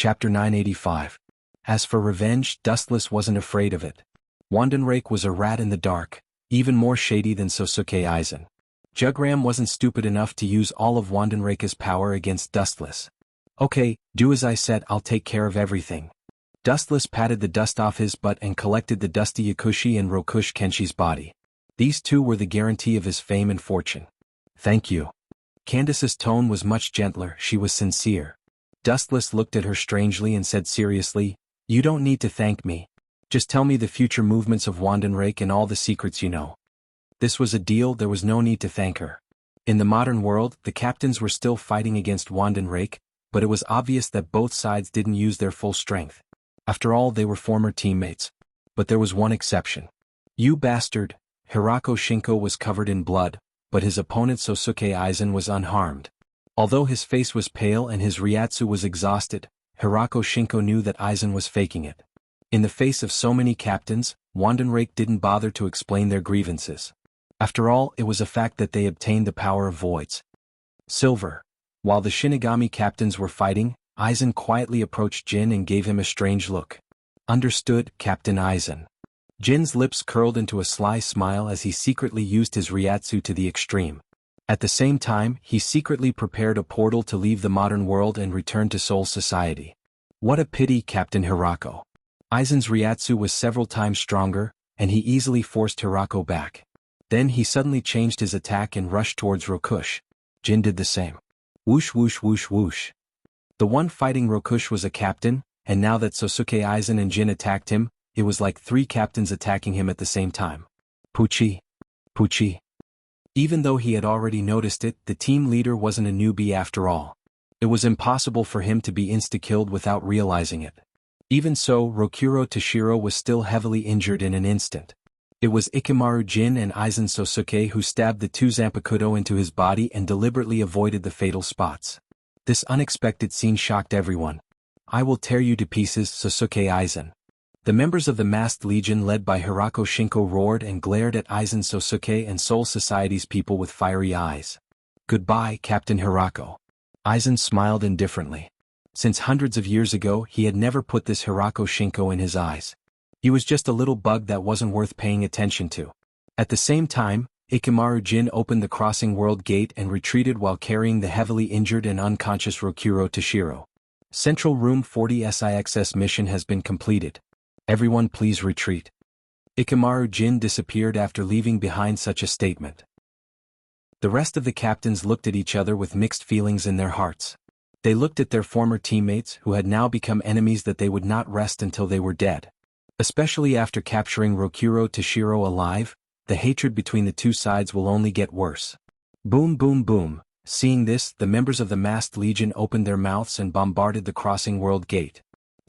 Chapter 985. As for revenge, Dustless wasn't afraid of it. Wandenrake was a rat in the dark, even more shady than Sosuke Aizen. Jugram wasn't stupid enough to use all of Wandenrake's power against Dustless. Okay, do as I said, I'll take care of everything. Dustless patted the dust off his butt and collected the dusty Yakushi and Rokush Kenshi's body. These two were the guarantee of his fame and fortune. Thank you. Candace's tone was much gentler, she was sincere. Dustless looked at her strangely and said seriously, You don't need to thank me. Just tell me the future movements of Wandenrake and all the secrets you know. This was a deal, there was no need to thank her. In the modern world, the captains were still fighting against Wandenrake, but it was obvious that both sides didn't use their full strength. After all, they were former teammates. But there was one exception. You bastard! Hirako Shinko was covered in blood, but his opponent Sosuke Aizen was unharmed. Although his face was pale and his Ryatsu was exhausted, Hirako Shinko knew that Aizen was faking it. In the face of so many captains, Wandenrake didn't bother to explain their grievances. After all, it was a fact that they obtained the power of voids. Silver. While the Shinigami captains were fighting, Aizen quietly approached Jin and gave him a strange look. Understood, Captain Aizen. Jin's lips curled into a sly smile as he secretly used his Ryatsu to the extreme. At the same time, he secretly prepared a portal to leave the modern world and return to Soul Society. What a pity, Captain Hirako. Aizen's Ryatsu was several times stronger, and he easily forced Hirako back. Then he suddenly changed his attack and rushed towards Rokush. Jin did the same. Whoosh whoosh whoosh whoosh. The one fighting Rokush was a captain, and now that Sosuke Aizen and Jin attacked him, it was like three captains attacking him at the same time. Puchi. Puchi. Even though he had already noticed it, the team leader wasn't a newbie after all. It was impossible for him to be insta-killed without realizing it. Even so, Rokuro Toshiro was still heavily injured in an instant. It was Ikemaru Jin and Aizen Sosuke who stabbed the two Zanpakuto into his body and deliberately avoided the fatal spots. This unexpected scene shocked everyone. I will tear you to pieces, Sosuke Aizen. The members of the Masked Legion led by Hirako Shinko roared and glared at Aizen Sosuke and Soul Society's people with fiery eyes. Goodbye, Captain Hirako. Aizen smiled indifferently. Since hundreds of years ago, he had never put this Hirako Shinko in his eyes. He was just a little bug that wasn't worth paying attention to. At the same time, Ikemaru Jin opened the crossing world gate and retreated while carrying the heavily injured and unconscious Rokuro Toshiro. Central Room 40 SIXS mission has been completed. Everyone please retreat. Ikemaru Jin disappeared after leaving behind such a statement. The rest of the captains looked at each other with mixed feelings in their hearts. They looked at their former teammates who had now become enemies that they would not rest until they were dead. Especially after capturing Rokuro Toshiro alive, the hatred between the two sides will only get worse. Boom boom boom. Seeing this, the members of the Masked Legion opened their mouths and bombarded the crossing world gate.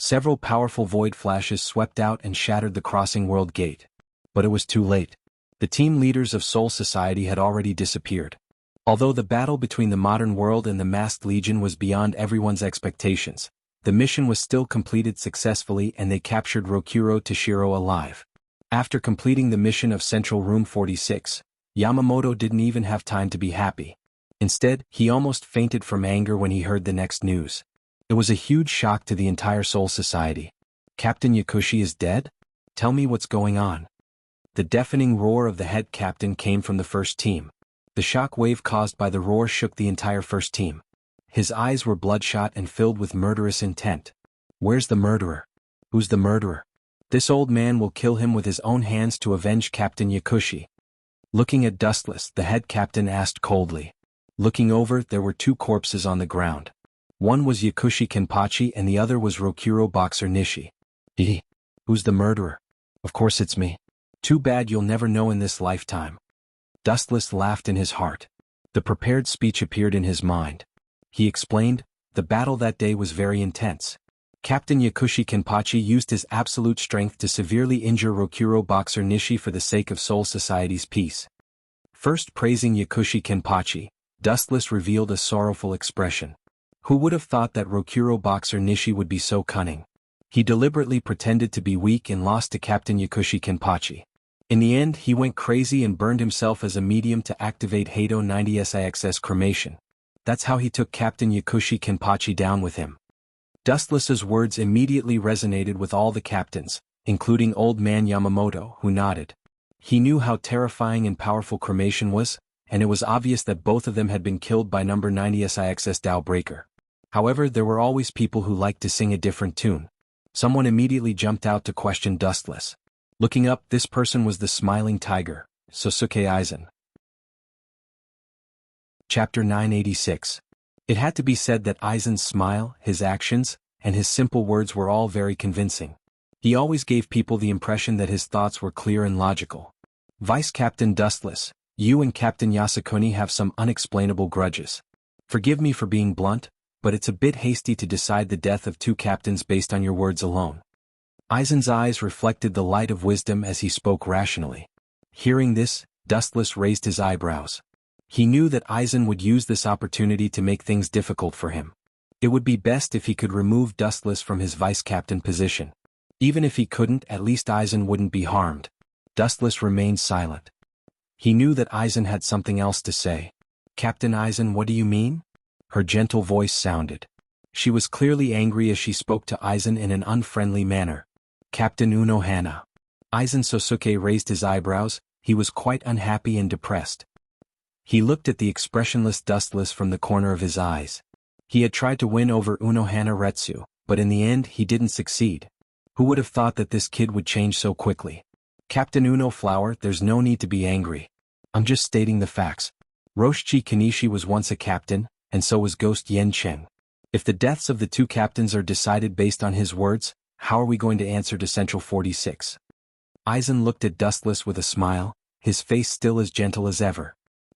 Several powerful void flashes swept out and shattered the crossing world gate. But it was too late. The team leaders of Soul Society had already disappeared. Although the battle between the modern world and the Masked Legion was beyond everyone's expectations, the mission was still completed successfully and they captured Rokuro Toshiro alive. After completing the mission of Central Room 46, Yamamoto didn't even have time to be happy. Instead, he almost fainted from anger when he heard the next news. It was a huge shock to the entire Soul Society. Captain Yakushi is dead? Tell me what's going on. The deafening roar of the head captain came from the first team. The shock wave caused by the roar shook the entire first team. His eyes were bloodshot and filled with murderous intent. Where's the murderer? Who's the murderer? This old man will kill him with his own hands to avenge Captain Yakushi. Looking at Dustless, the head captain asked coldly. Looking over, there were two corpses on the ground. One was Yakushi Kenpachi and the other was Rokuro Boxer Nishi. Who's the murderer? Of course it's me. Too bad you'll never know in this lifetime. Dustless laughed in his heart. The prepared speech appeared in his mind. He explained, the battle that day was very intense. Captain Yakushi Kenpachi used his absolute strength to severely injure Rokuro Boxer Nishi for the sake of Soul Society's peace. First praising Yakushi Kenpachi, Dustless revealed a sorrowful expression. Who would have thought that Rokuro Boxer Nishi would be so cunning? He deliberately pretended to be weak and lost to Captain Yakushi Kenpachi. In the end, he went crazy and burned himself as a medium to activate Hado 90 SIXS cremation. That's how he took Captain Yakushi Kenpachi down with him. Dustless's words immediately resonated with all the captains, including Old Man Yamamoto, who nodded. He knew how terrifying and powerful cremation was, and it was obvious that both of them had been killed by number 90 SIXS Tao Breaker. However, there were always people who liked to sing a different tune. Someone immediately jumped out to question Dustless. Looking up, this person was the Smiling Tiger, Sosuke Aizen. Chapter 986. It had to be said that Aizen's smile, his actions, and his simple words were all very convincing. He always gave people the impression that his thoughts were clear and logical. Vice Captain Dustless, you and Captain Yasukuni have some unexplainable grudges. Forgive me for being blunt, but it's a bit hasty to decide the death of two captains based on your words alone. Aizen's eyes reflected the light of wisdom as he spoke rationally. Hearing this, Dustless raised his eyebrows. He knew that Aizen would use this opportunity to make things difficult for him. It would be best if he could remove Dustless from his vice-captain position. Even if he couldn't, at least Aizen wouldn't be harmed. Dustless remained silent. He knew that Aizen had something else to say. Captain Aizen, what do you mean? Her gentle voice sounded. She was clearly angry as she spoke to Aizen in an unfriendly manner. Captain Unohana. Aizen Sosuke raised his eyebrows. He was quite unhappy and depressed. He looked at the expressionless Dustless from the corner of his eyes. He had tried to win over Unohana Retsu, but in the end he didn't succeed. Who would have thought that this kid would change so quickly? Captain Uno Flower, there's no need to be angry. I'm just stating the facts. Roshi Kanishi was once a captain, and so was Ghost Yen Chen. If the deaths of the two captains are decided based on his words, how are we going to answer to Central 46? Aizen looked at Dustless with a smile, his face still as gentle as ever.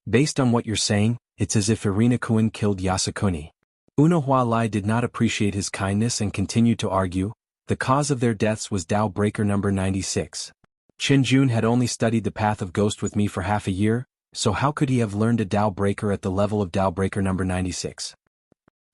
Based on what you're saying, it's as if Irina-kun killed Yasukuni. Unohua Lai did not appreciate his kindness and continued to argue. The cause of their deaths was Tao Breaker number 96. Jun had only studied the path of ghost with me for half a year, so how could he have learned a Tao Breaker at the level of Tao Breaker number 96?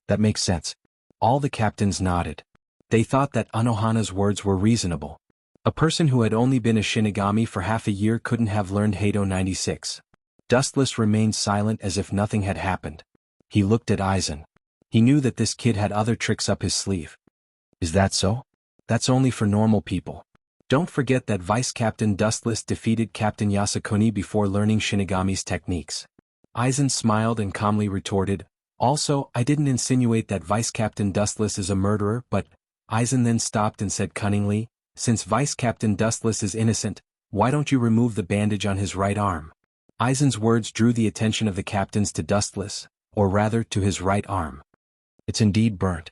That makes sense. All the captains nodded. They thought that Unohana's words were reasonable. A person who had only been a Shinigami for half a year couldn't have learned Hado 96. Dustless remained silent as if nothing had happened. He looked at Aizen. He knew that this kid had other tricks up his sleeve. Is that so? That's only for normal people. Don't forget that Vice Captain Dustless defeated Captain Yasukuni before learning Shinigami's techniques. Aizen smiled and calmly retorted, also, I didn't insinuate that Vice Captain Dustless is a murderer, but... Aizen then stopped and said cunningly, since Vice Captain Dustless is innocent, why don't you remove the bandage on his right arm? Aizen's words drew the attention of the captains to Dustless, or rather to his right arm. It's indeed burnt.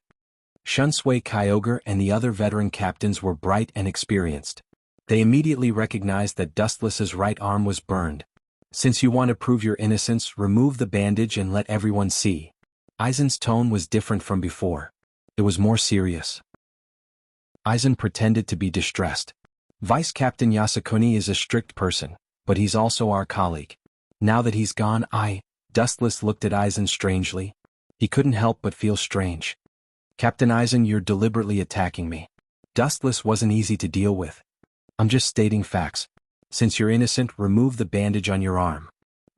Shunsui Kyogre and the other veteran captains were bright and experienced. They immediately recognized that Dustless's right arm was burned. Since you want to prove your innocence, remove the bandage and let everyone see. Aizen's tone was different from before. It was more serious. Aizen pretended to be distressed. Vice Captain Yasukuni is a strict person, but he's also our colleague. Now that he's gone, Dustless looked at Aizen strangely. He couldn't help but feel strange. Captain Aizen, you're deliberately attacking me. Dustless wasn't easy to deal with. I'm just stating facts. Since you're innocent, remove the bandage on your arm.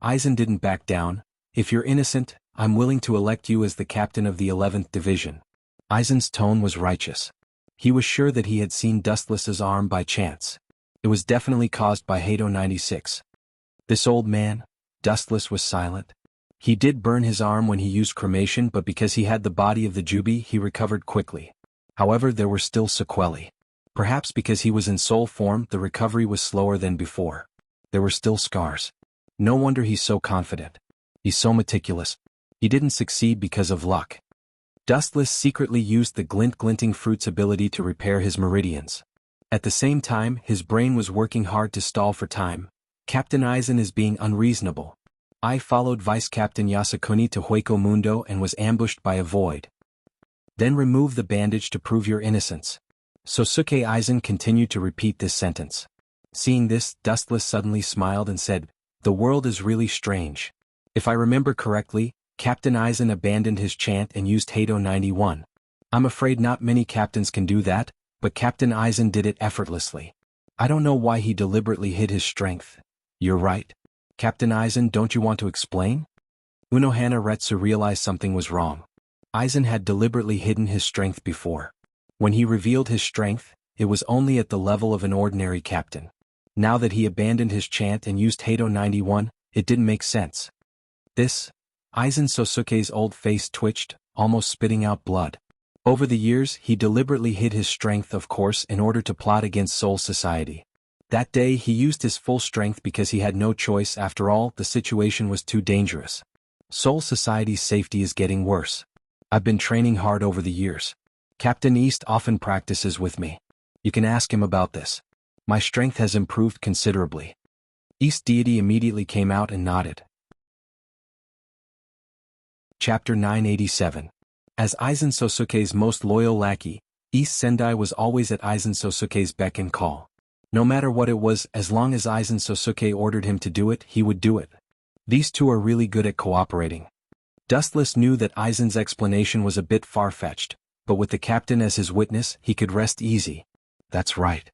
Aizen didn't back down. If you're innocent, I'm willing to elect you as the captain of the 11th Division. Aizen's tone was righteous. He was sure that he had seen Dustless's arm by chance. It was definitely caused by Hado 96. This old man, Dustless was silent. He did burn his arm when he used cremation, but because he had the body of the Jubi, he recovered quickly. However, there were still sequelae. Perhaps because he was in soul form, the recovery was slower than before. There were still scars. No wonder he's so confident. He's so meticulous. He didn't succeed because of luck. Dustless secretly used the glinting fruit's ability to repair his meridians. At the same time, his brain was working hard to stall for time. Captain Aizen is being unreasonable. I followed Vice Captain Yasukuni to Hueco Mundo and was ambushed by a void. Then remove the bandage to prove your innocence. Sosuke Aizen continued to repeat this sentence. Seeing this, Dustless suddenly smiled and said, the world is really strange. If I remember correctly, Captain Aizen abandoned his chant and used Hado 91. I'm afraid not many captains can do that, but Captain Aizen did it effortlessly. I don't know why he deliberately hid his strength. You're right. Captain Aizen, don't you want to explain? Unohana Retsu realized something was wrong. Aizen had deliberately hidden his strength before. When he revealed his strength, it was only at the level of an ordinary captain. Now that he abandoned his chant and used Hado 91, it didn't make sense. Aizen Sosuke's old face twitched, almost spitting out blood. Over the years, he deliberately hid his strength, of course, in order to plot against Soul Society. That day he used his full strength because he had no choice. After all, the situation was too dangerous. Soul Society's safety is getting worse. I've been training hard over the years. Captain East often practices with me. You can ask him about this. My strength has improved considerably. East Deity immediately came out and nodded. Chapter 987. As Aizen Sosuke's most loyal lackey, East Sendai was always at Aizen Sosuke's beck and call. No matter what it was, as long as Aizen Sosuke ordered him to do it, he would do it. These two are really good at cooperating. Dustless knew that Aizen's explanation was a bit far-fetched, but with the captain as his witness, he could rest easy. That's right.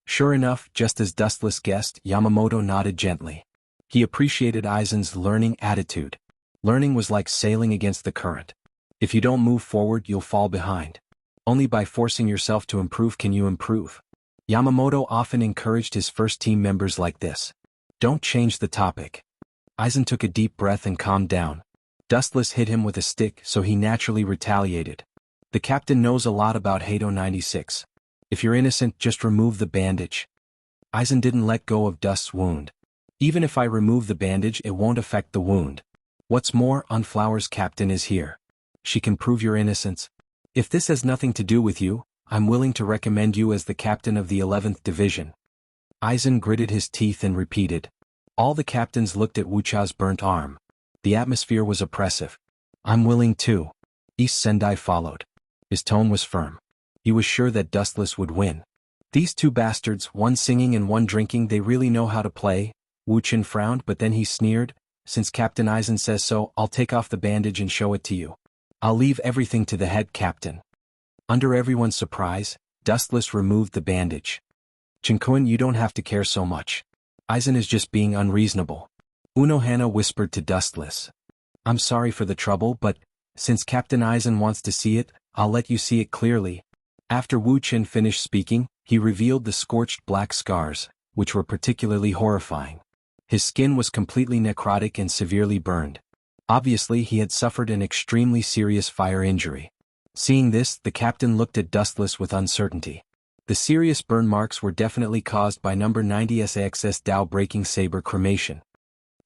Sure enough, just as Dustless guessed, Yamamoto nodded gently. He appreciated Aizen's learning attitude. Learning was like sailing against the current. If you don't move forward, you'll fall behind. Only by forcing yourself to improve can you improve. Yamamoto often encouraged his first team members like this. Don't change the topic. Aizen took a deep breath and calmed down. Dustless hit him with a stick, so he naturally retaliated. The captain knows a lot about Hado 96. If you're innocent, just remove the bandage. Aizen didn't let go of Dust's wound. Even if I remove the bandage, it won't affect the wound. What's more, Unflower's captain is here. She can prove your innocence. If this has nothing to do with you, I'm willing to recommend you as the captain of the 11th Division. Aizen gritted his teeth and repeated. All the captains looked at Wuxia's burnt arm. The atmosphere was oppressive. I'm willing too. East Sendai followed. His tone was firm. He was sure that Dustless would win. These two bastards, one singing and one drinking, they really know how to play. Wuxian frowned, but then he sneered. Since Captain Aizen says so, I'll take off the bandage and show it to you. I'll leave everything to the head captain. Under everyone's surprise, Dustless removed the bandage. Jianghu, you don't have to care so much. Aizen is just being unreasonable. Unohana whispered to Dustless. I'm sorry for the trouble, but since Captain Aizen wants to see it, I'll let you see it clearly. After Wuxian finished speaking, he revealed the scorched black scars, which were particularly horrifying. His skin was completely necrotic and severely burned. Obviously, he had suffered an extremely serious fire injury. Seeing this, the captain looked at Dustless with uncertainty. The serious burn marks were definitely caused by number 90 SAXS Dao breaking saber cremation.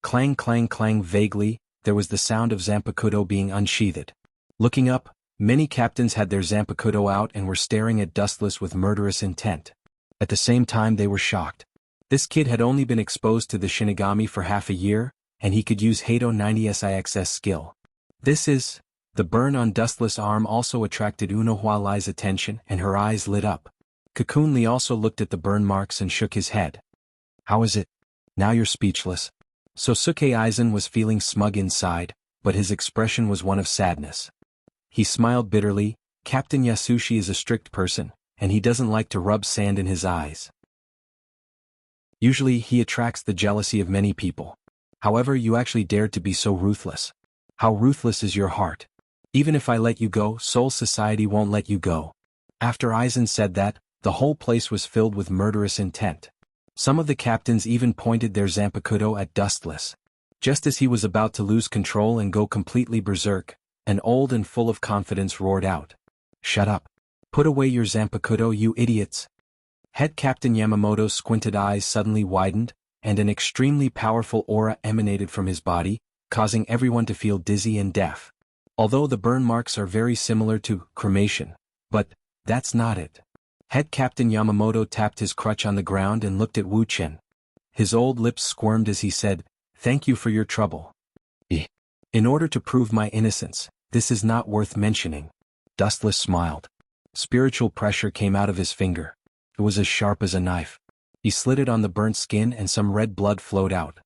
Clang clang clang. Vaguely, there was the sound of Zanpakuto being unsheathed. Looking up, many captains had their Zanpakuto out and were staring at Dustless with murderous intent. At the same time, they were shocked. This kid had only been exposed to the Shinigami for half a year, and he could use Hado 90 SIXS skill. The burn on Dustless' arm also attracted Unohua Lai's attention, and her eyes lit up. Cocoon Lee also looked at the burn marks and shook his head. How is it? Now you're speechless. Sosuke Aizen was feeling smug inside, but his expression was one of sadness. He smiled bitterly. Captain Yasushi is a strict person, and he doesn't like to rub sand in his eyes. Usually, he attracts the jealousy of many people. However, you actually dared to be so ruthless. How ruthless is your heart? Even if I let you go, Soul Society won't let you go. After Aizen said that, the whole place was filled with murderous intent. Some of the captains even pointed their Zanpakuto at Dustless. Just as he was about to lose control and go completely berserk, an old and full of confidence roared out. Shut up. Put away your Zanpakuto, you idiots. Head Captain Yamamoto's squinted eyes suddenly widened, and an extremely powerful aura emanated from his body, causing everyone to feel dizzy and deaf. Although the burn marks are very similar to cremation, but that's not it. Head Captain Yamamoto tapped his crutch on the ground and looked at Wuxian. His old lips squirmed as he said, "Thank you for your trouble. In order to prove my innocence, this is not worth mentioning." Dustless smiled. Spiritual pressure came out of his finger. It was as sharp as a knife. He slid it on the burnt skin and some red blood flowed out.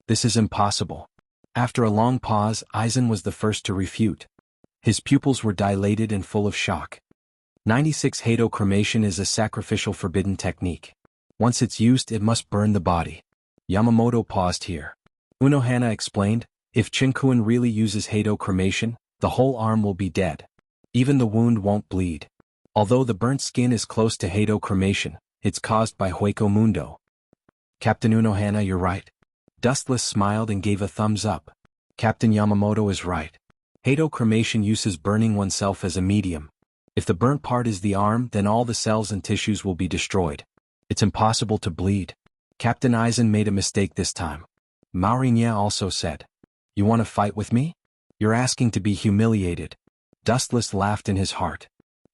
This is impossible. After a long pause, Aizen was the first to refute. His pupils were dilated and full of shock. 96 Hado cremation is a sacrificial forbidden technique. Once it's used, it must burn the body. Yamamoto paused here. Unohana explained, if Chinkuan really uses Hado cremation, The whole arm will be dead. Even the wound won't bleed. Although the burnt skin is close to Hado cremation, it's caused by Hueco Mundo. Captain Unohana, you're right. Dustless smiled and gave a thumbs up. Captain Yamamoto is right. Hado cremation uses burning oneself as a medium. If the burnt part is the arm, then all the cells and tissues will be destroyed. It's impossible to bleed. Captain Eisen made a mistake this time. Maurinia also said. You want to fight with me? You're asking to be humiliated. Dustless laughed in his heart.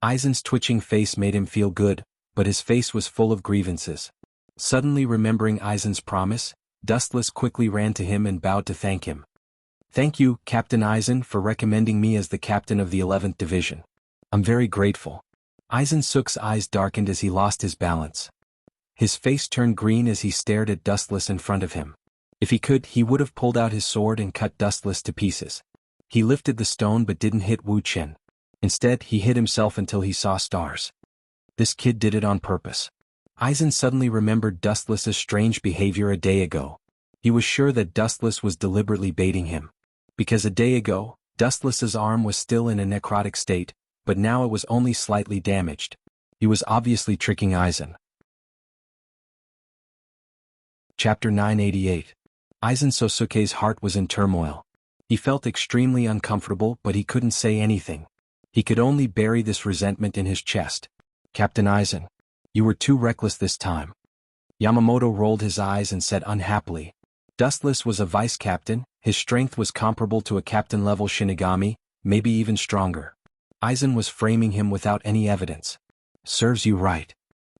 Eisen's twitching face made him feel good, but his face was full of grievances. Suddenly remembering Eisen's promise, Dustless quickly ran to him and bowed to thank him. Thank you, Captain Eisen, for recommending me as the captain of the 11th Division. I'm very grateful. Eisen Sook's eyes darkened as he lost his balance. His face turned green as he stared at Dustless in front of him. If he could, he would have pulled out his sword and cut Dustless to pieces. He lifted the stone but didn't hit Wu Chen. Instead, he hit himself until he saw stars. This kid did it on purpose. Eisen suddenly remembered Dustless's strange behavior a day ago. He was sure that Dustless was deliberately baiting him. Because a day ago, Dustless's arm was still in a necrotic state, but now it was only slightly damaged. He was obviously tricking Eisen. Chapter 988. Eisen Sosuke's heart was in turmoil. He felt extremely uncomfortable, but he couldn't say anything. He could only bury this resentment in his chest. Captain Eisen, you were too reckless this time. Yamamoto rolled his eyes and said unhappily. Dustless was a vice captain, his strength was comparable to a captain-level Shinigami, maybe even stronger. Eisen was framing him without any evidence. Serves you right.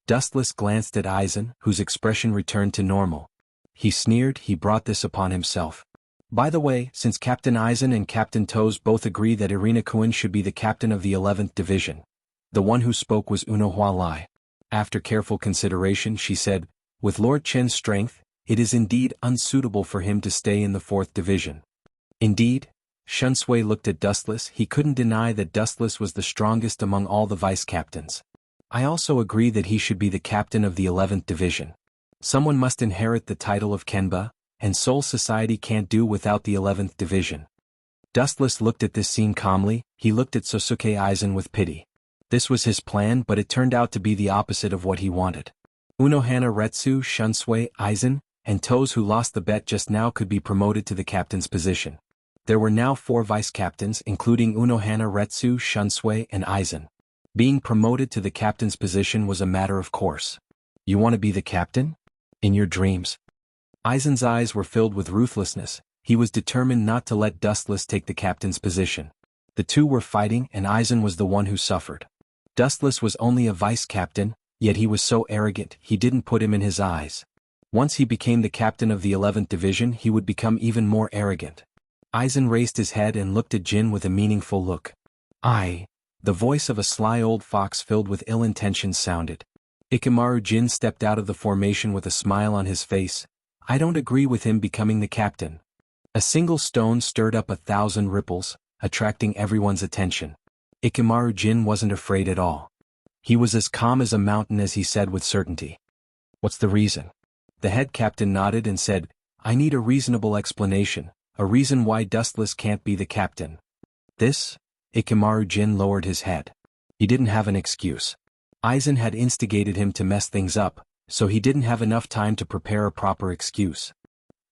Dustless glanced at Eisen, whose expression returned to normal. He sneered, he brought this upon himself. By the way, since Captain Eisen and Captain Toes both agree that Irina Kuin should be the captain of the 11th Division. The one who spoke was Unohua Lai. After careful consideration, she said, with Lord Chen's strength, it is indeed unsuitable for him to stay in the 4th Division. Indeed, Shunsui looked at Dustless. He couldn't deny that Dustless was the strongest among all the vice-captains. I also agree that he should be the captain of the 11th Division. Someone must inherit the title of Kenba, and Soul Society can't do without the 11th Division. Dustless looked at this scene calmly. He looked at Sosuke Eisen with pity. This was his plan, but it turned out to be the opposite of what he wanted. Unohana Retsu, Shunsui, Eisen, and Toes, who lost the bet just now, could be promoted to the captain's position. There were now 4 vice-captains, including Unohana Retsu, Shunsui, and Eisen. Being promoted to the captain's position was a matter of course. You want to be the captain? In your dreams. Eisen's eyes were filled with ruthlessness. He was determined not to let Dustless take the captain's position. The two were fighting, and Eisen was the one who suffered. Dustless was only a vice-captain, yet he was so arrogant, he didn't put him in his eyes. Once he became the captain of the 11th Division, he would become even more arrogant. Eisen raised his head and looked at Jin with a meaningful look. The voice of a sly old fox filled with ill intentions sounded. Ikemaru Jin stepped out of the formation with a smile on his face. I don't agree with him becoming the captain. A single stone stirred up 1,000 ripples, attracting everyone's attention. Ikemaru Jin wasn't afraid at all. He was as calm as a mountain as he said with certainty. What's the reason? The head captain nodded and said, I need a reasonable explanation, a reason why Dustless can't be the captain. This? Ikemaru Jin lowered his head. He didn't have an excuse. Eisen had instigated him to mess things up, so he didn't have enough time to prepare a proper excuse.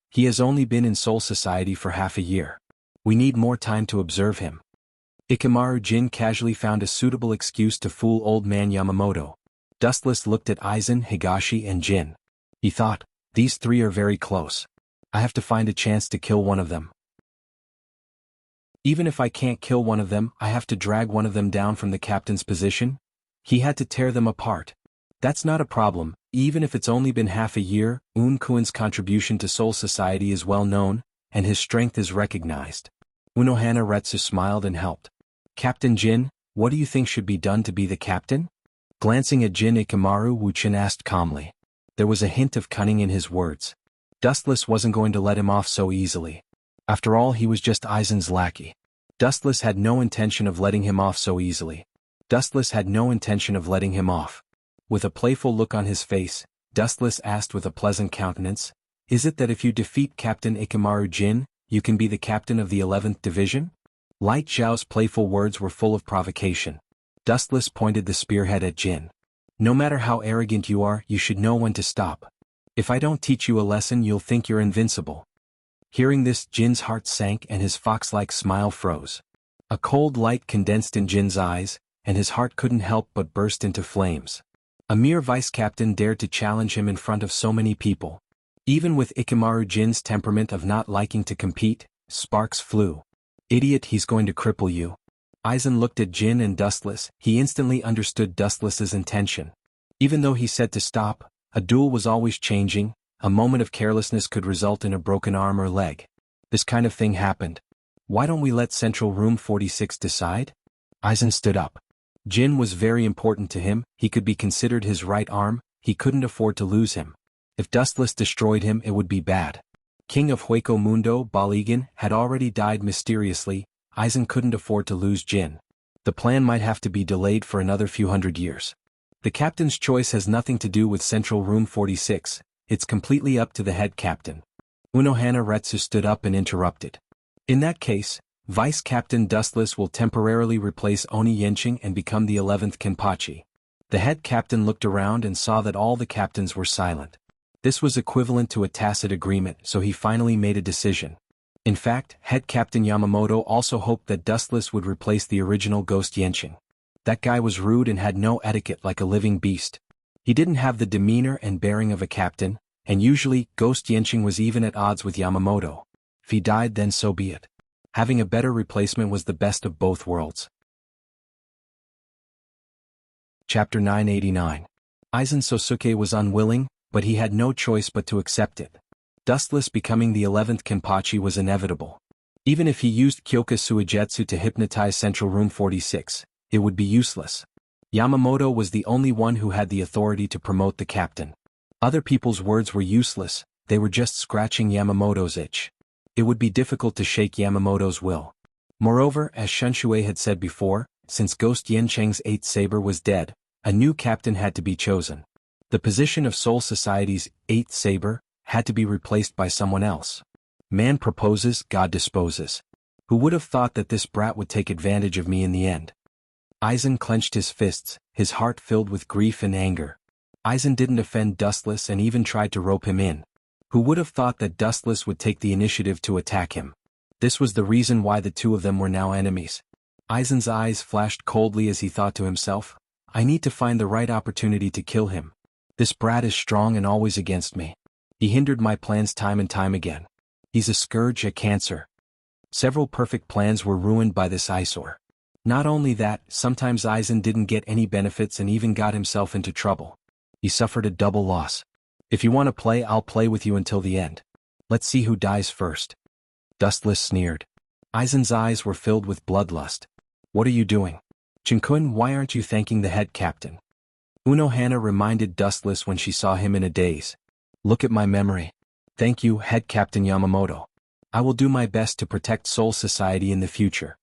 He has only been in Soul Society for half a year. We need more time to observe him. Ikemaru Jin casually found a suitable excuse to fool old man Yamamoto. Dustless looked at Eisen, Higashi, and Jin. He thought, these 3 are very close. I have to find a chance to kill one of them. Even if I can't kill one of them, I have to drag one of them down from the captain's position. He had to tear them apart. That's not a problem, even if it's only been half a year. Unkuin's contribution to Soul Society is well known, and his strength is recognized. Unohana Retsu smiled and helped. Captain Jin, what do you think should be done to be the captain? Glancing at Jin, Ikemaru Wuchin asked calmly. There was a hint of cunning in his words. Dustless wasn't going to let him off so easily. After all, he was just Eisen's lackey. Dustless had no intention of letting him off so easily. Dustless had no intention of letting him off. With a playful look on his face, Dustless asked with a pleasant countenance, is it that if you defeat Captain Ikemaru Jin, you can be the captain of the 11th Division? Light Zhao's playful words were full of provocation. Dustless pointed the spearhead at Jin. No matter how arrogant you are, you should know when to stop. If I don't teach you a lesson, you'll think you're invincible. Hearing this, Jin's heart sank and his fox-like smile froze. A cold light condensed in Jin's eyes, and his heart couldn't help but burst into flames. A mere vice-captain dared to challenge him in front of so many people. Even with Ikamaru Jin's temperament of not liking to compete, sparks flew. Idiot, he's going to cripple you. Aizen looked at Jin and Dustless. He instantly understood Dustless's intention. Even though he said to stop, a duel was always changing. A moment of carelessness could result in a broken arm or leg. This kind of thing happened. Why don't we let Central Room 46 decide? Aizen stood up. Jin was very important to him. He could be considered his right arm. He couldn't afford to lose him. If Dustless destroyed him, it would be bad. King of Hueco Mundo, Baligan, had already died mysteriously. Aizen couldn't afford to lose Jin. The plan might have to be delayed for another few hundred years. The captain's choice has nothing to do with Central Room 46. It's completely up to the head captain. Unohana Retsu stood up and interrupted. In that case, Vice Captain Dustless will temporarily replace Oni Yenching and become the 11th Kenpachi. The head captain looked around and saw that all the captains were silent. This was equivalent to a tacit agreement, so he finally made a decision. In fact, head captain Yamamoto also hoped that Dustless would replace the original Ghost Yenching. That guy was rude and had no etiquette, like a living beast. He didn't have the demeanor and bearing of a captain, and usually, Ghost Yenching was even at odds with Yamamoto. If he died, then so be it. Having a better replacement was the best of both worlds. Chapter 989. Aizen Sosuke was unwilling, but he had no choice but to accept it. Dustless becoming the 11th Kenpachi was inevitable. Even if he used Kyoka Suigetsu to hypnotize Central Room 46, it would be useless. Yamamoto was the only one who had the authority to promote the captain. Other people's words were useless, they were just scratching Yamamoto's itch. It would be difficult to shake Yamamoto's will. Moreover, as Shunshui had said before, since Ghost Yencheng's 8th saber was dead, a new captain had to be chosen. The position of Soul Society's 8th saber had to be replaced by someone else. Man proposes, God disposes. Who would have thought that this brat would take advantage of me in the end? Aizen clenched his fists, his heart filled with grief and anger. Aizen didn't offend Dustless and even tried to rope him in. Who would have thought that Dustless would take the initiative to attack him? This was the reason why the two of them were now enemies. Aizen's eyes flashed coldly as he thought to himself, I need to find the right opportunity to kill him. This brat is strong and always against me. He hindered my plans time and time again. He's a scourge, a cancer. Several perfect plans were ruined by this eyesore. Not only that, sometimes Aizen didn't get any benefits and even got himself into trouble. He suffered a double loss. If you want to play, I'll play with you until the end. Let's see who dies first. Dustless sneered. Aizen's eyes were filled with bloodlust. What are you doing? Chinkun, why aren't you thanking the head captain? Unohana reminded Dustless when she saw him in a daze. Look at my memory. Thank you, head captain Yamamoto. I will do my best to protect Soul Society in the future.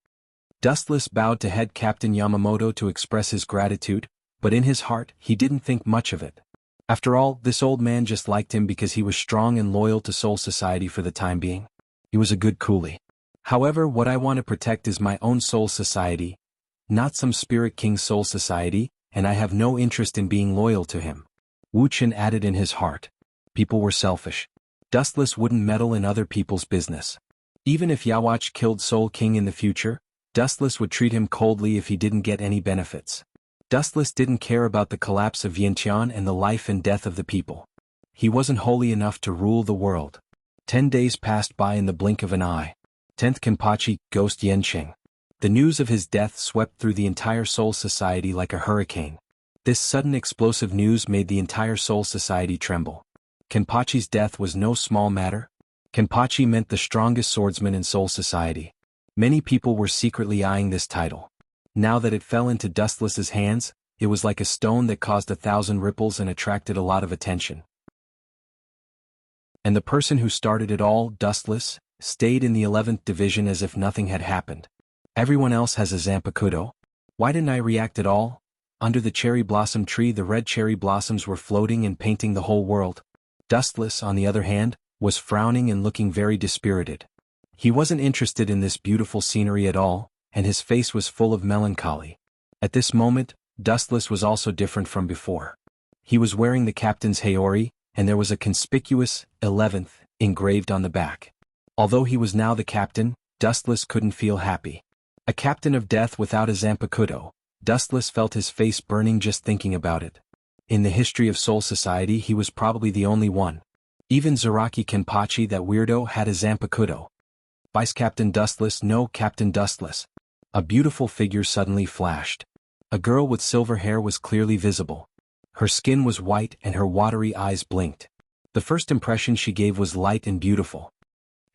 Dustless bowed to head captain Yamamoto to express his gratitude, but in his heart, he didn't think much of it. After all, this old man just liked him because he was strong and loyal to Soul Society for the time being. He was a good coolie. However, what I want to protect is my own Soul Society, not some Spirit King's Soul Society, and I have no interest in being loyal to him. Wuxia added in his heart. People were selfish. Dustless wouldn't meddle in other people's business. Even if Yawach killed Soul King in the future, Dustless would treat him coldly if he didn't get any benefits. Dustless didn't care about the collapse of Vientiane and the life and death of the people. He wasn't holy enough to rule the world. 10 days passed by in the blink of an eye. 10th Kenpachi, Ghost Yenching. The news of his death swept through the entire Soul Society like a hurricane. This sudden explosive news made the entire Soul Society tremble. Kenpachi's death was no small matter. Kenpachi meant the strongest swordsman in Soul Society. Many people were secretly eyeing this title. Now that it fell into Dustless's hands, it was like a stone that caused 1,000 ripples and attracted a lot of attention. And the person who started it all, Dustless, stayed in the 11th division as if nothing had happened. Everyone else has a Zanpakuto. Why didn't I react at all? Under the cherry blossom tree, the red cherry blossoms were floating and painting the whole world. Dustless, on the other hand, was frowning and looking very dispirited. He wasn't interested in this beautiful scenery at all. and his face was full of melancholy. At this moment, Dustless was also different from before. He was wearing the captain's haori, and there was a conspicuous 11th engraved on the back. Although he was now the captain, Dustless couldn't feel happy. A captain of death without a Zanpakuto, Dustless felt his face burning just thinking about it. In the history of Soul Society he was probably the only one. Even Zaraki Kenpachi, that weirdo, had a Zanpakuto. Vice Captain Dustless, no, Captain Dustless. A beautiful figure suddenly flashed. A girl with silver hair was clearly visible. Her skin was white and her watery eyes blinked. The first impression she gave was light and beautiful.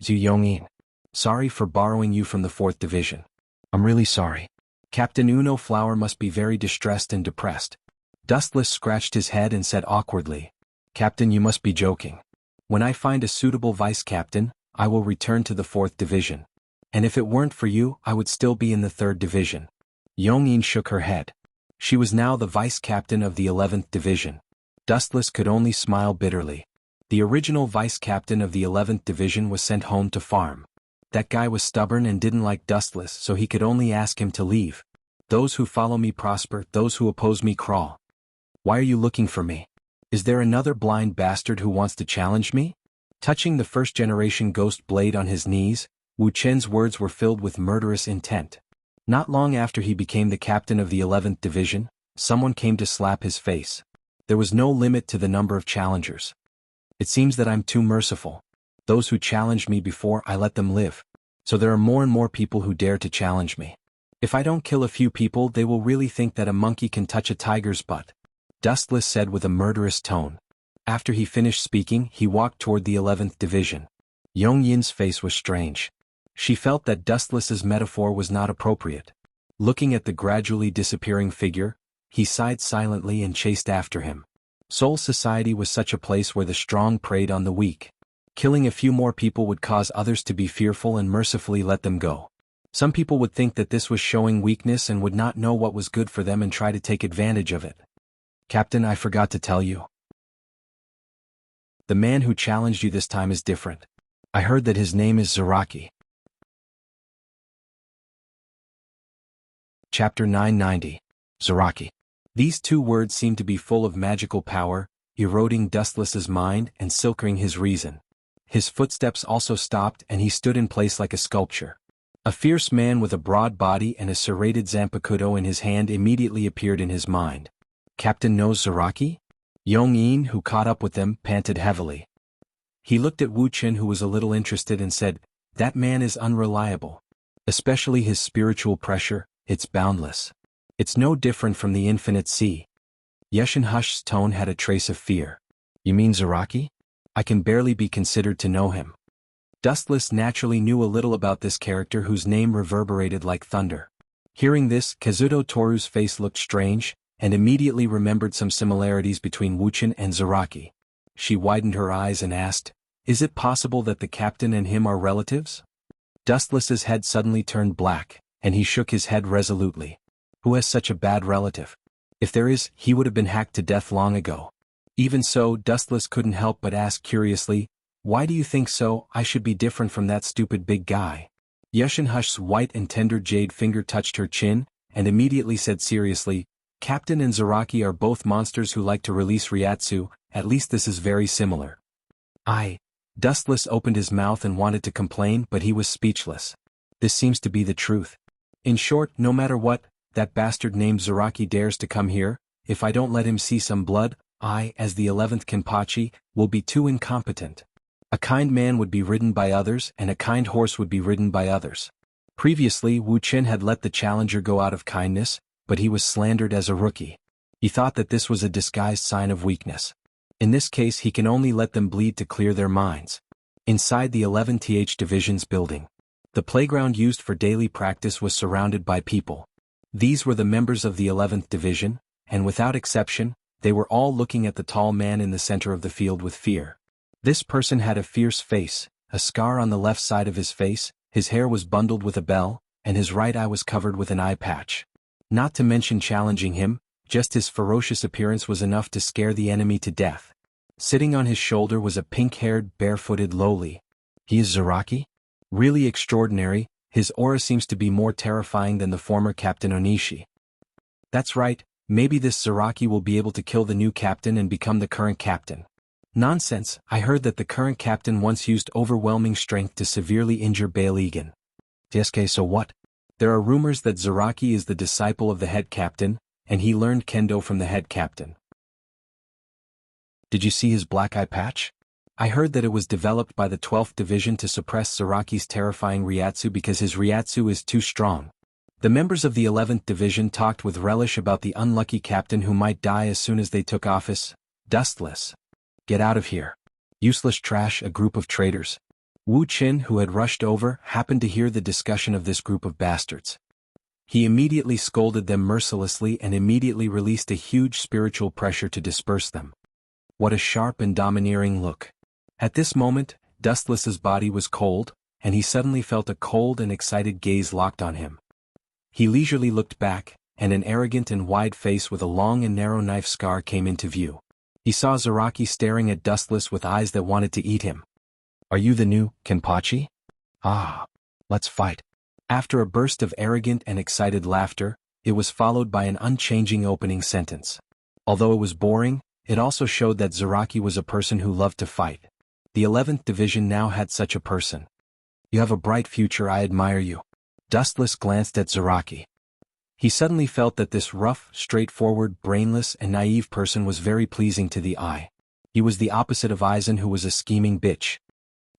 Zhu Yongyin. Sorry for borrowing you from the 4th Division. I'm really sorry. Captain Uno Flower must be very distressed and depressed. Dustless scratched his head and said awkwardly, Captain, you must be joking. When I find a suitable vice captain, I will return to the 4th Division. And if it weren't for you, I would still be in the 3rd Division. Yongyin shook her head. She was now the vice captain of the 11th Division. Dustless could only smile bitterly. The original vice captain of the 11th Division was sent home to farm. That guy was stubborn and didn't like Dustless, so he could only ask him to leave. Those who follow me prosper, those who oppose me crawl. Why are you looking for me? Is there another blind bastard who wants to challenge me? Touching the first-generation ghost blade on his knees, Wu Chen's words were filled with murderous intent. Not long after he became the captain of the 11th Division, someone came to slap his face. There was no limit to the number of challengers. It seems that I'm too merciful. Those who challenged me before, I let them live. So there are more and more people who dare to challenge me. If I don't kill a few people, they will really think that a monkey can touch a tiger's butt. Dustless said with a murderous tone. After he finished speaking, he walked toward the 11th Division. Yongyin's face was strange. She felt that Dustless's metaphor was not appropriate. Looking at the gradually disappearing figure, he sighed silently and chased after him. Soul Society was such a place where the strong preyed on the weak. Killing a few more people would cause others to be fearful and mercifully let them go. Some people would think that this was showing weakness and would not know what was good for them and try to take advantage of it. Captain, I forgot to tell you. The man who challenged you this time is different. I heard that his name is Zaraki. Chapter 990. Zaraki. These 2 words seemed to be full of magical power, eroding Dustless's mind and silkering his reason. His footsteps also stopped and he stood in place like a sculpture. A fierce man with a broad body and a serrated Zanpakuto in his hand immediately appeared in his mind. Captain knows Zaraki? Yongyin, who caught up with them, panted heavily. He looked at Wu Chen, who was a little interested, and said, That man is unreliable. Especially his spiritual pressure, it's boundless. It's no different from the infinite sea. Yeshin Hush's tone had a trace of fear. You mean Zaraki? I can barely be considered to know him. Dustless naturally knew a little about this character whose name reverberated like thunder. Hearing this, Kazuto Toru's face looked strange, and immediately remembered some similarities between Wu Chen and Zaraki. She widened her eyes and asked, Is it possible that the captain and him are relatives? Dustless's head suddenly turned black, and he shook his head resolutely. Who has such a bad relative? If there is, he would have been hacked to death long ago. Even so, Dustless couldn't help but ask curiously, Why do you think so? I should be different from that stupid big guy. Yeshin Hush's white and tender jade finger touched her chin, and immediately said seriously, Captain and Zaraki are both monsters who like to release Ryatsu, at least this is very similar. Dustless opened his mouth and wanted to complain, but he was speechless. This seems to be the truth. In short, no matter what, that bastard named Zaraki dares to come here, if I don't let him see some blood, I, as the 11th Kenpachi, will be too incompetent. A kind man would be ridden by others and a kind horse would be ridden by others. Previously, Wu Chen had let the challenger go out of kindness, but he was slandered as a rookie. He thought that this was a disguised sign of weakness. In this case he can only let them bleed to clear their minds. Inside the 11th Division's building, the playground used for daily practice was surrounded by people. These were the members of the 11th Division, and without exception, they were all looking at the tall man in the center of the field with fear. This person had a fierce face, a scar on the left side of his face, his hair was bundled with a bell, and his right eye was covered with an eye patch. Not to mention challenging him, just his ferocious appearance was enough to scare the enemy to death. Sitting on his shoulder was a pink-haired, barefooted lowly. He is Zaraki? Really extraordinary, His aura seems to be more terrifying than the former Captain Onishi. That's right, maybe this Zaraki will be able to kill the new captain and become the current captain. Nonsense, I heard that the current captain once used overwhelming strength to severely injure Bail Egan. Okay, so what? There are rumors that Zaraki is the disciple of the head captain, and he learned kendo from the head captain. Did you see his black eye patch? I heard that it was developed by the 12th Division to suppress Zaraki's terrifying Ryatsu because his Ryatsu is too strong. The members of the 11th Division talked with relish about the unlucky captain who might die as soon as they took office. Dustless. Get out of here. Useless trash, a group of traitors. Wu Qin, who had rushed over, happened to hear the discussion of this group of bastards. He immediately scolded them mercilessly and immediately released a huge spiritual pressure to disperse them. What a sharp and domineering look. At this moment, Dustless's body was cold, and he suddenly felt a cold and excited gaze locked on him. He leisurely looked back, and an arrogant and wide face with a long and narrow knife scar came into view. He saw Zaraki staring at Dustless with eyes that wanted to eat him. Are you the new Kenpachi? Ah, let's fight. After a burst of arrogant and excited laughter, it was followed by an unchanging opening sentence. Although it was boring, it also showed that Zaraki was a person who loved to fight. The 11th Division now had such a person. You have a bright future, I admire you. Dustless glanced at Zaraki. He suddenly felt that this rough, straightforward, brainless, and naive person was very pleasing to the eye. He was the opposite of Aizen, who was a scheming bitch.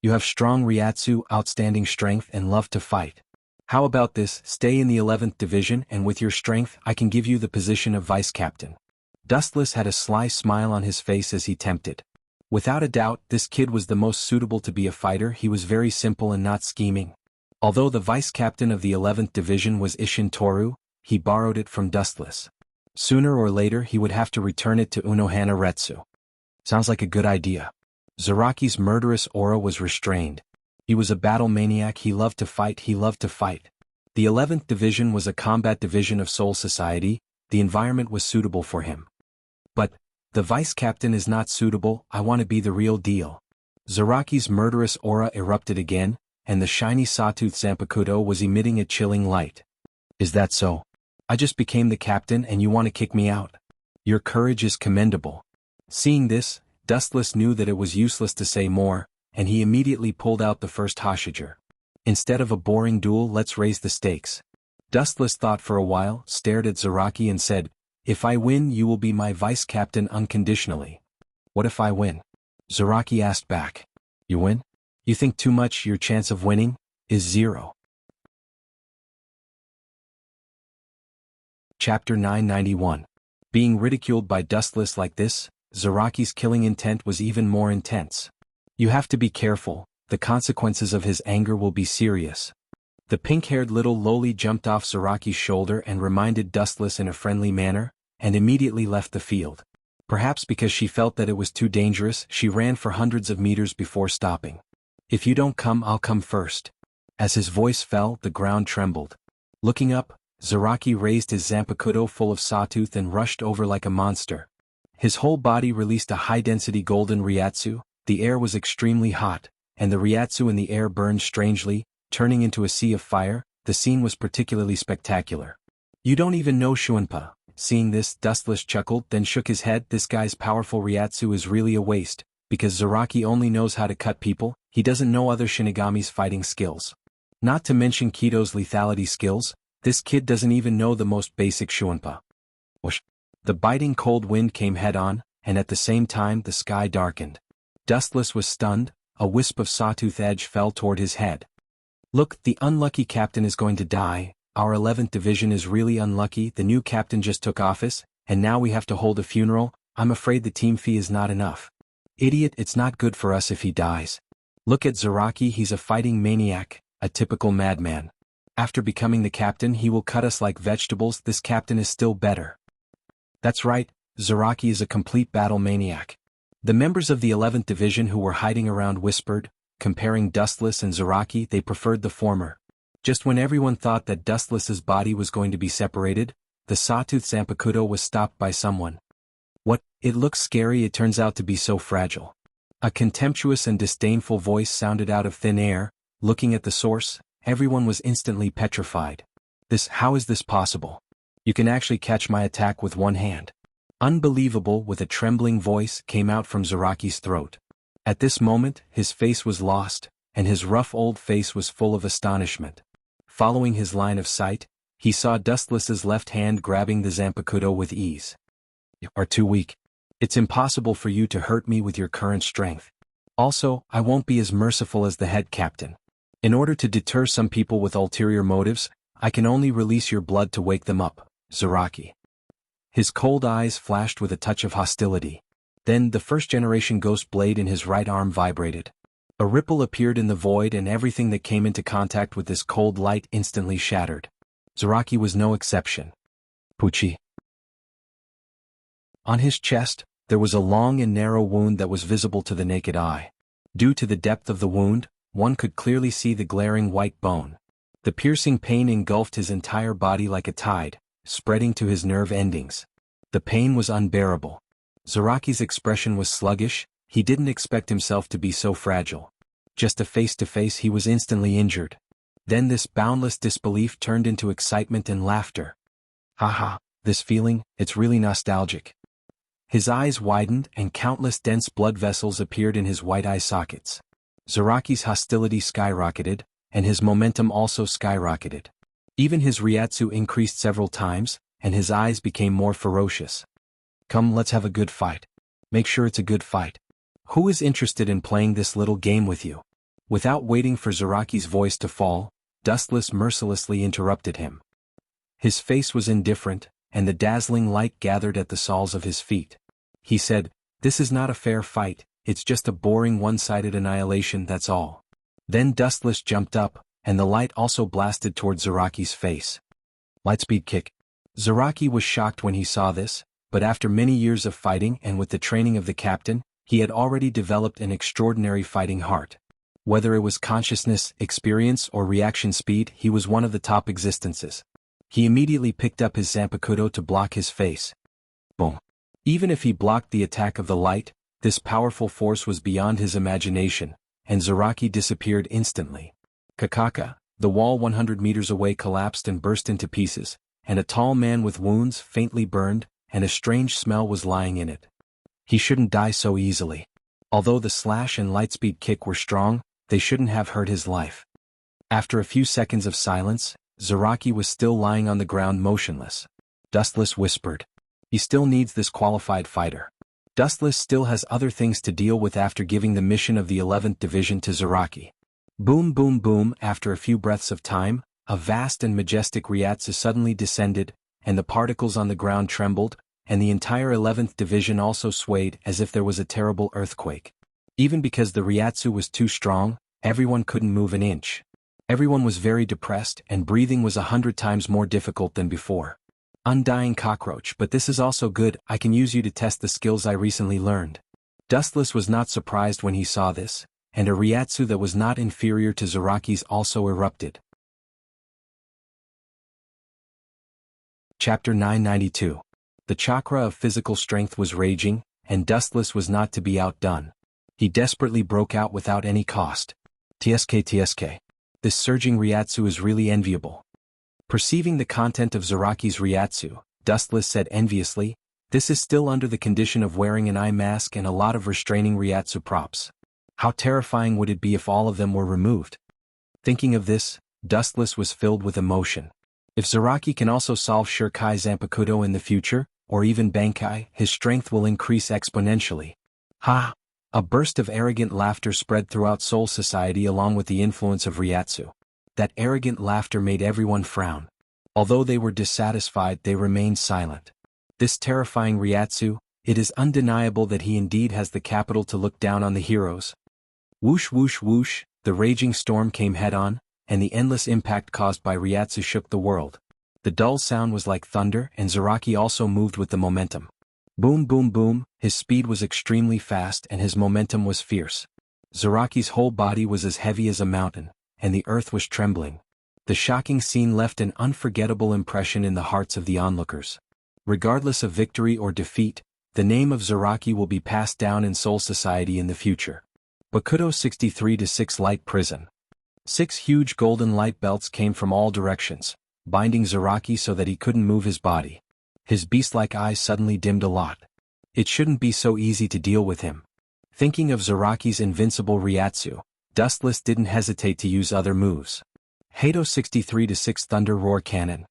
You have strong Ryatsu, outstanding strength, and love to fight. How about this, stay in the 11th Division and with your strength I can give you the position of vice captain. Dustless had a sly smile on his face as he tempted. Without a doubt, this kid was the most suitable to be a fighter. He was very simple and not scheming. Although the vice captain of the 11th Division was Isshin Toru, he borrowed it from Dustless. Sooner or later he would have to return it to Unohana Retsu. Sounds like a good idea. Zaraki's murderous aura was restrained. He was a battle maniac, he loved to fight, The 11th Division was a combat division of Soul Society, the environment was suitable for him. But, the vice captain is not suitable, I want to be the real deal. Zaraki's murderous aura erupted again, and the shiny sawtooth Zanpakuto was emitting a chilling light. Is that so? I just became the captain and you want to kick me out? Your courage is commendable. Seeing this, Dustless knew that it was useless to say more, and he immediately pulled out the first Hoshiger. Instead of a boring duel, let's raise the stakes. Dustless thought for a while, stared at Zaraki and said, if I win you will be my vice captain unconditionally. What if I win? Zaraki asked back. You win? You think too much, your chance of winning is 0. Chapter 991. Being ridiculed by Dustless like this, Zaraki's killing intent was even more intense. You have to be careful, the consequences of his anger will be serious. The pink-haired little loli jumped off Zaraki's shoulder and reminded Dustless in a friendly manner, and immediately left the field. Perhaps because she felt that it was too dangerous, she ran for hundreds of meters before stopping. If you don't come, I'll come first. As his voice fell, the ground trembled. Looking up, Zaraki raised his Zanpakuto full of sawtooth and rushed over like a monster. His whole body released a high-density golden Ryatsu, the air was extremely hot, and the Ryatsu in the air burned strangely, turning into a sea of fire. The scene was particularly spectacular. You don't even know Shuinpa. Seeing this, Dustless chuckled, then shook his head. This guy's powerful Ryatsu is really a waste, because Zaraki only knows how to cut people, he doesn't know other Shinigami's fighting skills. Not to mention Kito's lethality skills, this kid doesn't even know the most basic Shuinpa. Whoosh. The biting cold wind came head-on, and at the same time the sky darkened. Dustless was stunned, a wisp of sawtooth edge fell toward his head. Look, the unlucky captain is going to die, our 11th Division is really unlucky, the new captain just took office, and now we have to hold a funeral, I'm afraid the team fee is not enough. Idiot, it's not good for us if he dies. Look at Zaraki, he's a fighting maniac, a typical madman. After becoming the captain he will cut us like vegetables, this captain is still better. That's right, Zaraki is a complete battle maniac. The members of the 11th Division who were hiding around whispered, comparing Dustless and Zaraki, they preferred the former. Just when everyone thought that Dustless's body was going to be separated, the sawtooth Zanpakuto was stopped by someone. What? It looks scary, it turns out to be so fragile. A contemptuous and disdainful voice sounded out of thin air, looking at the source, everyone was instantly petrified. How is this possible? You can actually catch my attack with one hand. Unbelievable, with a trembling voice, came out from Zaraki's throat. At this moment, his face was lost, and his rough old face was full of astonishment. Following his line of sight, he saw Dustless's left hand grabbing the Zanpakuto with ease. You are too weak. It's impossible for you to hurt me with your current strength. Also, I won't be as merciful as the head captain. In order to deter some people with ulterior motives, I can only release your blood to wake them up, Zaraki. His cold eyes flashed with a touch of hostility. Then the first-generation ghost blade in his right arm vibrated. A ripple appeared in the void, and everything that came into contact with this cold light instantly shattered. Zaraki was no exception. Pucci. On his chest, there was a long and narrow wound that was visible to the naked eye. Due to the depth of the wound, one could clearly see the glaring white bone. The piercing pain engulfed his entire body like a tide, spreading to his nerve endings. The pain was unbearable. Zaraki's expression was sluggish. He didn't expect himself to be so fragile. Just a face-to-face, he was instantly injured. Then this boundless disbelief turned into excitement and laughter. Haha, this feeling, it's really nostalgic. His eyes widened, and countless dense blood vessels appeared in his white eye sockets. Zaraki's hostility skyrocketed, and his momentum also skyrocketed. Even his Ryatsu increased several times, and his eyes became more ferocious. Come, let's have a good fight. Make sure it's a good fight. Who is interested in playing this little game with you? Without waiting for Zaraki's voice to fall, Dustless mercilessly interrupted him. His face was indifferent, and the dazzling light gathered at the soles of his feet. He said, "This is not a fair fight, it's just a boring one-sided annihilation, that's all." Then Dustless jumped up, and the light also blasted toward Zaraki's face. Lightspeed kick. Zaraki was shocked when he saw this, but after many years of fighting and with the training of the captain, he had already developed an extraordinary fighting heart. Whether it was consciousness, experience, or reaction speed, he was one of the top existences. He immediately picked up his Zanpakuto to block his face. Boom. Even if he blocked the attack of the light, this powerful force was beyond his imagination, and Zaraki disappeared instantly. Kakaka, the wall 100 meters away collapsed and burst into pieces, and a tall man with wounds faintly burned, and a strange smell was lying in it. He shouldn't die so easily. Although the slash and lightspeed kick were strong, they shouldn't have hurt his life. After a few seconds of silence, Zaraki was still lying on the ground motionless. Dustless whispered. He still needs this qualified fighter. Dustless still has other things to deal with after giving the mission of the 11th Division to Zaraki. Boom boom boom. After a few breaths of time, a vast and majestic Ryatsu suddenly descended, and the particles on the ground trembled, and the entire 11th Division also swayed as if there was a terrible earthquake. Even because the Ryatsu was too strong, everyone couldn't move an inch. Everyone was very depressed, and breathing was 100 times more difficult than before. Undying cockroach, but this is also good, I can use you to test the skills I recently learned. Dustless was not surprised when he saw this, and a Ryatsu that was not inferior to Zaraki's also erupted. Chapter 992. The chakra of physical strength was raging, and Dustless was not to be outdone. He desperately broke out without any cost. TSK. This surging Ryatsu is really enviable. Perceiving the content of Zaraki's Ryatsu, Dustless said enviously, "This is still under the condition of wearing an eye mask and a lot of restraining Ryatsu props. How terrifying would it be if all of them were removed?" Thinking of this, Dustless was filled with emotion. If Zaraki can also solve Shirkai Zanpakuto in the future, or even Bankai, his strength will increase exponentially. Ha! A burst of arrogant laughter spread throughout Soul Society along with the influence of Ryatsu. That arrogant laughter made everyone frown. Although they were dissatisfied, they remained silent. This terrifying Ryatsu, it is undeniable that he indeed has the capital to look down on the heroes. Whoosh whoosh whoosh, the raging storm came head-on, and the endless impact caused by Ryatsu shook the world. The dull sound was like thunder, and Zaraki also moved with the momentum. Boom boom boom, his speed was extremely fast and his momentum was fierce. Zaraki's whole body was as heavy as a mountain, and the earth was trembling. The shocking scene left an unforgettable impression in the hearts of the onlookers. Regardless of victory or defeat, the name of Zaraki will be passed down in Soul Society in the future. Bakuto 63-6 Light Prison. 6 huge golden light belts came from all directions, binding Zaraki so that he couldn't move his body. His beast-like eyes suddenly dimmed a lot. It shouldn't be so easy to deal with him. Thinking of Zaraki's invincible Ryatsu, Dustless didn't hesitate to use other moves. Hado 63-6 Thunder Roar Cannon.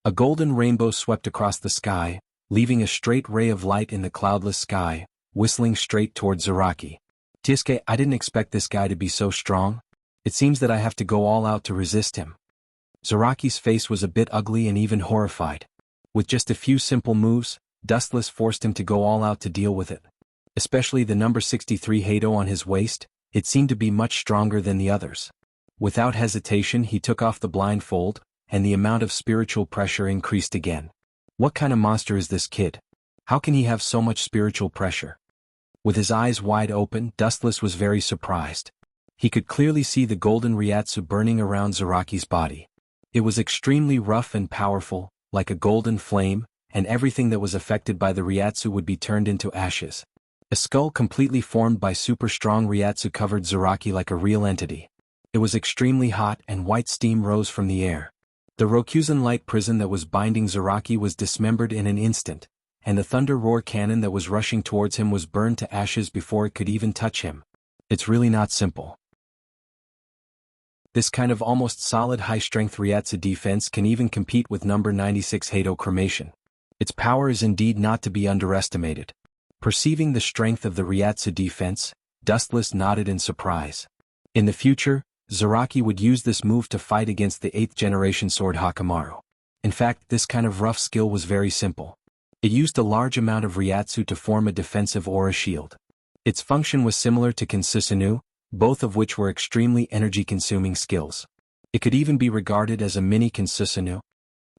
A golden rainbow swept across the sky, leaving a straight ray of light in the cloudless sky, whistling straight toward Zaraki. Tisuke, I didn't expect this guy to be so strong. It seems that I have to go all out to resist him. Zaraki's face was a bit ugly and even horrified. With just a few simple moves, Dustless forced him to go all out to deal with it. Especially the number 63 Hado on his waist, it seemed to be much stronger than the others. Without hesitation he took off the blindfold, and the amount of spiritual pressure increased again. What kind of monster is this kid? How can he have so much spiritual pressure? With his eyes wide open, Dustless was very surprised. He could clearly see the golden Ryatsu burning around Zaraki's body. It was extremely rough and powerful, like a golden flame, and everything that was affected by the Ryatsu would be turned into ashes. A skull completely formed by super strong Ryatsu covered Zaraki like a real entity. It was extremely hot and white steam rose from the air. The Rokuzen light prison that was binding Zaraki was dismembered in an instant, and the thunder roar cannon that was rushing towards him was burned to ashes before it could even touch him. It's really not simple. This kind of almost solid high-strength Ryatsu defense can even compete with number 96 Hado Cremation. Its power is indeed not to be underestimated. Perceiving the strength of the Ryatsu defense, Dustless nodded in surprise. In the future, Zaraki would use this move to fight against the 8th generation sword Hakamaru. In fact, this kind of rough skill was very simple. It used a large amount of Ryatsu to form a defensive aura shield. Its function was similar to Kinsusunu, both of which were extremely energy-consuming skills. It could even be regarded as a mini Kinsusunu.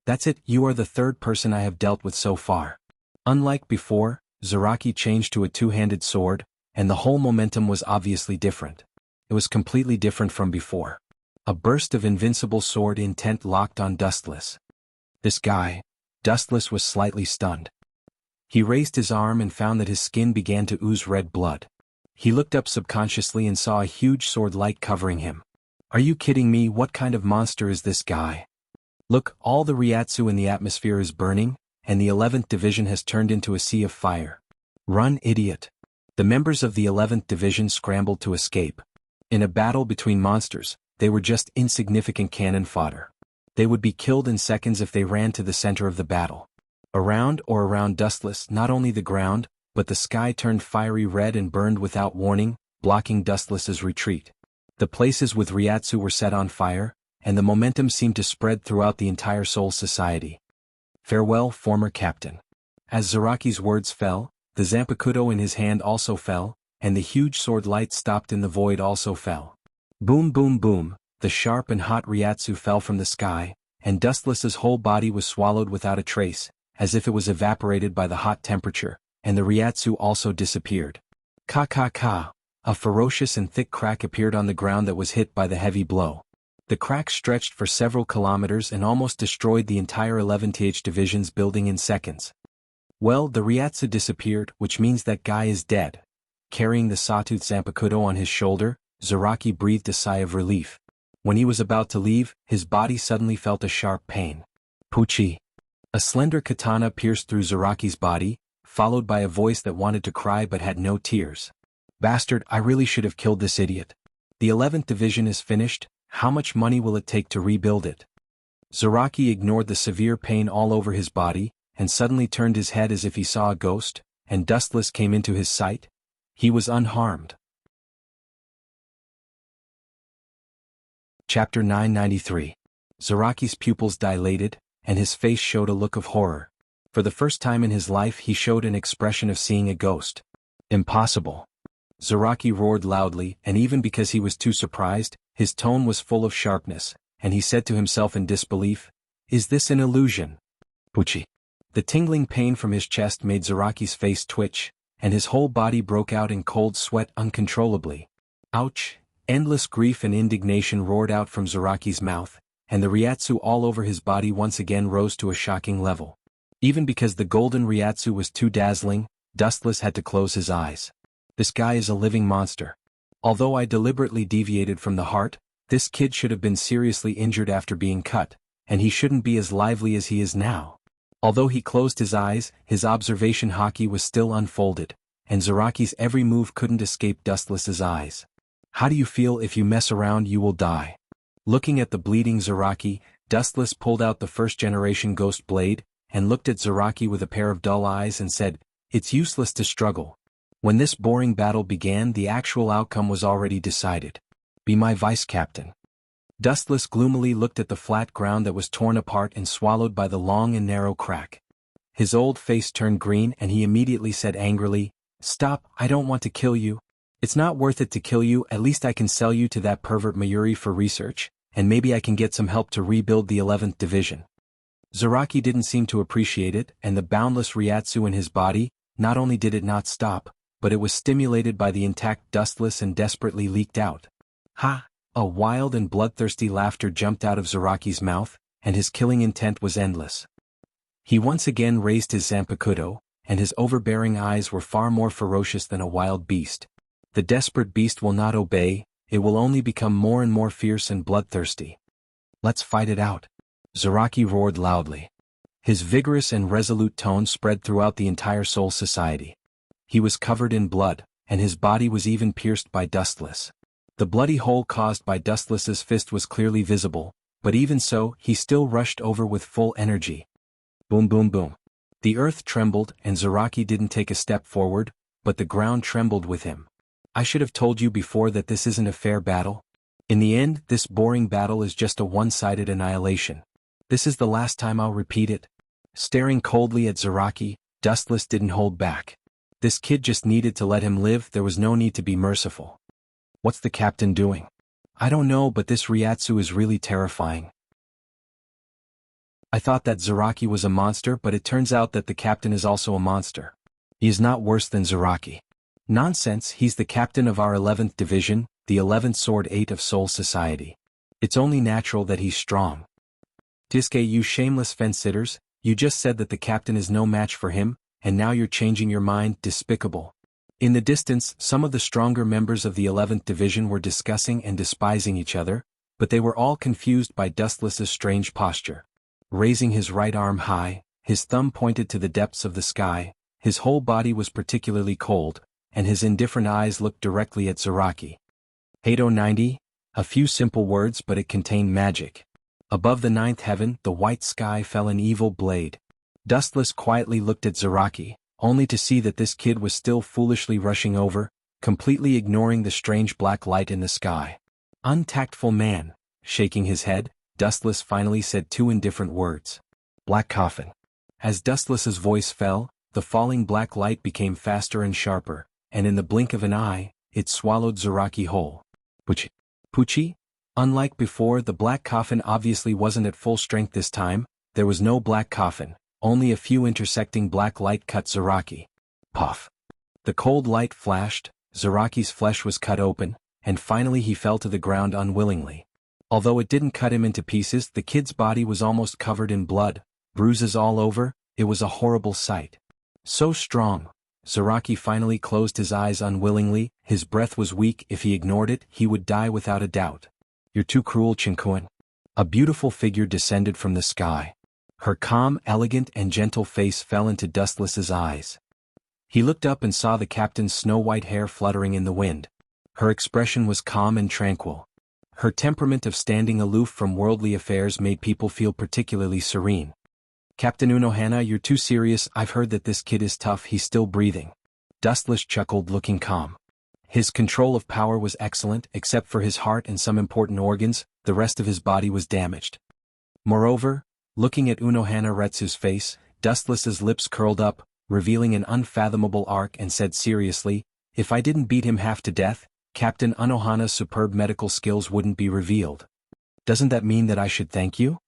That's it, you are the third person I have dealt with so far. Unlike before, Zaraki changed to a two-handed sword, and the whole momentum was obviously different. It was completely different from before. A burst of invincible sword intent locked on Dustless. This guy, Dustless was slightly stunned. He raised his arm and found that his skin began to ooze red blood. He looked up subconsciously and saw a huge sword light covering him. Are you kidding me? What kind of monster is this guy? Look, all the Ryatsu in the atmosphere is burning, and the 11th Division has turned into a sea of fire. Run, idiot. The members of the 11th Division scrambled to escape. In a battle between monsters, they were just insignificant cannon fodder. They would be killed in seconds if they ran to the center of the battle. Around Dustless, not only the ground, but the sky turned fiery red and burned without warning, blocking Dustless's retreat. The places with Ryatsu were set on fire, and the momentum seemed to spread throughout the entire Soul Society. Farewell, former captain. As Zaraki's words fell, the Zanpakuto in his hand also fell, and the huge sword light stopped in the void also fell. Boom boom boom, the sharp and hot Ryatsu fell from the sky, and Dustless's whole body was swallowed without a trace, as if it was evaporated by the hot temperature, and the Ryatsu also disappeared. Ka ka ka, a ferocious and thick crack appeared on the ground that was hit by the heavy blow. The crack stretched for several kilometers and almost destroyed the entire 11th Division's building in seconds. Well, the Ryatsu disappeared, which means that guy is dead. Carrying the sawtooth Zanpakuto on his shoulder, Zaraki breathed a sigh of relief. When he was about to leave, his body suddenly felt a sharp pain. Puchi. A slender katana pierced through Zaraki's body, followed by a voice that wanted to cry but had no tears. Bastard, I really should have killed this idiot. The 11th Division is finished, how much money will it take to rebuild it? Zaraki ignored the severe pain all over his body, and suddenly turned his head as if he saw a ghost, and Dustless came into his sight. He was unharmed. Chapter 993. Zaraki's pupils dilated, and his face showed a look of horror. For the first time in his life he showed an expression of seeing a ghost. Impossible. Zaraki roared loudly, and even because he was too surprised, his tone was full of sharpness, and he said to himself in disbelief, "Is this an illusion?" Puchi. The tingling pain from his chest made Zaraki's face twitch, and his whole body broke out in cold sweat uncontrollably. Ouch! Endless grief and indignation roared out from Zaraki's mouth, and the Ryatsu all over his body once again rose to a shocking level. Even because the golden Ryatsu was too dazzling, Dustless had to close his eyes. This guy is a living monster. Although I deliberately deviated from the heart, This kid should have been seriously injured after being cut, and he shouldn't be as lively as he is now. Although he closed his eyes, his observation haki was still unfolded, and Zaraki's every move couldn't escape Dustless's eyes. How do you feel? If you mess around you will die. Looking at the bleeding Zaraki, Dustless pulled out the first-generation ghost blade, and looked at Zaraki with a pair of dull eyes and said, "It's useless to struggle." When this boring battle began, the actual outcome was already decided. Be my vice captain. Dustless gloomily looked at the flat ground that was torn apart and swallowed by the long and narrow crack. His old face turned green and he immediately said angrily, "Stop, I don't want to kill you. It's not worth it to kill you. At least I can sell you to that pervert Mayuri for research, and maybe I can get some help to rebuild the 11th Division." Zaraki didn't seem to appreciate it, and the boundless Ryatsu in his body, not only did it not stop, but it was stimulated by the intact Dustless and desperately leaked out. Ha! A wild and bloodthirsty laughter jumped out of Zaraki's mouth, and his killing intent was endless. He once again raised his Zanpakuto, and his overbearing eyes were far more ferocious than a wild beast. The desperate beast will not obey, it will only become more and more fierce and bloodthirsty. Let's fight it out. Zaraki roared loudly. His vigorous and resolute tone spread throughout the entire Soul Society. He was covered in blood, and his body was even pierced by Dustless. The bloody hole caused by Dustless's fist was clearly visible, but even so, he still rushed over with full energy. Boom boom boom. The earth trembled and Zaraki didn't take a step forward, but the ground trembled with him. I should have told you before that this isn't a fair battle. In the end, this boring battle is just a one-sided annihilation. This is the last time I'll repeat it. Staring coldly at Zaraki, Dustless didn't hold back. This kid just needed to let him live, there was no need to be merciful. What's the captain doing? I don't know, but this Ryatsu is really terrifying. I thought that Zaraki was a monster, but it turns out that the captain is also a monster. He is not worse than Zaraki. Nonsense, he's the captain of our 11th Division, the 11th Sword 8 of Soul Society. It's only natural that he's strong. Diske, you shameless fence-sitters, you just said that the captain is no match for him, and now you're changing your mind, despicable. In the distance, some of the stronger members of the 11th Division were discussing and despising each other, but they were all confused by Dustless's strange posture. Raising his right arm high, his thumb pointed to the depths of the sky, his whole body was particularly cold, and his indifferent eyes looked directly at Zaraki. 8090, a few simple words, but it contained magic. Above the 9th heaven, the white sky fell an evil blade. Dustless quietly looked at Zaraki, only to see that this kid was still foolishly rushing over, completely ignoring the strange black light in the sky. Untactful man. Shaking his head, Dustless finally said two indifferent words. Black coffin. As Dustless's voice fell, the falling black light became faster and sharper, and in the blink of an eye, it swallowed Zaraki whole. Pucci? Unlike before, the black coffin obviously wasn't at full strength this time. There was no black coffin, only a few intersecting black light cut Zaraki. Puff. The cold light flashed, Zaraki's flesh was cut open, and finally he fell to the ground unwillingly. Although it didn't cut him into pieces, the kid's body was almost covered in blood, bruises all over, it was a horrible sight. So strong. Zaraki finally closed his eyes unwillingly, his breath was weak, if he ignored it, he would die without a doubt. You're too cruel, Chinkuan. A beautiful figure descended from the sky. Her calm, elegant and gentle face fell into Dustless's eyes. He looked up and saw the captain's snow-white hair fluttering in the wind. Her expression was calm and tranquil. Her temperament of standing aloof from worldly affairs made people feel particularly serene. Captain Unohana, you're too serious, I've heard that this kid is tough, he's still breathing. Dustless chuckled, looking calm. His control of power was excellent, except for his heart and some important organs, the rest of his body was damaged. Moreover, looking at Unohana Retsu's face, Dustless's lips curled up, revealing an unfathomable arc, and said seriously, if I didn't beat him half to death, Captain Unohana's superb medical skills wouldn't be revealed. Doesn't that mean that I should thank you?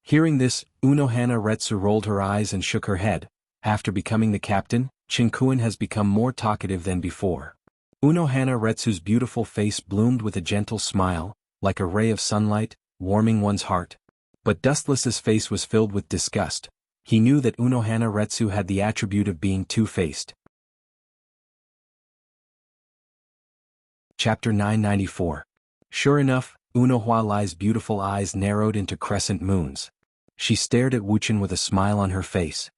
Hearing this, Unohana Retsu rolled her eyes and shook her head. After becoming the captain, Chinkuan has become more talkative than before. Unohana Retsu's beautiful face bloomed with a gentle smile, like a ray of sunlight, warming one's heart. But Dustless's face was filled with disgust. He knew that Unohana Retsu had the attribute of being two-faced. Chapter 994. Sure enough, Unohua Lai's beautiful eyes narrowed into crescent moons. She stared at Wuchen with a smile on her face.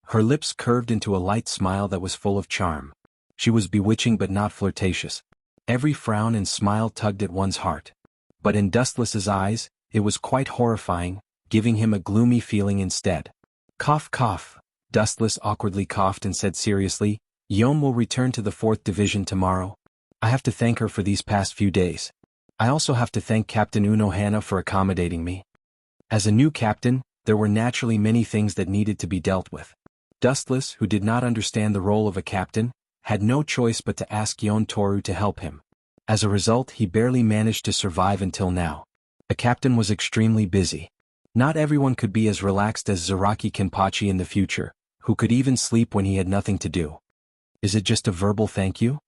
Her lips curved into a light smile that was full of charm. She was bewitching but not flirtatious. Every frown and smile tugged at one's heart. But in Dustless's eyes, it was quite horrifying, giving him a gloomy feeling instead. Cough cough. Dustless awkwardly coughed and said seriously, Yon will return to the 4th Division tomorrow. I have to thank her for these past few days. I also have to thank Captain Unohana for accommodating me. As a new captain, there were naturally many things that needed to be dealt with. Dustless, who did not understand the role of a captain, had no choice but to ask Yon Toru to help him. As a result, he barely managed to survive until now. The captain was extremely busy. Not everyone could be as relaxed as Zaraki Kenpachi in the future, who could even sleep when he had nothing to do. Is it just a verbal thank you?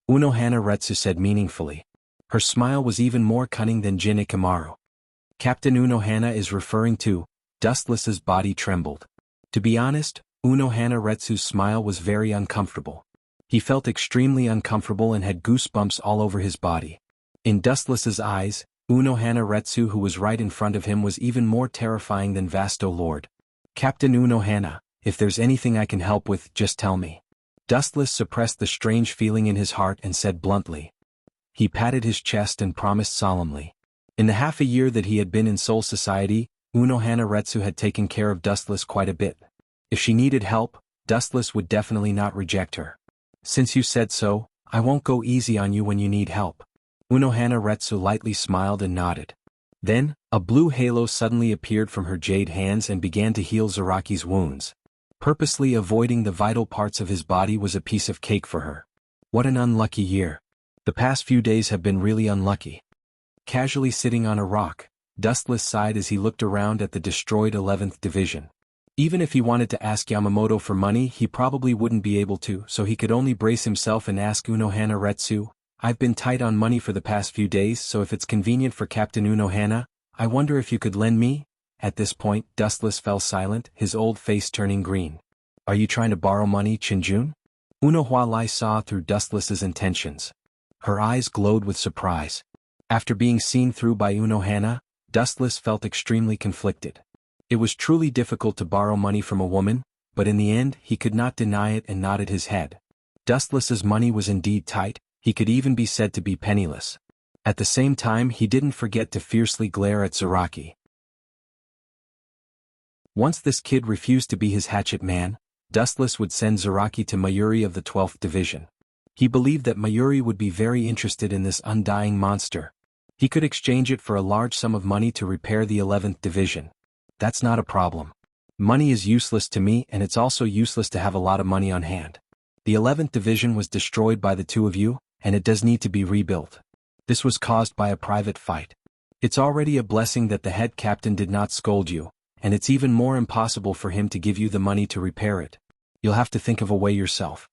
Unohana Retsu said meaningfully. Her smile was even more cunning than Jin Ikamaru. Captain Unohana is referring to. Dustless's body trembled. To be honest, Unohana Retsu's smile was very uncomfortable. He felt extremely uncomfortable and had goosebumps all over his body. In Dustless's eyes, Unohana Retsu, who was right in front of him, was even more terrifying than Vasto Lord. Captain Unohana, if there's anything I can help with, just tell me. Dustless suppressed the strange feeling in his heart and said bluntly. He patted his chest and promised solemnly. In the half a year that he had been in Soul Society, Unohana Retsu had taken care of Dustless quite a bit. If she needed help, Dustless would definitely not reject her. Since you said so, I won't go easy on you when you need help. Unohana Retsu lightly smiled and nodded. Then, a blue halo suddenly appeared from her jade hands and began to heal Zaraki's wounds. Purposely avoiding the vital parts of his body was a piece of cake for her. What an unlucky year. The past few days have been really unlucky. Casually sitting on a rock, Dustless sighed as he looked around at the destroyed 11th Division. Even if he wanted to ask Yamamoto for money, he probably wouldn't be able to, so he could only brace himself and ask Unohana Retsu, I've been tight on money for the past few days, so if it's convenient for Captain Unohana, I wonder if you could lend me? At this point, Dustless fell silent, his old face turning green. Are you trying to borrow money, Chinjun? Unohua Lai saw through Dustless's intentions. Her eyes glowed with surprise. After being seen through by Unohana, Dustless felt extremely conflicted. It was truly difficult to borrow money from a woman, but in the end he could not deny it and nodded his head. Dustless's money was indeed tight, he could even be said to be penniless. At the same time, he didn't forget to fiercely glare at Zaraki. Once this kid refused to be his hatchet man, Dustless would send Zaraki to Mayuri of the 12th Division. He believed that Mayuri would be very interested in this undying monster. He could exchange it for a large sum of money to repair the 11th Division. That's not a problem. Money is useless to me, and it's also useless to have a lot of money on hand. The 11th Division was destroyed by the two of you, and it does need to be rebuilt. This was caused by a private fight. It's already a blessing that the head captain did not scold you, and it's even more impossible for him to give you the money to repair it. You'll have to think of a way yourself.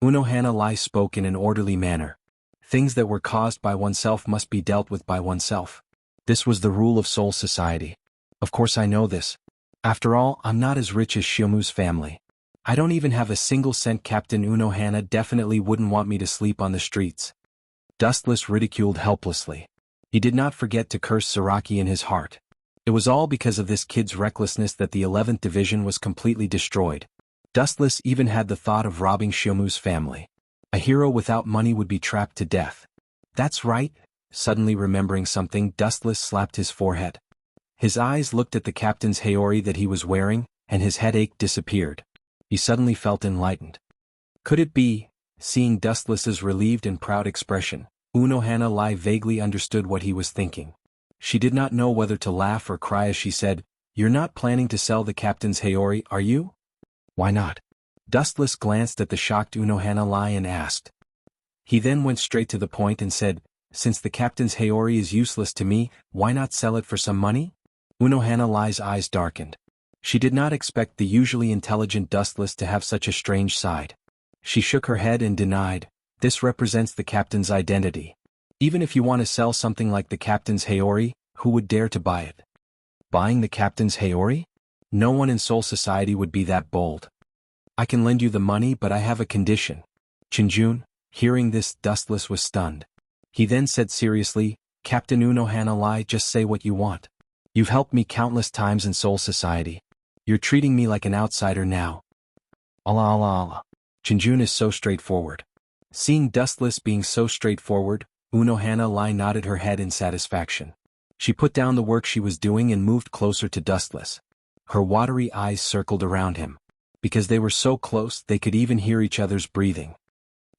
Unohana Lai spoke in an orderly manner. Things that were caused by oneself must be dealt with by oneself. This was the rule of Soul Society. Of course I know this. After all, I'm not as rich as Shiomu's family. I don't even have a single cent. Captain Unohana definitely wouldn't want me to sleep on the streets. Dustless ridiculed helplessly. He did not forget to curse Zaraki in his heart. It was all because of this kid's recklessness that the 11th Division was completely destroyed. Dustless even had the thought of robbing Shiomu's family. A hero without money would be trapped to death. That's right. Suddenly remembering something, Dustless slapped his forehead. His eyes looked at the captain's haori that he was wearing, and his headache disappeared. He suddenly felt enlightened. Could it be? Seeing Dustless's relieved and proud expression, Unohana Lai vaguely understood what he was thinking. She did not know whether to laugh or cry as she said, You're not planning to sell the captain's haori, are you? Why not? Dustless glanced at the shocked Unohana Lai and asked. He then went straight to the point and said, Since the captain's haori is useless to me, why not sell it for some money? Unohana Lai's eyes darkened. She did not expect the usually intelligent Dustless to have such a strange side. She shook her head and denied, This represents the captain's identity. Even if you want to sell something like the captain's haori, who would dare to buy it? Buying the captain's haori? No one in Soul Society would be that bold. I can lend you the money, but I have a condition. Chinjun, hearing this, Dustless was stunned. He then said seriously, Captain Unohana Lai, just say what you want. You've helped me countless times in Soul Society. You're treating me like an outsider now. Allah Allah Allah. Chinjun is so straightforward. Seeing Dustless being so straightforward, Unohana Lai nodded her head in satisfaction. She put down the work she was doing and moved closer to Dustless. Her watery eyes circled around him. Because they were so close, they could even hear each other's breathing.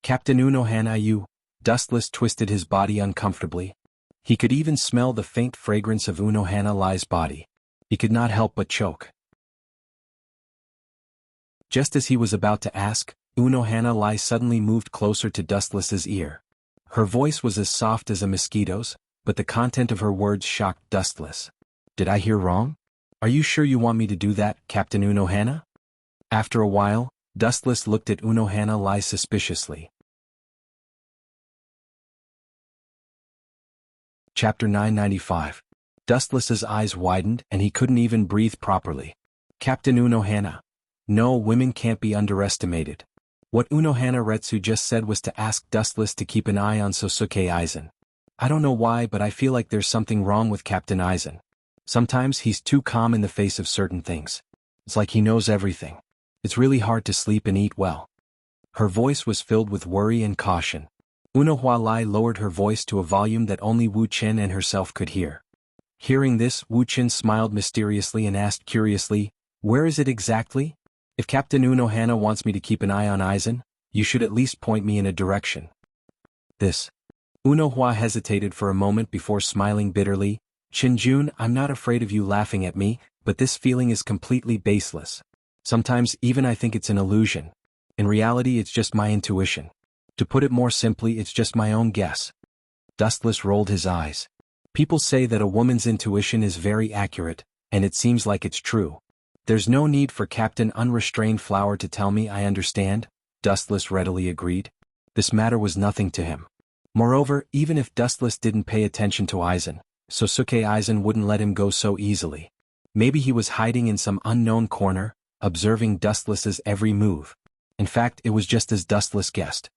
Captain Unohana, you. Dustless twisted his body uncomfortably. He could even smell the faint fragrance of Unohana Lai's body. He could not help but choke. Just as he was about to ask, Unohana Lai suddenly moved closer to Dustless's ear. Her voice was as soft as a mosquito's, but the content of her words shocked Dustless. Did I hear wrong? Are you sure you want me to do that, Captain Unohana? After a while, Dustless looked at Unohana Lai suspiciously. Chapter 995. Dustless's eyes widened and he couldn't even breathe properly. Captain Unohana. No, women can't be underestimated. What Unohana Retsu just said was to ask Dustless to keep an eye on Sosuke Aizen. I don't know why, but I feel like there's something wrong with Captain Aizen. Sometimes he's too calm in the face of certain things. It's like he knows everything. It's really hard to sleep and eat well. Her voice was filled with worry and caution. Unohana Lai lowered her voice to a volume that only Wu Chen and herself could hear. Hearing this, Wu Chen smiled mysteriously and asked curiously, "Where is it exactly? If Captain Unohana wants me to keep an eye on Aizen, you should at least point me in a direction." This. Unohana hesitated for a moment before smiling bitterly. "Chinjun, I'm not afraid of you laughing at me, but this feeling is completely baseless. Sometimes even I think it's an illusion. In reality, it's just my intuition. To put it more simply, it's just my own guess." Dustless rolled his eyes. People say that a woman's intuition is very accurate, and it seems like it's true. There's no need for Captain Unrestrained Flower to tell me, I understand, Dustless readily agreed. This matter was nothing to him. Moreover, even if Dustless didn't pay attention to Aizen, Sosuke Aizen wouldn't let him go so easily. Maybe he was hiding in some unknown corner, observing Dustless's every move. In fact, it was just as Dustless guessed.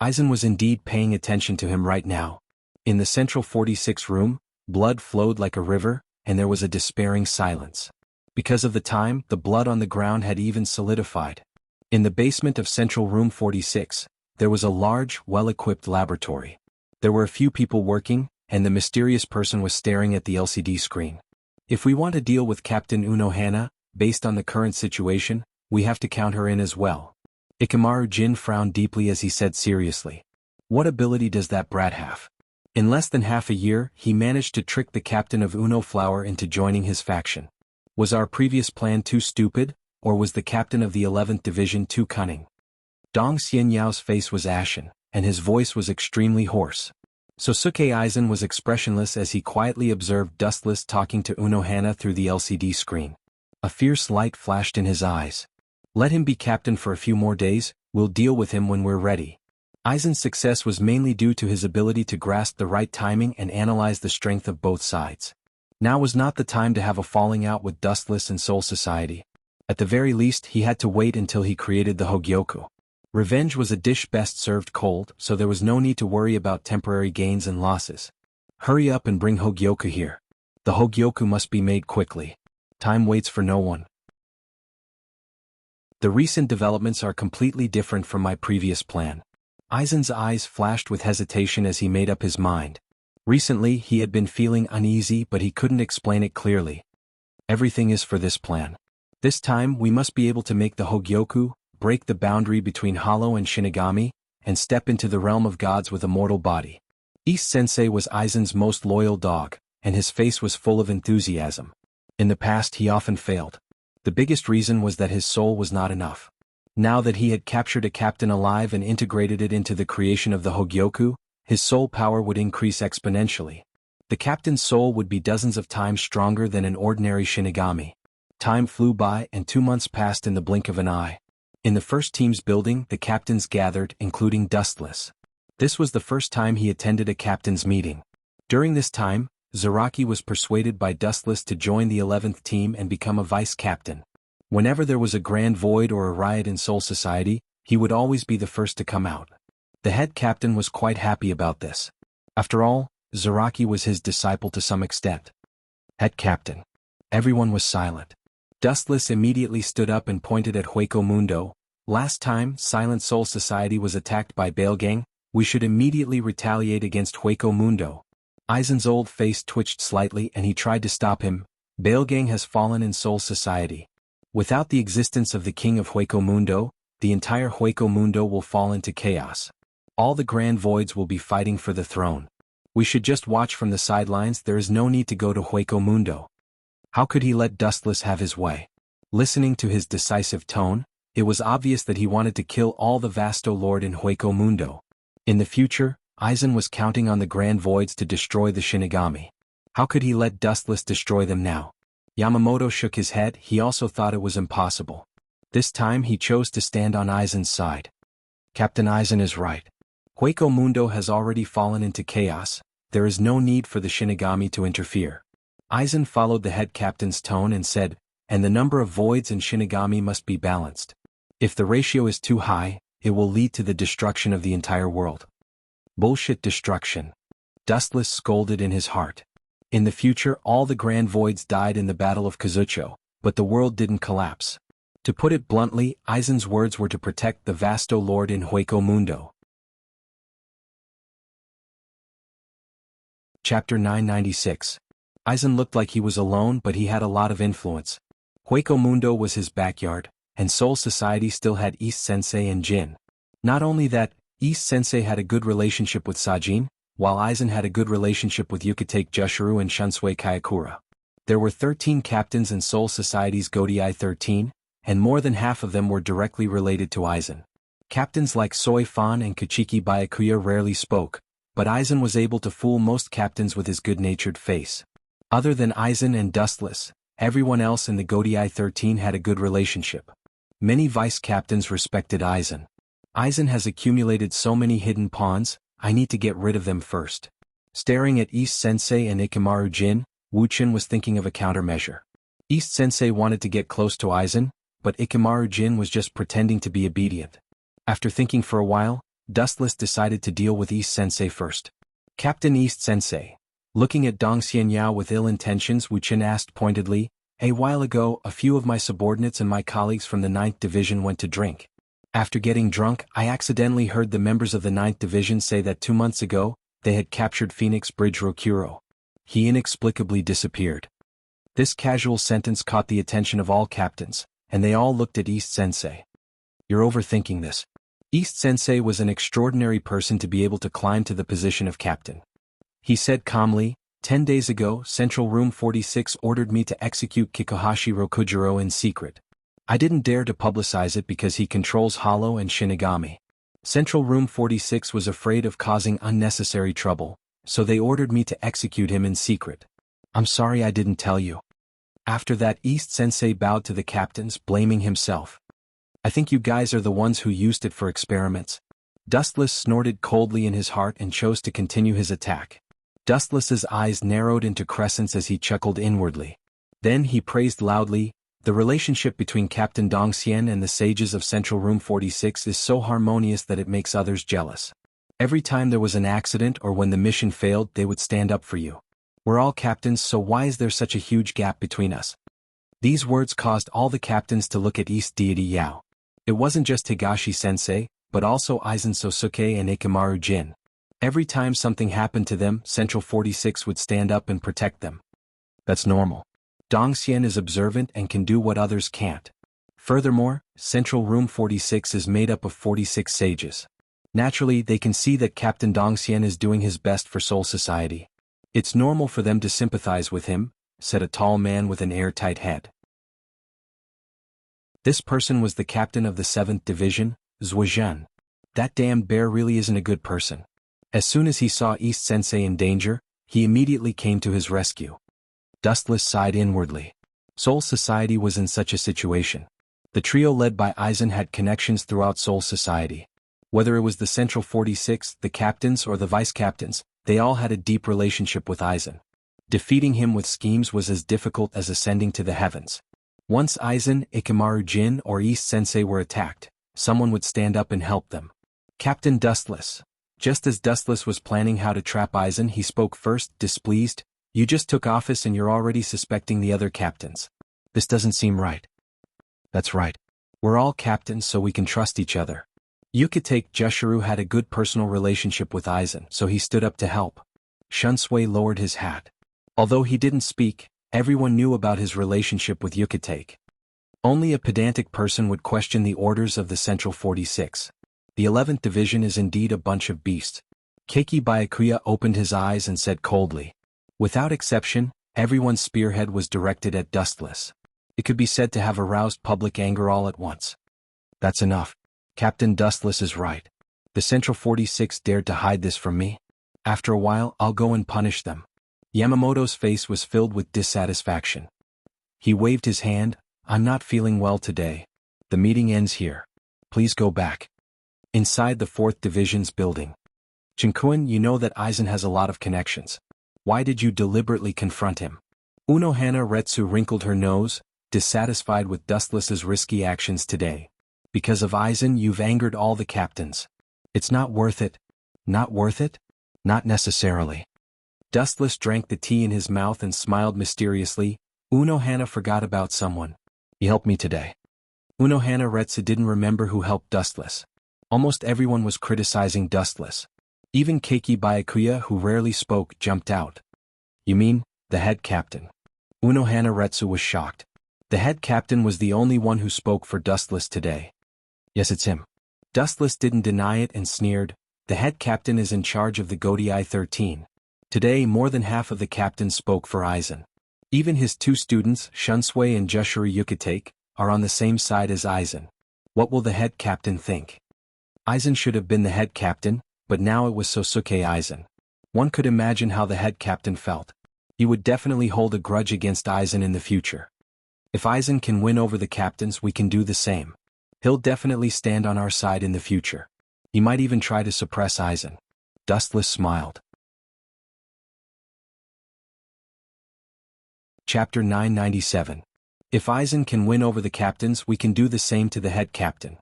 Aizen was indeed paying attention to him right now. In the central 46 room, blood flowed like a river, and there was a despairing silence. Because of the time, the blood on the ground had even solidified. In the basement of central room 46, there was a large, well-equipped laboratory. There were a few people working, and the mysterious person was staring at the LCD screen. If we want to deal with Captain Unohana, based on the current situation, we have to count her in as well. Ikamaru Jin frowned deeply as he said seriously. What ability does that brat have? In less than half a year, he managed to trick the captain of Uno Flower into joining his faction. Was our previous plan too stupid, or was the captain of the 11th Division too cunning? Dong Xianyao's face was ashen, and his voice was extremely hoarse. Sosuke Aizen was expressionless as he quietly observed Dustless talking to Unohana through the LCD screen. A fierce light flashed in his eyes. Let him be captain for a few more days, we'll deal with him when we're ready. Aizen's success was mainly due to his ability to grasp the right timing and analyze the strength of both sides. Now was not the time to have a falling out with Dustless and Soul Society. At the very least, he had to wait until he created the Hogyoku. Revenge was a dish best served cold, so there was no need to worry about temporary gains and losses. Hurry up and bring Hogyoku here. The Hogyoku must be made quickly. Time waits for no one. The recent developments are completely different from my previous plan. Aizen's eyes flashed with hesitation as he made up his mind. Recently, he had been feeling uneasy, but he couldn't explain it clearly. Everything is for this plan. This time, we must be able to make the Hogyoku, break the boundary between Hollow and Shinigami, and step into the realm of gods with a mortal body. East Sensei was Aizen's most loyal dog, and his face was full of enthusiasm. In the past, he often failed. The biggest reason was that his soul was not enough. Now that he had captured a captain alive and integrated it into the creation of the Hogyoku, his soul power would increase exponentially. The captain's soul would be dozens of times stronger than an ordinary Shinigami. Time flew by and 2 months passed in the blink of an eye. In the first team's building, the captains gathered, including Dustless. This was the first time he attended a captain's meeting. During this time, Zaraki was persuaded by Dustless to join the 11th team and become a vice-captain. Whenever there was a grand void or a riot in Soul Society, he would always be the first to come out. The head captain was quite happy about this. After all, Zaraki was his disciple to some extent. Head captain. Everyone was silent. Dustless immediately stood up and pointed at Hueco Mundo. Last time Silent Soul Society was attacked by Balegang, we should immediately retaliate against Hueco Mundo. Aizen's old face twitched slightly and he tried to stop him. Balegang has fallen in Soul Society. Without the existence of the king of Hueco Mundo, the entire Hueco Mundo will fall into chaos. All the Grand Voids will be fighting for the throne. We should just watch from the sidelines. There is no need to go to Hueco Mundo. How could he let Dustless have his way? Listening to his decisive tone, it was obvious that he wanted to kill all the Vasto Lord in Hueco Mundo. In the future, Aizen was counting on the Grand Voids to destroy the Shinigami. How could he let Dustless destroy them now? Yamamoto shook his head. He also thought it was impossible. This time he chose to stand on Aizen's side. Captain Aizen is right. Hueco Mundo has already fallen into chaos. There is no need for the Shinigami to interfere. Aizen followed the head captain's tone and said, and the number of voids and Shinigami must be balanced. If the ratio is too high, it will lead to the destruction of the entire world. Bullshit destruction. Dustless scolded in his heart. In the future all the Grand Voids died in the Battle of Kazucho, but the world didn't collapse. To put it bluntly, Aizen's words were to protect the Vasto Lord in Hueco Mundo. Chapter 996. Aizen looked like he was alone, but he had a lot of influence. Hueco Mundo was his backyard, and Soul Society still had East Sensei and Jin. Not only that, East Sensei had a good relationship with Sajin, while Aizen had a good relationship with Yukitake Jushiro and Shunsui Kayakura. There were 13 captains in Soul Society's Godai 13, and more than half of them were directly related to Aizen. Captains like Soi Fan and Kachiki Byakuya rarely spoke, but Aizen was able to fool most captains with his good-natured face. Other than Aizen and Dustless, everyone else in the Godai 13 had a good relationship. Many vice-captains respected Aizen. Aizen has accumulated so many hidden pawns, I need to get rid of them first. Staring at East Sensei and Ikamaru Jin, Wuchen was thinking of a countermeasure. East Sensei wanted to get close to Aizen, but Ikamaru Jin was just pretending to be obedient. After thinking for a while, Dustless decided to deal with East Sensei first. Captain East Sensei. Looking at Dong Xianyao with ill intentions, Wuchen asked pointedly, a while ago, a few of my subordinates and my colleagues from the 9th Division went to drink. After getting drunk, I accidentally heard the members of the 9th Division say that 2 months ago, they had captured Phoenix Bridge Rokuro. He inexplicably disappeared. This casual sentence caught the attention of all captains, and they all looked at East Sensei. You're overthinking this. East Sensei was an extraordinary person to be able to climb to the position of captain. He said calmly, 10 days ago, Central Room 46 ordered me to execute Kikuhashi Rokujiro in secret. I didn't dare to publicize it because he controls Hollow and Shinigami. Central Room 46 was afraid of causing unnecessary trouble, so they ordered me to execute him in secret. I'm sorry I didn't tell you. After that, East Sensei bowed to the captains, blaming himself. I think you guys are the ones who used it for experiments. Dustless snorted coldly in his heart and chose to continue his attack. Dustless's eyes narrowed into crescents as he chuckled inwardly. Then he praised loudly, the relationship between Captain Dongxian and the sages of Central Room 46 is so harmonious that it makes others jealous. Every time there was an accident or when the mission failed, they would stand up for you. We're all captains, so why is there such a huge gap between us? These words caused all the captains to look at East Deity Yao. It wasn't just Higashi-sensei, but also Aizen Sosuke and Ikamaru Jin. Every time something happened to them, Central 46 would stand up and protect them. That's normal. Dongxian is observant and can do what others can't. Furthermore, Central Room 46 is made up of 46 sages. Naturally, they can see that Captain Dongxian is doing his best for Soul Society. It's normal for them to sympathize with him, said a tall man with an airtight head. This person was the captain of the 7th Division, Zhuozhen. That damned bear really isn't a good person. As soon as he saw East Sensei in danger, he immediately came to his rescue. Dustless sighed inwardly. Soul Society was in such a situation. The trio led by Aizen had connections throughout Soul Society. Whether it was the Central 46, the captains or the vice-captains, they all had a deep relationship with Aizen. Defeating him with schemes was as difficult as ascending to the heavens. Once Aizen, Ikamaru Jin or East Sensei were attacked, someone would stand up and help them. Captain Dustless. Just as Dustless was planning how to trap Aizen, he spoke first, displeased. You just took office and you're already suspecting the other captains. This doesn't seem right. That's right. We're all captains so we can trust each other. Yukitake Jushiro had a good personal relationship with Aizen, so he stood up to help. Shunsui lowered his hat. Although he didn't speak, everyone knew about his relationship with Yukitake. Only a pedantic person would question the orders of the Central 46. The 11th Division is indeed a bunch of beasts. Keiki Byakuya opened his eyes and said coldly. Without exception, everyone's spearhead was directed at Dustless. It could be said to have aroused public anger all at once. That's enough. Captain Dustless is right. The Central 46 dared to hide this from me. After a while, I'll go and punish them. Yamamoto's face was filled with dissatisfaction. He waved his hand. I'm not feeling well today. The meeting ends here. Please go back. Inside the 4th Division's building. Jianghu, you know that Aizen has a lot of connections. Why did you deliberately confront him? Unohana Retsu wrinkled her nose, dissatisfied with Dustless's risky actions today. Because of Aizen, you've angered all the captains. It's not worth it. Not worth it? Not necessarily. Dustless drank the tea in his mouth and smiled mysteriously. Unohana forgot about someone. He helped me today. Unohana Retsu didn't remember who helped Dustless. Almost everyone was criticizing Dustless. Even Keiki Byakuya, who rarely spoke, jumped out. You mean, the head captain? Unohana Retsu was shocked. The head captain was the only one who spoke for Dustless today. Yes, it's him. Dustless didn't deny it and sneered. The head captain is in charge of the Godai 13. Today more than half of the captains spoke for Aizen. Even his two students, Shunsui and Jushiro Yukitake, are on the same side as Aizen. What will the head captain think? Aizen should have been the head captain, but now it was Sosuke Aizen. One could imagine how the head captain felt. He would definitely hold a grudge against Aizen in the future. If Aizen can win over the captains, we can do the same. He'll definitely stand on our side in the future. He might even try to suppress Aizen. Dustless smiled. Chapter 997. If Aizen can win over the captains, we can do the same to the head captain.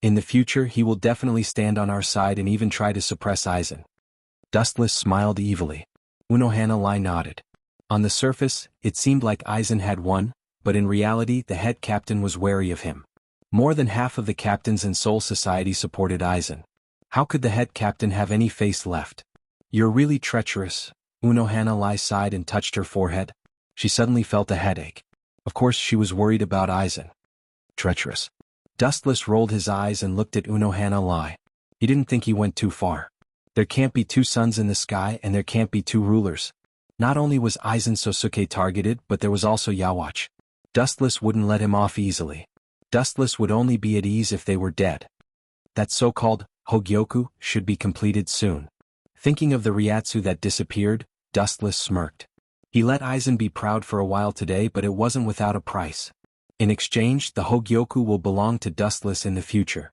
In the future, he will definitely stand on our side and even try to suppress Aizen. Dustless smiled evilly. Unohana Lai nodded. On the surface, it seemed like Aizen had won, but in reality the head captain was wary of him. More than half of the captains in Soul Society supported Aizen. How could the head captain have any face left? You're really treacherous. Unohana Lai sighed and touched her forehead. She suddenly felt a headache. Of course she was worried about Aizen. Treacherous. Dustless rolled his eyes and looked at Unohana Lai. He didn't think he went too far. There can't be two suns in the sky and there can't be two rulers. Not only was Aizen Sosuke targeted, but there was also Yawatch. Dustless wouldn't let him off easily. Dustless would only be at ease if they were dead. That so-called Hogyoku should be completed soon. Thinking of the Ryatsu that disappeared, Dustless smirked. He let Aizen be proud for a while today, but it wasn't without a price. In exchange, the Hogyoku will belong to Dustless in the future.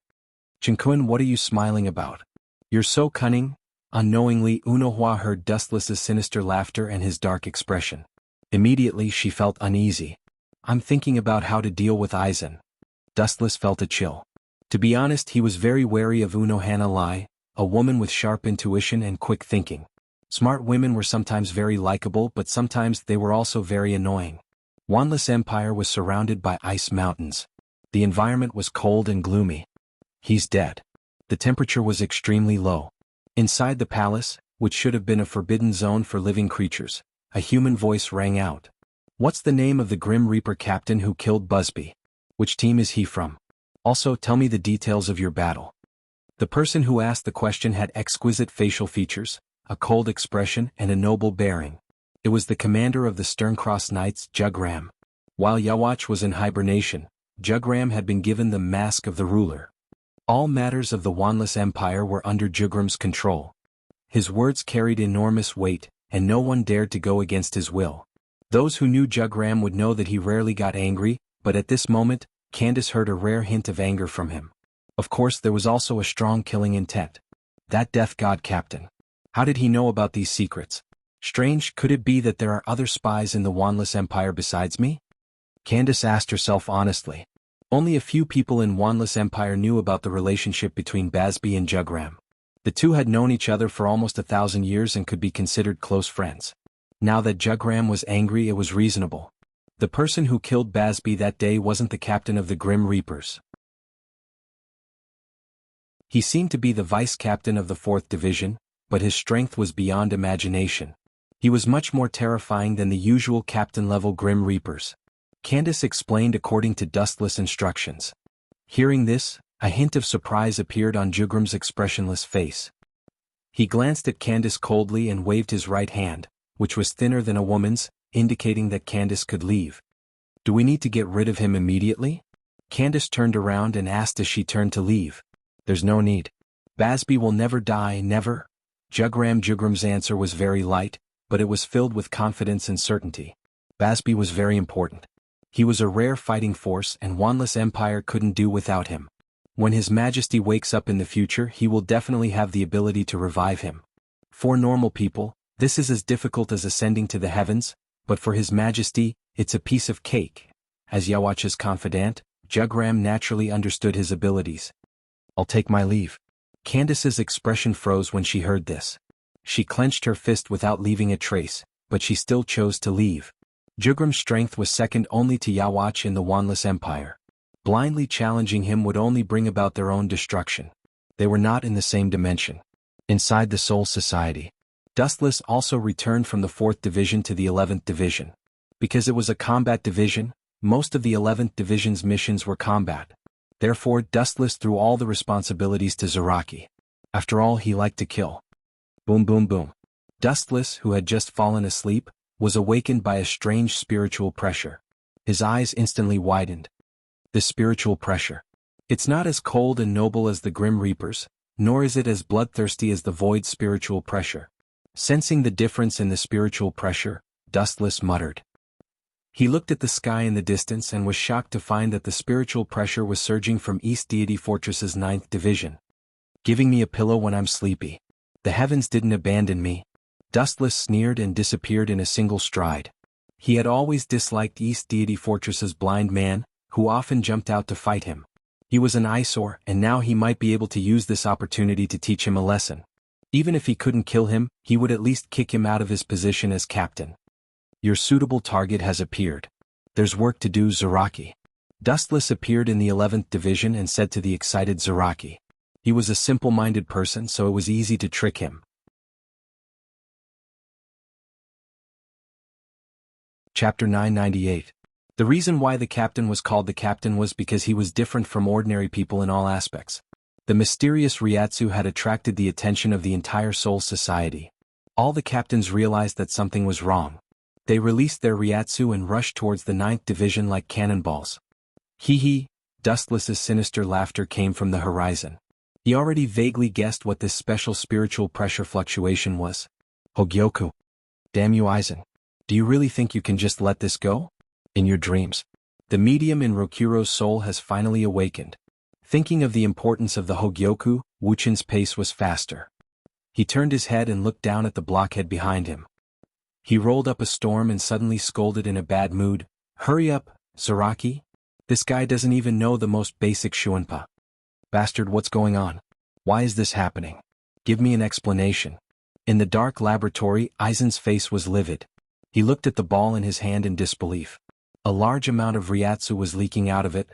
Jianghu, what are you smiling about? You're so cunning. Unknowingly, Unohana heard Dustless's sinister laughter and his dark expression. Immediately she felt uneasy. I'm thinking about how to deal with Aizen. Dustless felt a chill. To be honest, he was very wary of Unohana Lai, a woman with sharp intuition and quick thinking. Smart women were sometimes very likable, but sometimes they were also very annoying. Wanless Empire was surrounded by ice mountains. The environment was cold and gloomy. He's dead. The temperature was extremely low. Inside the palace, which should have been a forbidden zone for living creatures, a human voice rang out. What's the name of the Grim Reaper captain who killed Busby? Which team is he from? Also, tell me the details of your battle. The person who asked the question had exquisite facial features, a cold expression and a noble bearing. It was the commander of the Sterncross Knights, Jugram. While Yawatch was in hibernation, Jugram had been given the mask of the ruler. All matters of the Wanless Empire were under Jugram's control. His words carried enormous weight, and no one dared to go against his will. Those who knew Jugram would know that he rarely got angry, but at this moment, Candace heard a rare hint of anger from him. Of course, there was also a strong killing intent. That death god captain. How did he know about these secrets? Strange, could it be that there are other spies in the Wanless Empire besides me? Candace asked herself honestly. Only a few people in Wanless Empire knew about the relationship between Busby and Jugram. The two had known each other for almost 1,000 years and could be considered close friends. Now that Jugram was angry, it was reasonable. The person who killed Basby that day wasn't the captain of the Grim Reapers. He seemed to be the vice-captain of the 4th Division, but his strength was beyond imagination. He was much more terrifying than the usual captain-level Grim Reapers. Candace explained according to Dustless instructions. Hearing this, a hint of surprise appeared on Jugram's expressionless face. He glanced at Candace coldly and waved his right hand, which was thinner than a woman's, indicating that Candace could leave. "Do we need to get rid of him immediately?" Candace turned around and asked as she turned to leave. "There's no need. Basby will never die, never." Jugram's answer was very light, but it was filled with confidence and certainty. Basby was very important. He was a rare fighting force and Wanless Empire couldn't do without him. When His Majesty wakes up in the future, he will definitely have the ability to revive him. For normal people, this is as difficult as ascending to the heavens, but for His Majesty, it's a piece of cake. As Yawach's confidant, Jugram naturally understood his abilities. "I'll take my leave." Candace's expression froze when she heard this. She clenched her fist without leaving a trace, but she still chose to leave. Jugram's strength was second only to Yawach in the Wanless Empire. Blindly challenging him would only bring about their own destruction. They were not in the same dimension. Inside the Soul Society, Dustless also returned from the 4th Division to the 11th Division. Because it was a combat division, most of the 11th Division's missions were combat. Therefore, Dustless threw all the responsibilities to Zaraki. After all, he liked to kill. Boom boom boom. Dustless, who had just fallen asleep, was awakened by a strange spiritual pressure. His eyes instantly widened. The spiritual pressure. It's not as cold and noble as the Grim Reapers, nor is it as bloodthirsty as the Void's spiritual pressure. Sensing the difference in the spiritual pressure, Dustless muttered. He looked at the sky in the distance and was shocked to find that the spiritual pressure was surging from East Deity Fortress's 9th Division. "Giving me a pillow when I'm sleepy. The heavens didn't abandon me." Dustless sneered and disappeared in a single stride. He had always disliked East Deity Fortress's blind man, who often jumped out to fight him. He was an eyesore, and now he might be able to use this opportunity to teach him a lesson. Even if he couldn't kill him, he would at least kick him out of his position as captain. "Your suitable target has appeared. There's work to do, Zaraki." Dustless appeared in the 11th Division and said to the excited Zaraki. He was a simple-minded person, so it was easy to trick him. Chapter 998. The reason why the captain was called the captain was because he was different from ordinary people in all aspects. The mysterious Ryatsu had attracted the attention of the entire Soul Society. All the captains realized that something was wrong. They released their Ryatsu and rushed towards the 9th Division like cannonballs. Hee hee, Dustless's sinister laughter came from the horizon. He already vaguely guessed what this special spiritual pressure fluctuation was. "Hogyoku. Damn you, Aizen. Do you really think you can just let this go? In your dreams." The medium in Rokuro's soul has finally awakened. Thinking of the importance of the Hogyoku, Wuchin's pace was faster. He turned his head and looked down at the blockhead behind him. He rolled up a storm and suddenly scolded in a bad mood. "Hurry up, Zaraki. This guy doesn't even know the most basic Shuanpa. Bastard, what's going on? Why is this happening? Give me an explanation." In the dark laboratory, Aizen's face was livid. He looked at the ball in his hand in disbelief. A large amount of Ryatsu was leaking out of it.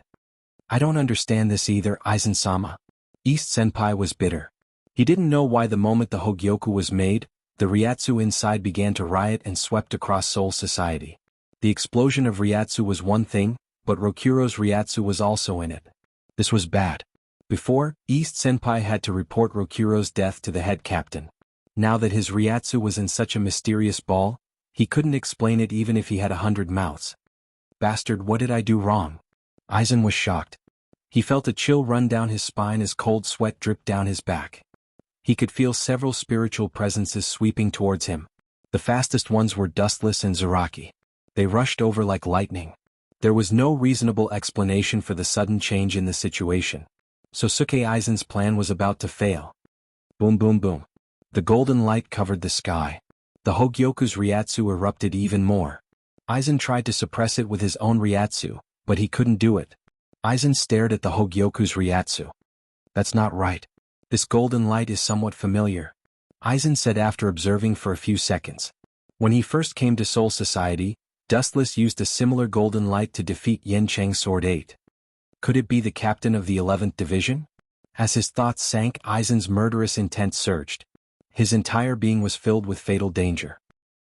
"I don't understand this either, Aizen-sama." East Senpai was bitter. He didn't know why the moment the Hogyoku was made, the Ryatsu inside began to riot and swept across Soul Society. The explosion of Ryatsu was one thing, but Rokuro's Ryatsu was also in it. This was bad. Before, East Senpai had to report Rokuro's death to the head captain. Now that his Ryatsu was in such a mysterious ball, he couldn't explain it even if he had 100 mouths. "Bastard, what did I do wrong?" Aizen was shocked. He felt a chill run down his spine as cold sweat dripped down his back. He could feel several spiritual presences sweeping towards him. The fastest ones were Dustless and Zaraki. They rushed over like lightning. There was no reasonable explanation for the sudden change in the situation. Sosuke Aizen's plan was about to fail. Boom boom boom. The golden light covered the sky. The Hogyoku's Ryatsu erupted even more. Aizen tried to suppress it with his own Ryatsu, but he couldn't do it. Aizen stared at the Hogyoku's Ryatsu. "That's not right. This golden light is somewhat familiar, Aizen said after observing for a few seconds. When he first came to Soul Society, Dustless used a similar golden light to defeat Yencheng's Sword 8. Could it be the captain of the 11th Division? As his thoughts sank, Aizen's murderous intent surged. His entire being was filled with fatal danger.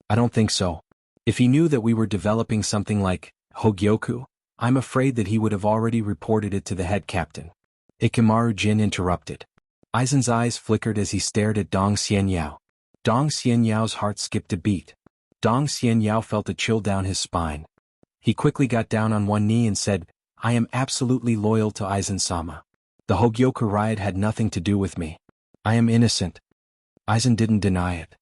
I don't think so. If he knew that we were developing something like Hogyoku, I'm afraid that he would have already reported it to the head captain. Ikemaru Jin interrupted. Aizen's eyes flickered as he stared at Dong Xianyao. Dong Xianyao's heart skipped a beat. Dong Xianyao felt a chill down his spine. He quickly got down on one knee and said, I am absolutely loyal to Aizen-sama. The Hogyoku riot had nothing to do with me. I am innocent. Aizen didn't deny it.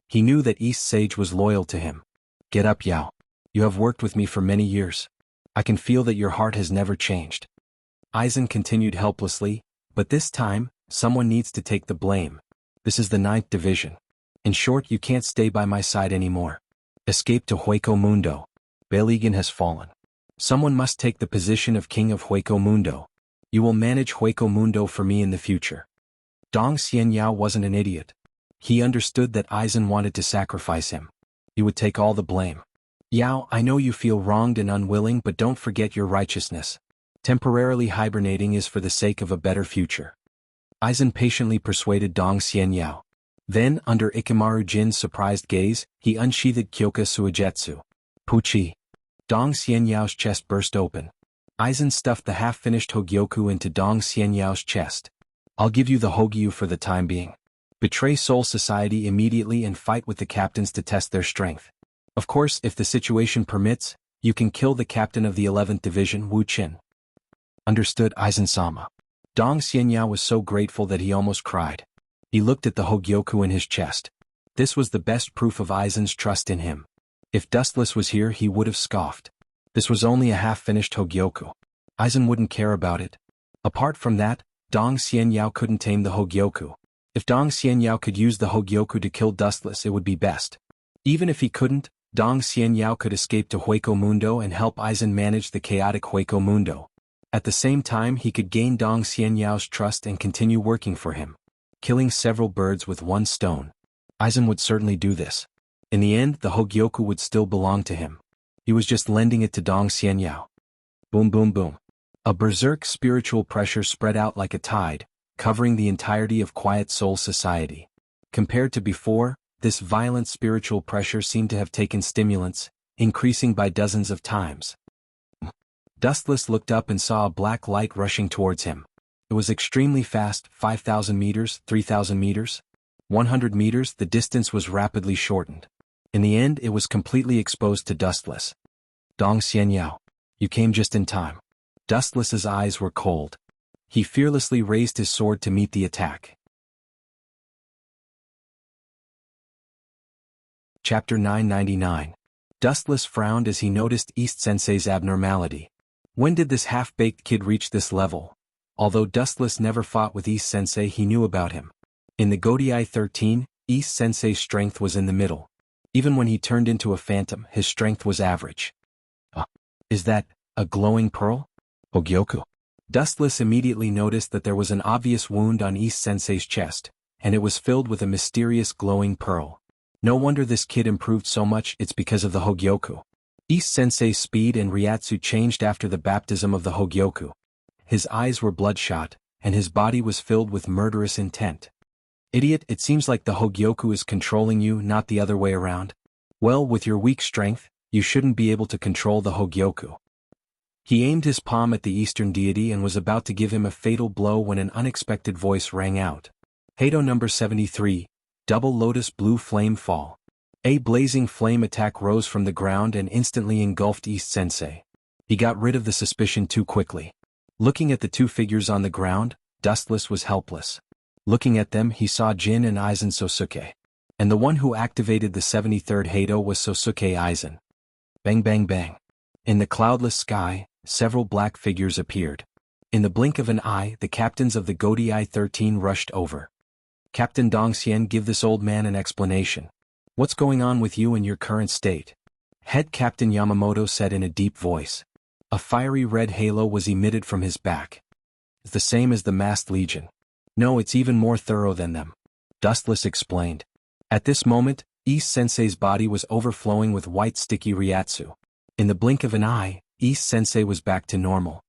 He knew that East Sage was loyal to him. Get up, Yao. You have worked with me for many years. I can feel that your heart has never changed. Aizen continued helplessly, but this time, someone needs to take the blame. This is the 9th Division. In short, you can't stay by my side anymore. Escape to Hueco Mundo. Beligan has fallen. Someone must take the position of King of Hueco Mundo. You will manage Hueco Mundo for me in the future. Dong Xianyao wasn't an idiot. He understood that Aizen wanted to sacrifice him. He would take all the blame. Yao, I know you feel wronged and unwilling, but don't forget your righteousness. Temporarily hibernating is for the sake of a better future. Aizen patiently persuaded Dong Xianyao. Then, under Ikemaru Jin's surprised gaze, he unsheathed Kyoka Suigetsu. Puchi. Dong Xianyao's chest burst open. Aizen stuffed the half-finished Hogyoku into Dong Xianyao's chest. I'll give you the Hogyu for the time being. Betray Soul Society immediately and fight with the captains to test their strength. Of course, if the situation permits, you can kill the captain of the 11th Division, Wu Qin. Understood, Aizen-sama. Dong Xianyao was so grateful that he almost cried. He looked at the Hogyoku in his chest. This was the best proof of Aizen's trust in him. If Dustless was here, he would have scoffed. This was only a half-finished Hogyoku. Aizen wouldn't care about it. Apart from that, Dong Xianyao couldn't tame the Hogyoku. If Dong Xianyao could use the Hogyoku to kill Dustless, it would be best. Even if he couldn't, Dong Xianyao could escape to Hueco Mundo and help Aizen manage the chaotic Hueco Mundo. At the same time, he could gain Dong Xianyao's trust and continue working for him. Killing several birds with one stone. Aizen would certainly do this. In the end, the Hogyoku would still belong to him. He was just lending it to Dong Xianyao. Boom boom boom. A berserk spiritual pressure spread out like a tide, covering the entirety of Quiet Soul Society. Compared to before, this violent spiritual pressure seemed to have taken stimulants, increasing by dozens of times. Dustless looked up and saw a black light rushing towards him. It was extremely fast, 5,000 meters, 3,000 meters. 100 meters, the distance was rapidly shortened. In the end, it was completely exposed to Dustless. Dong Xianyao, you came just in time. Dustless's eyes were cold. He fearlessly raised his sword to meet the attack. Chapter 999. Dustless frowned as he noticed East Sensei's abnormality. When did this half-baked kid reach this level? Although Dustless never fought with East Sensei, he knew about him. In the Godai 13, East Sensei's strength was in the middle. Even when he turned into a phantom, his strength was average. Is that a glowing pearl? Hogyoku. Dustless immediately noticed that there was an obvious wound on East Sensei's chest, and it was filled with a mysterious glowing pearl. No wonder this kid improved so much, it's because of the Hogyoku. East Sensei's speed and Ryatsu changed after the baptism of the Hogyoku. His eyes were bloodshot, and his body was filled with murderous intent. Idiot, it seems like the Hogyoku is controlling you, not the other way around. Well, with your weak strength, you shouldn't be able to control the Hogyoku. He aimed his palm at the Eastern deity and was about to give him a fatal blow when an unexpected voice rang out. Hado number 73, Double Lotus Blue Flame Fall. A blazing flame attack rose from the ground and instantly engulfed East Sensei. He got rid of the suspicion too quickly. Looking at the two figures on the ground, Dustless was helpless. Looking at them, he saw Jin and Aizen Sosuke. And the one who activated the 73rd Hado was Sosuke Aizen. Bang bang bang. In the cloudless sky, several black figures appeared. In the blink of an eye, the captains of the Godai 13 rushed over. Captain Dongxian, give this old man an explanation. What's going on with you in your current state? Head Captain Yamamoto said in a deep voice. A fiery red halo was emitted from his back. It's the same as the masked legion. No, it's even more thorough than them. Dustless explained. At this moment, East Sensei's body was overflowing with white sticky Ryatsu. In the blink of an eye, East Sensei was back to normal.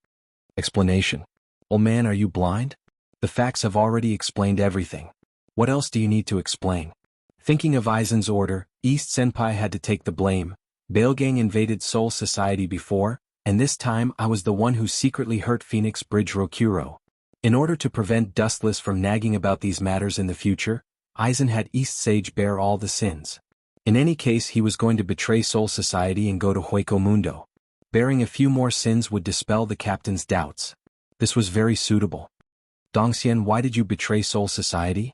Explanation. Old man, are you blind? The facts have already explained everything. What else do you need to explain? Thinking of Aizen's order, East Senpai had to take the blame. Bailgang invaded Soul Society before, and this time I was the one who secretly hurt Phoenix Bridge Rokuro. In order to prevent Dustless from nagging about these matters in the future, Aizen had East Sage bear all the sins. In any case, he was going to betray Soul Society and go to Hueco Mundo. Bearing a few more sins would dispel the captain's doubts. This was very suitable. Dongxian, why did you betray Soul Society?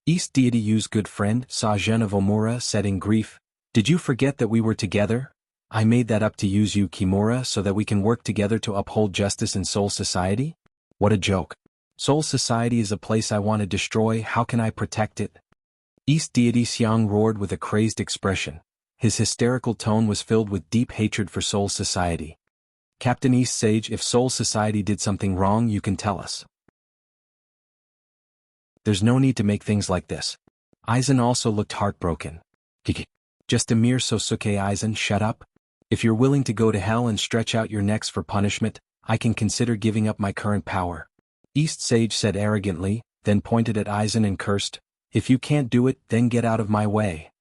East Deity Yu's good friend, Sa-Jun of Omura, said in grief. Did you forget that we were together? I made that up to use you, Kimura, so that we can work together to uphold justice in Soul Society? What a joke. Soul Society is a place I want to destroy. How can I protect it? East Deity Xiang roared with a crazed expression. His hysterical tone was filled with deep hatred for Soul Society. Captain East Sage, if Soul Society did something wrong, you can tell us. There's no need to make things like this. Aizen also looked heartbroken. Just a mere Sosuke. Aizen, shut up. If you're willing to go to hell and stretch out your necks for punishment, I can consider giving up my current power. East Sage said arrogantly, then pointed at Aizen and cursed. If you can't do it, then get out of my way.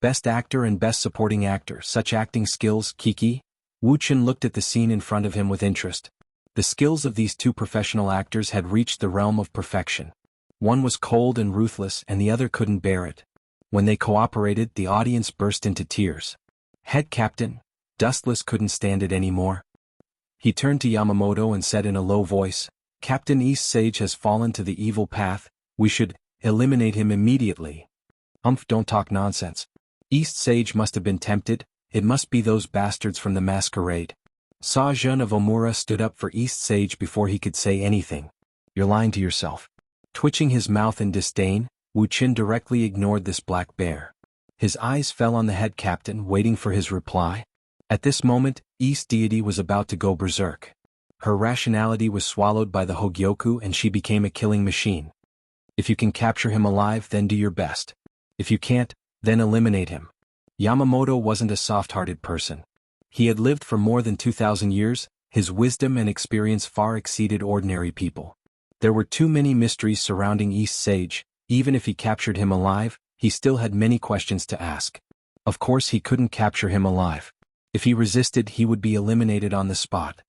Best actor and best supporting actor, such acting skills, Kiki? Wuchen looked at the scene in front of him with interest. The skills of these two professional actors had reached the realm of perfection. One was cold and ruthless and the other couldn't bear it. When they cooperated, the audience burst into tears. Head captain, Dustless couldn't stand it anymore. He turned to Yamamoto and said in a low voice, Captain East Sage has fallen to the evil path, we should eliminate him immediately. Don't talk nonsense. East Sage must have been tempted, it must be those bastards from the masquerade. Sa-Jun of Omura stood up for East Sage before he could say anything. You're lying to yourself. Twitching his mouth in disdain, Wu Qin directly ignored this black bear. His eyes fell on the head captain, waiting for his reply. At this moment, East Deity was about to go berserk. Her rationality was swallowed by the Hogyoku and she became a killing machine. If you can capture him alive, then do your best. If you can't, then eliminate him. Yamamoto wasn't a soft-hearted person. He had lived for more than 2,000 years, his wisdom and experience far exceeded ordinary people. There were too many mysteries surrounding East Sage. Even if he captured him alive, he still had many questions to ask. Of course he couldn't capture him alive. If he resisted, he would be eliminated on the spot.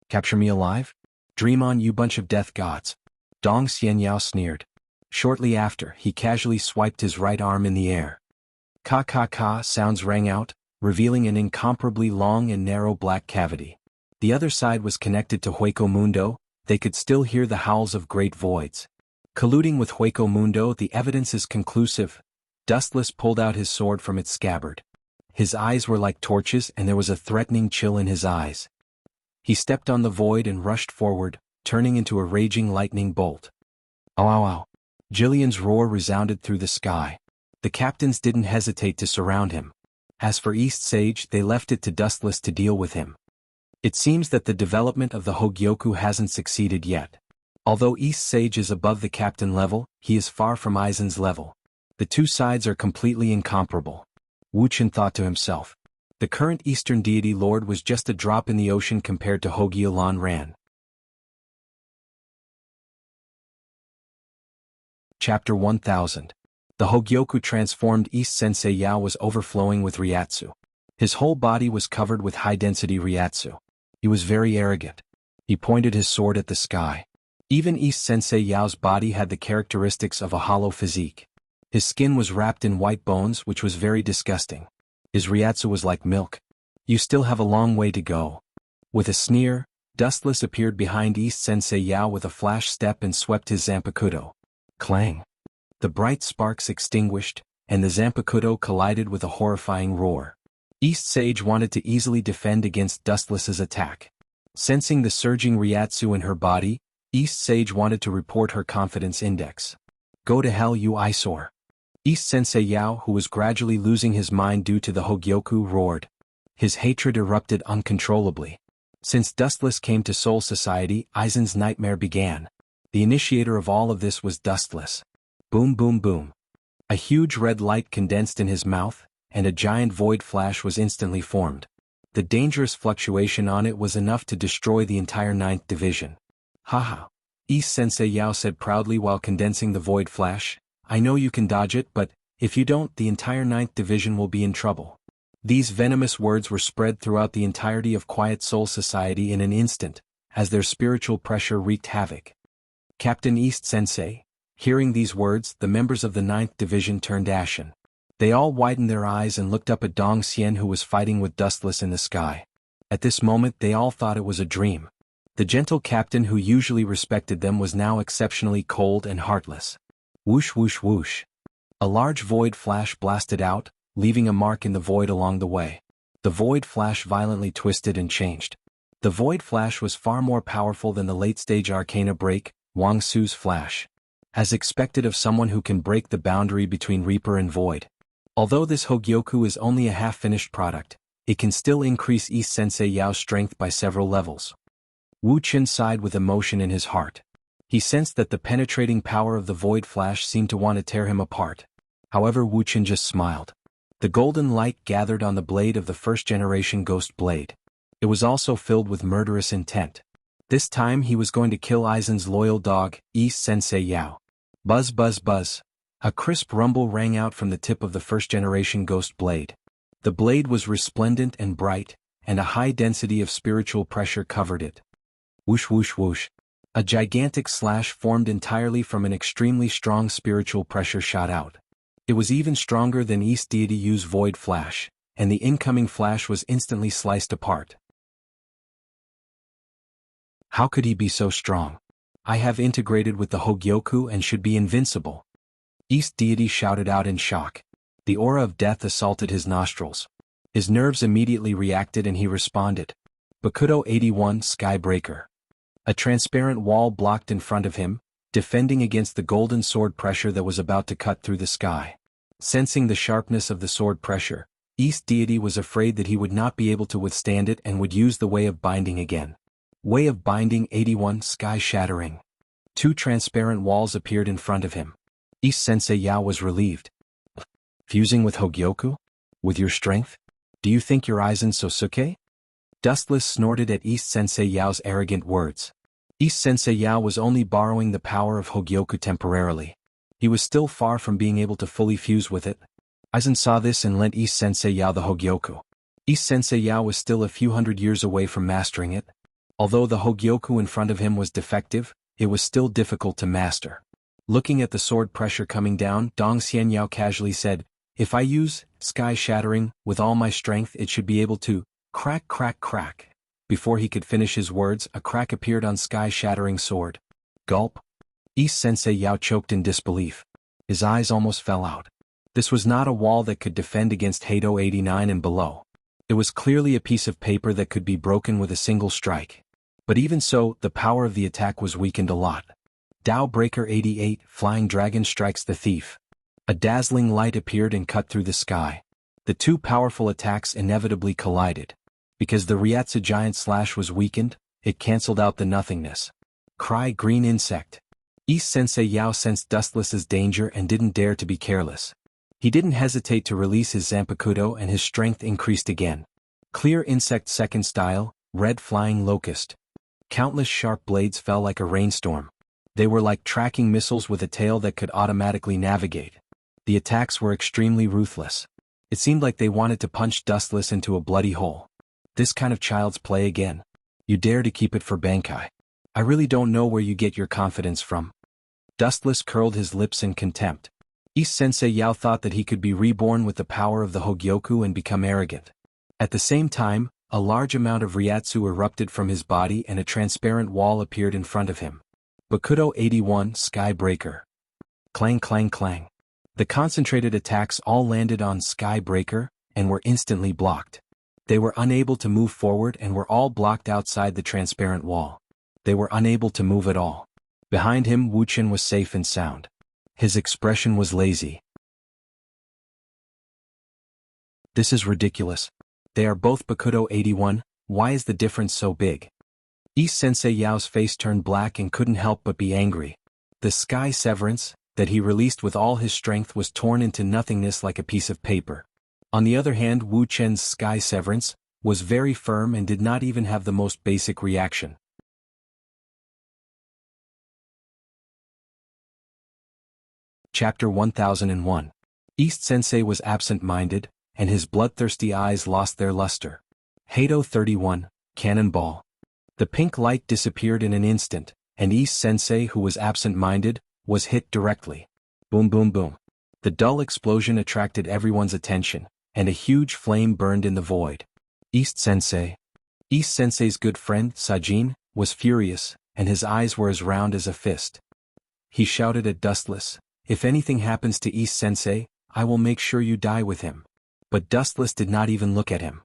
Capture me alive? Dream on, you bunch of death gods. Dong Xianyao sneered. Shortly after, he casually swiped his right arm in the air. Ka-ka-ka sounds rang out, revealing an incomparably long and narrow black cavity. The other side was connected to Hueco Mundo. They could still hear the howls of great voids. Colluding with Hueco Mundo, the evidence is conclusive. Dustless pulled out his sword from its scabbard. His eyes were like torches and there was a threatening chill in his eyes. He stepped on the void and rushed forward, turning into a raging lightning bolt. Ow ow ow. Jillian's roar resounded through the sky. The captains didn't hesitate to surround him. As for East Sage, they left it to Dustless to deal with him. It seems that the development of the Hogyoku hasn't succeeded yet. Although East Sage is above the captain level, he is far from Aizen's level. The two sides are completely incomparable. Wuchen thought to himself. The current Eastern Deity Lord was just a drop in the ocean compared to Hogyolan Ran. Chapter 1000. The Hogyoku transformed East Sensei Yao was overflowing with Ryatsu. His whole body was covered with high-density Ryatsu. He was very arrogant. He pointed his sword at the sky. Even East Sensei Yao's body had the characteristics of a hollow physique. His skin was wrapped in white bones, which was very disgusting. His Ryatsu was like milk. You still have a long way to go. With a sneer, Dustless appeared behind East Sensei Yao with a flash step and swept his Zanpakuto. Clang! The bright sparks extinguished, and the Zanpakuto collided with a horrifying roar. East Sage wanted to easily defend against Dustless's attack. Sensing the surging Ryatsu in her body, East Sage wanted to report her confidence index. Go to hell, you eyesore. East Sensei Yao, who was gradually losing his mind due to the Hogyoku, roared. His hatred erupted uncontrollably. Since Dustless came to Soul Society, Aizen's nightmare began. The initiator of all of this was Dustless. Boom boom boom. A huge red light condensed in his mouth, and a giant void flash was instantly formed. The dangerous fluctuation on it was enough to destroy the entire 9th division. Haha. East Sensei Yao said proudly while condensing the void flash. I know you can dodge it, but if you don't, the entire 9th division will be in trouble. These venomous words were spread throughout the entirety of Quiet Soul Society in an instant, as their spiritual pressure wreaked havoc. Captain East Sensei. Hearing these words, the members of the 9th division turned ashen. They all widened their eyes and looked up at Dong Xian, who was fighting with Dustless in the sky. At this moment they all thought it was a dream. The gentle captain who usually respected them was now exceptionally cold and heartless. Whoosh whoosh whoosh. A large void flash blasted out, leaving a mark in the void along the way. The void flash violently twisted and changed. The void flash was far more powerful than the late-stage Arcana break, Wang Su's flash. As expected of someone who can break the boundary between Reaper and Void. Although this Hogyoku is only a half-finished product, it can still increase East Sensei Yao's strength by several levels. Wu Qin sighed with emotion in his heart. He sensed that the penetrating power of the void flash seemed to want to tear him apart. However, Wu Qin just smiled. The golden light gathered on the blade of the first-generation ghost blade. It was also filled with murderous intent. This time he was going to kill Aizen's loyal dog, East Sensei Yao. Buzz buzz buzz. A crisp rumble rang out from the tip of the first-generation ghost blade. The blade was resplendent and bright, and a high density of spiritual pressure covered it. Whoosh whoosh whoosh. A gigantic slash formed entirely from an extremely strong spiritual pressure shot out. It was even stronger than East Deity Yu's void flash, and the incoming flash was instantly sliced apart. How could he be so strong? I have integrated with the Hogyoku and should be invincible. East Deity shouted out in shock. The aura of death assaulted his nostrils. His nerves immediately reacted and he responded. Bakudo 81 Skybreaker. A transparent wall blocked in front of him, defending against the golden sword pressure that was about to cut through the sky. Sensing the sharpness of the sword pressure, East Deity was afraid that he would not be able to withstand it and would use the Way of Binding again. Way of Binding 81 Sky Shattering. 2 transparent walls appeared in front of him. East Sensei Yao was relieved. Fusing with Hogyoku? With your strength? Do you think you're Aizen Sosuke? Dustless snorted at East Sensei Yao's arrogant words. East Sensei Yao was only borrowing the power of Hogyoku temporarily. He was still far from being able to fully fuse with it. Aizen saw this and lent East Sensei Yao the Hogyoku. East Sensei Yao was still a few hundred years away from mastering it. Although the Hogyoku in front of him was defective, it was still difficult to master. Looking at the sword pressure coming down, Dong Xian Yao casually said, if I use Sky Shattering with all my strength, it should be able to crack crack crack. Before he could finish his words, a crack appeared on Sky Shattering sword. Gulp. East Sensei Yao choked in disbelief. His eyes almost fell out. This was not a wall that could defend against Hado 89 and below. It was clearly a piece of paper that could be broken with a single strike. But even so, the power of the attack was weakened a lot. Tao Breaker 88 Flying Dragon Strikes the Thief. A dazzling light appeared and cut through the sky. The two powerful attacks inevitably collided. Because the Ryatsu Giant Slash was weakened, it cancelled out the nothingness. Cry Green Insect. East Sensei Yao sensed Dustless's danger and didn't dare to be careless. He didn't hesitate to release his Zanpakuto and his strength increased again. Clear Insect Second Style, Red Flying Locust. Countless sharp blades fell like a rainstorm. They were like tracking missiles with a tail that could automatically navigate. The attacks were extremely ruthless. It seemed like they wanted to punch Dustless into a bloody hole. This kind of child's play again. You dare to keep it for Bankai. I really don't know where you get your confidence from. Dustless curled his lips in contempt. East Sensei Yao thought that he could be reborn with the power of the Hogyoku and become arrogant. At the same time, a large amount of Ryatsu erupted from his body and a transparent wall appeared in front of him. Bakudo 81 Skybreaker. Clang clang clang. The concentrated attacks all landed on Skybreaker and were instantly blocked. They were unable to move forward and were all blocked outside the transparent wall. They were unable to move at all. Behind him, Wu Qin was safe and sound. His expression was lazy. This is ridiculous. They are both Bakudo 81, Why is the difference so big? East Sensei Yao's face turned black and couldn't help but be angry. The sky severance, that he released with all his strength, was torn into nothingness like a piece of paper. On the other hand, Wu Chen's sky severance was very firm and did not even have the most basic reaction. Chapter 1001. East Sensei was absent-minded, and his bloodthirsty eyes lost their luster. Heido 31, Cannonball. The pink light disappeared in an instant, and East Sensei, who was absent-minded, was hit directly. Boom boom boom. The dull explosion attracted everyone's attention, and a huge flame burned in the void. East Sensei's good friend, Sajin, was furious, and his eyes were as round as a fist. He shouted at Dustless, "If anything happens to East Sensei, I will make sure you die with him." But Dustless did not even look at him.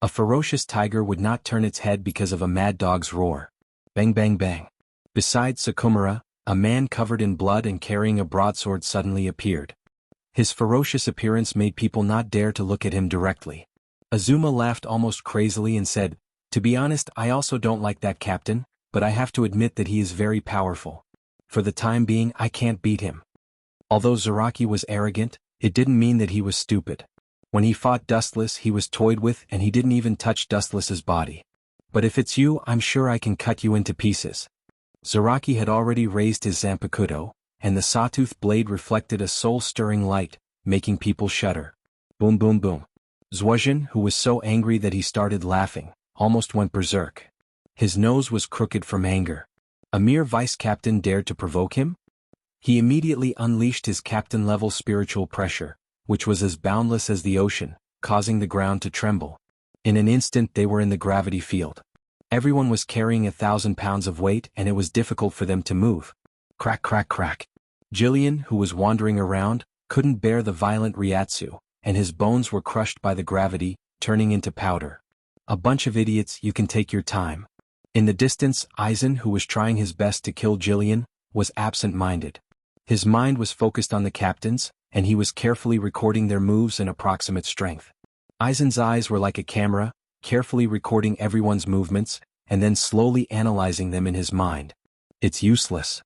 A ferocious tiger would not turn its head because of a mad dog's roar. Bang bang bang. Beside Sakumura, a man covered in blood and carrying a broadsword suddenly appeared. His ferocious appearance made people not dare to look at him directly. Azuma laughed almost crazily and said, "To be honest, I also don't like that captain, but I have to admit that he is very powerful. For the time being, I can't beat him." Although Zaraki was arrogant, it didn't mean that he was stupid. When he fought Dustless, he was toyed with and he didn't even touch Dustless's body. "But if it's you, I'm sure I can cut you into pieces." Zaraki had already raised his Zanpakuto, and the sawtooth blade reflected a soul-stirring light, making people shudder. Boom boom boom. Zuozhin, who was so angry that he started laughing, almost went berserk. His nose was crooked from anger. A mere vice-captain dared to provoke him? He immediately unleashed his captain-level spiritual pressure, which was as boundless as the ocean, causing the ground to tremble. In an instant they were in the gravity field. Everyone was carrying 1,000 pounds of weight and it was difficult for them to move. Crack crack crack. Jillian, who was wandering around, couldn't bear the violent Ryatsu, and his bones were crushed by the gravity, turning into powder. "A bunch of idiots, you can take your time." In the distance, Aizen, who was trying his best to kill Jillian, was absent-minded. His mind was focused on the captains, and he was carefully recording their moves and approximate strength. Aizen's eyes were like a camera, carefully recording everyone's movements, and then slowly analyzing them in his mind. It's useless.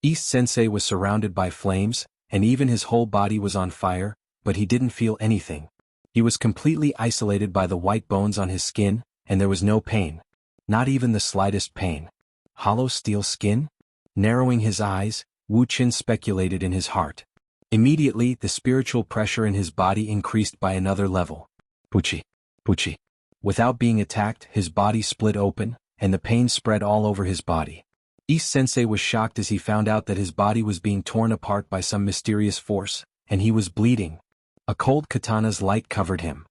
East Sensei was surrounded by flames, and even his whole body was on fire, but he didn't feel anything. He was completely isolated by the white bones on his skin, and there was no pain. Not even the slightest pain. Hollow steel skin? Narrowing his eyes, Wu Qin speculated in his heart. Immediately, the spiritual pressure in his body increased by another level. Puchi. Puchi. Without being attacked, his body split open, and the pain spread all over his body. East Sensei was shocked as he found out that his body was being torn apart by some mysterious force, and he was bleeding. A cold katana's light covered him.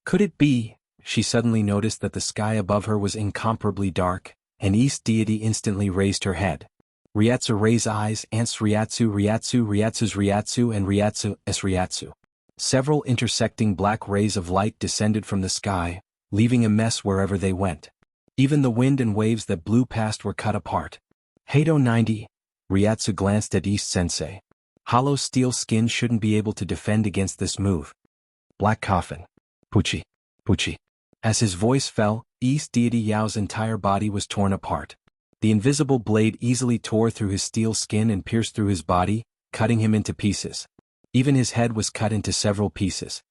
Could it be? She suddenly noticed that the sky above her was incomparably dark, and East Deity instantly raised her head. Ryatsu raise eyes, ants Ryatsu Ryatsu Ryatsu's Ryatsu and Ryatsu S Ryatsu. Several intersecting black rays of light descended from the sky, leaving a mess wherever they went. Even the wind and waves that blew past were cut apart. Heido 90. Ryatsu glanced at East Sensei. Hollow steel skin shouldn't be able to defend against this move. Black coffin. Puchi. Puchi. As his voice fell, East Deity Yao's entire body was torn apart. The invisible blade easily tore through his steel skin and pierced through his body, cutting him into pieces. Even his head was cut into several pieces.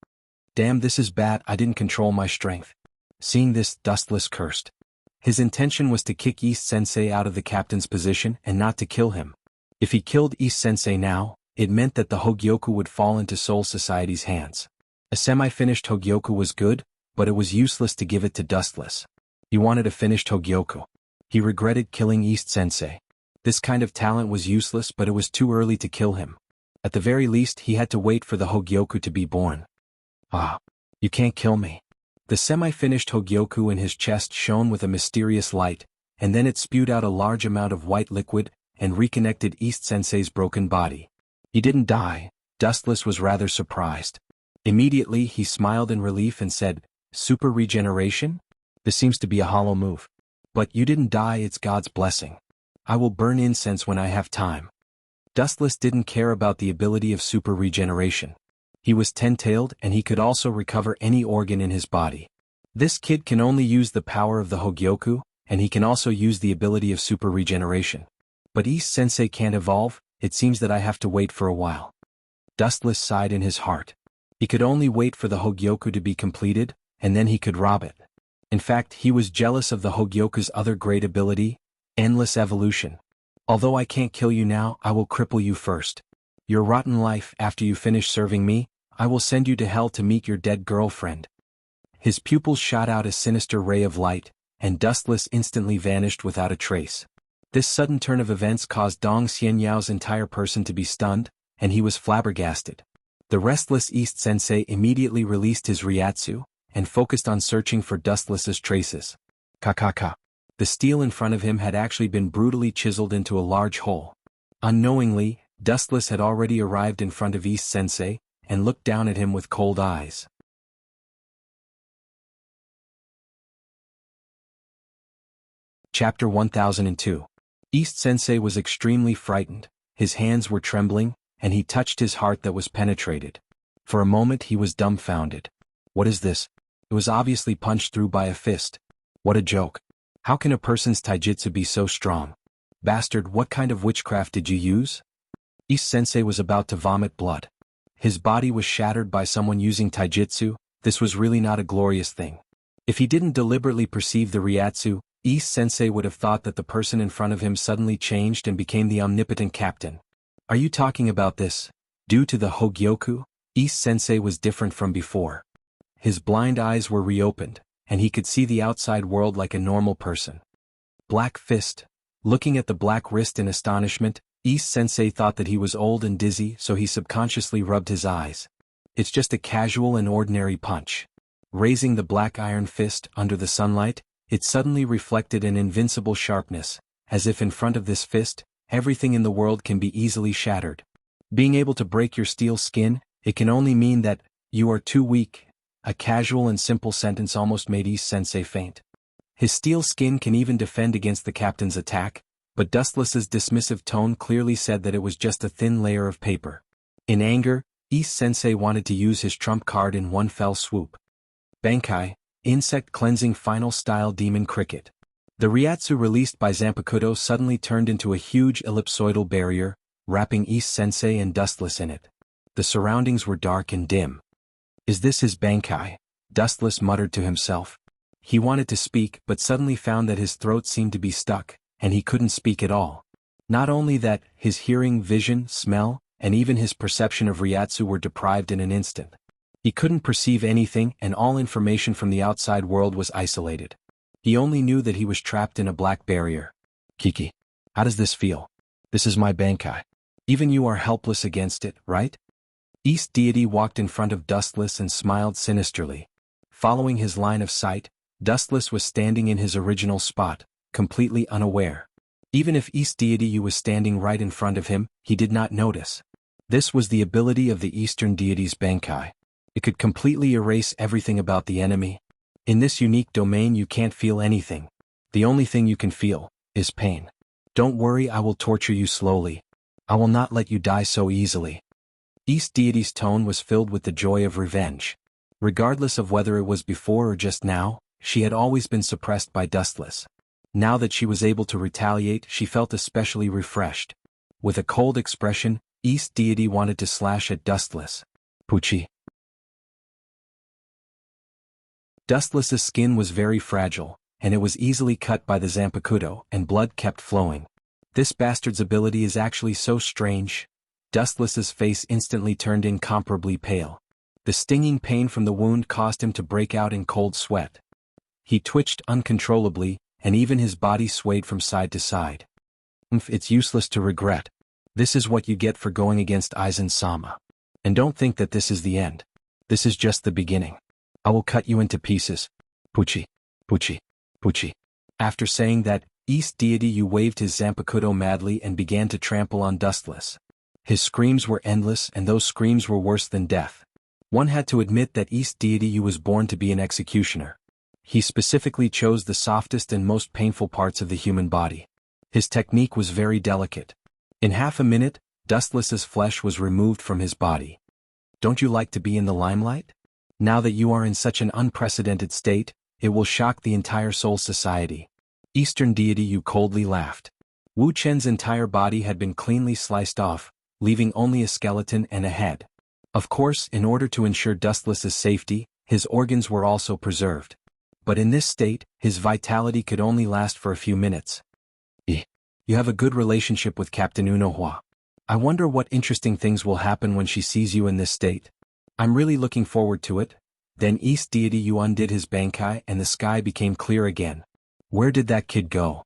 Damn, this is bad, I didn't control my strength. Seeing this, Dustless cursed. His intention was to kick East Sensei out of the captain's position and not to kill him. If he killed East Sensei now, it meant that the Hogyoku would fall into Soul Society's hands. A semi-finished Hogyoku was good, but it was useless to give it to Dustless. He wanted a finished Hogyoku. He regretted killing East Sensei. This kind of talent was useless, but it was too early to kill him. At the very least, he had to wait for the Hogyoku to be born. Ah, you can't kill me. The semi-finished Hogyoku in his chest shone with a mysterious light, and then it spewed out a large amount of white liquid and reconnected East Sensei's broken body. He didn't die. Dustless was rather surprised. Immediately, he smiled in relief and said, "Super regeneration? This seems to be a hollow move. But you didn't die, it's God's blessing. I will burn incense when I have time." Dustless didn't care about the ability of super regeneration. He was 10-tailed and he could also recover any organ in his body. This kid can only use the power of the Hogyoku, and he can also use the ability of super regeneration. But East Sensei can't evolve, it seems that I have to wait for a while. Dustless sighed in his heart. He could only wait for the Hogyoku to be completed, and then he could rob it. In fact, he was jealous of the Hogyoku's other great ability, endless evolution. Although I can't kill you now, I will cripple you first. Your rotten life, after you finish serving me, I will send you to hell to meet your dead girlfriend. His pupils shot out a sinister ray of light, and Dustless instantly vanished without a trace. This sudden turn of events caused Dong Xianyao's entire person to be stunned, and he was flabbergasted. The restless East Sensei immediately released his Ryatsu, and focused on searching for Dustless's traces. Ka. The steel in front of him had actually been brutally chiseled into a large hole. Unknowingly, Dustless had already arrived in front of East Sensei, and looked down at him with cold eyes. Chapter 1002. East Sensei was extremely frightened, his hands were trembling, and he touched his heart that was penetrated. For a moment he was dumbfounded. What is this? It was obviously punched through by a fist. What a joke. How can a person's taijutsu be so strong? Bastard, what kind of witchcraft did you use? East Sensei was about to vomit blood. His body was shattered by someone using taijutsu. This was really not a glorious thing. If he didn't deliberately perceive the Ryatsu, East Sensei would have thought that the person in front of him suddenly changed and became the omnipotent captain. Are you talking about this? Due to the Hogyoku, East Sensei was different from before. His blind eyes were reopened, and he could see the outside world like a normal person. Black fist. Looking at the black wrist in astonishment, East Sensei thought that he was old and dizzy, so he subconsciously rubbed his eyes. It's just a casual and ordinary punch. Raising the black iron fist under the sunlight, it suddenly reflected an invincible sharpness, as if in front of this fist, everything in the world can be easily shattered. Being able to break your steel skin, it can only mean that you are too weak. A casual and simple sentence almost made East Sensei faint. His steel skin can even defend against the captain's attack, but Dustless's dismissive tone clearly said that it was just a thin layer of paper. In anger, East Sensei wanted to use his trump card in one fell swoop. Bankai, Insect Cleansing Final Style Demon Cricket. The Ryatsu released by Zanpakuto suddenly turned into a huge ellipsoidal barrier, wrapping East Sensei and Dustless in it. The surroundings were dark and dim. Is this his Bankai? Dustless muttered to himself. He wanted to speak but suddenly found that his throat seemed to be stuck, and he couldn't speak at all. Not only that, his hearing, vision, smell, and even his perception of Ryatsu were deprived in an instant. He couldn't perceive anything, and all information from the outside world was isolated. He only knew that he was trapped in a black barrier. Kiki. How does this feel? This is my Bankai. Even you are helpless against it, right? East Deity walked in front of Dustless and smiled sinisterly. Following his line of sight, Dustless was standing in his original spot, completely unaware. Even if East Deity was standing right in front of him, he did not notice. This was the ability of the Eastern Deity's Bankai. It could completely erase everything about the enemy. In this unique domain you can't feel anything. The only thing you can feel is pain. Don't worry, I will torture you slowly. I will not let you die so easily. East Deity's tone was filled with the joy of revenge. Regardless of whether it was before or just now, she had always been suppressed by Dustless. Now that she was able to retaliate, she felt especially refreshed. With a cold expression, East Deity wanted to slash at Dustless. Puchi. Dustless's skin was very fragile, and it was easily cut by the Zanpakuto, and blood kept flowing. This bastard's ability is actually so strange. Dustless's face instantly turned incomparably pale. The stinging pain from the wound caused him to break out in cold sweat. He twitched uncontrollably, and even his body swayed from side to side. It's useless to regret. This is what you get for going against Aizen-sama. And don't think that this is the end. This is just the beginning. I will cut you into pieces. Puchi. Puchi. Puchi. After saying that, East Deity waved his Zanpakuto madly and began to trample on Dustless. His screams were endless, and those screams were worse than death. One had to admit that East Deity was born to be an executioner. He specifically chose the softest and most painful parts of the human body. His technique was very delicate. In half a minute, Dustless's flesh was removed from his body. Don't you like to be in the limelight? Now that you are in such an unprecedented state, It will shock the entire Soul Society. Eastern deity Yu coldly laughed. Wu Chen's entire body had been cleanly sliced off, leaving only a skeleton and a head. Of course, in order to ensure Dustless's safety, his organs were also preserved. But in this state, his vitality could only last for a few minutes. You have a good relationship with Captain Unohua. I wonder what interesting things will happen when she sees you in this state. I'm really looking forward to it. Then East deity Yu undid his bankai and the sky became clear again. Where did that kid go?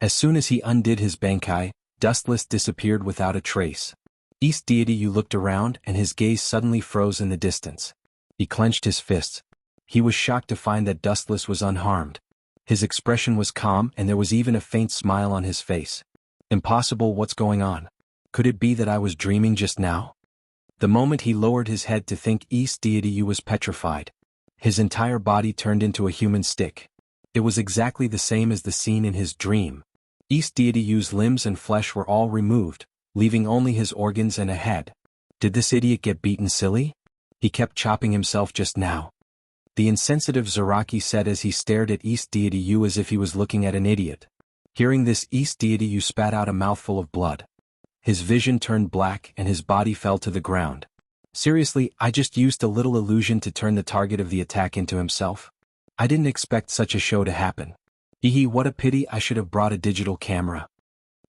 As soon as he undid his bankai, Dustless disappeared without a trace. East deity Yu looked around and his gaze suddenly froze in the distance. He clenched his fists. He was shocked to find that Dustless was unharmed. His expression was calm and there was even a faint smile on his face. Impossible, what's going on? Could it be that I was dreaming just now? The moment he lowered his head to think, East deity Yu was petrified. His entire body turned into a human stick. It was exactly the same as the scene in his dream. East deity Yu's limbs and flesh were all removed, leaving only his organs and a head. Did this idiot get beaten silly? He kept chopping himself just now. The insensitive Zaraki said as he stared at East deity Yu as if he was looking at an idiot. Hearing this, East deity Yu spat out a mouthful of blood. His vision turned black and his body fell to the ground. Seriously, I just used a little illusion to turn the target of the attack into himself? I didn't expect such a show to happen. Hehe, what a pity, I should have brought a digital camera.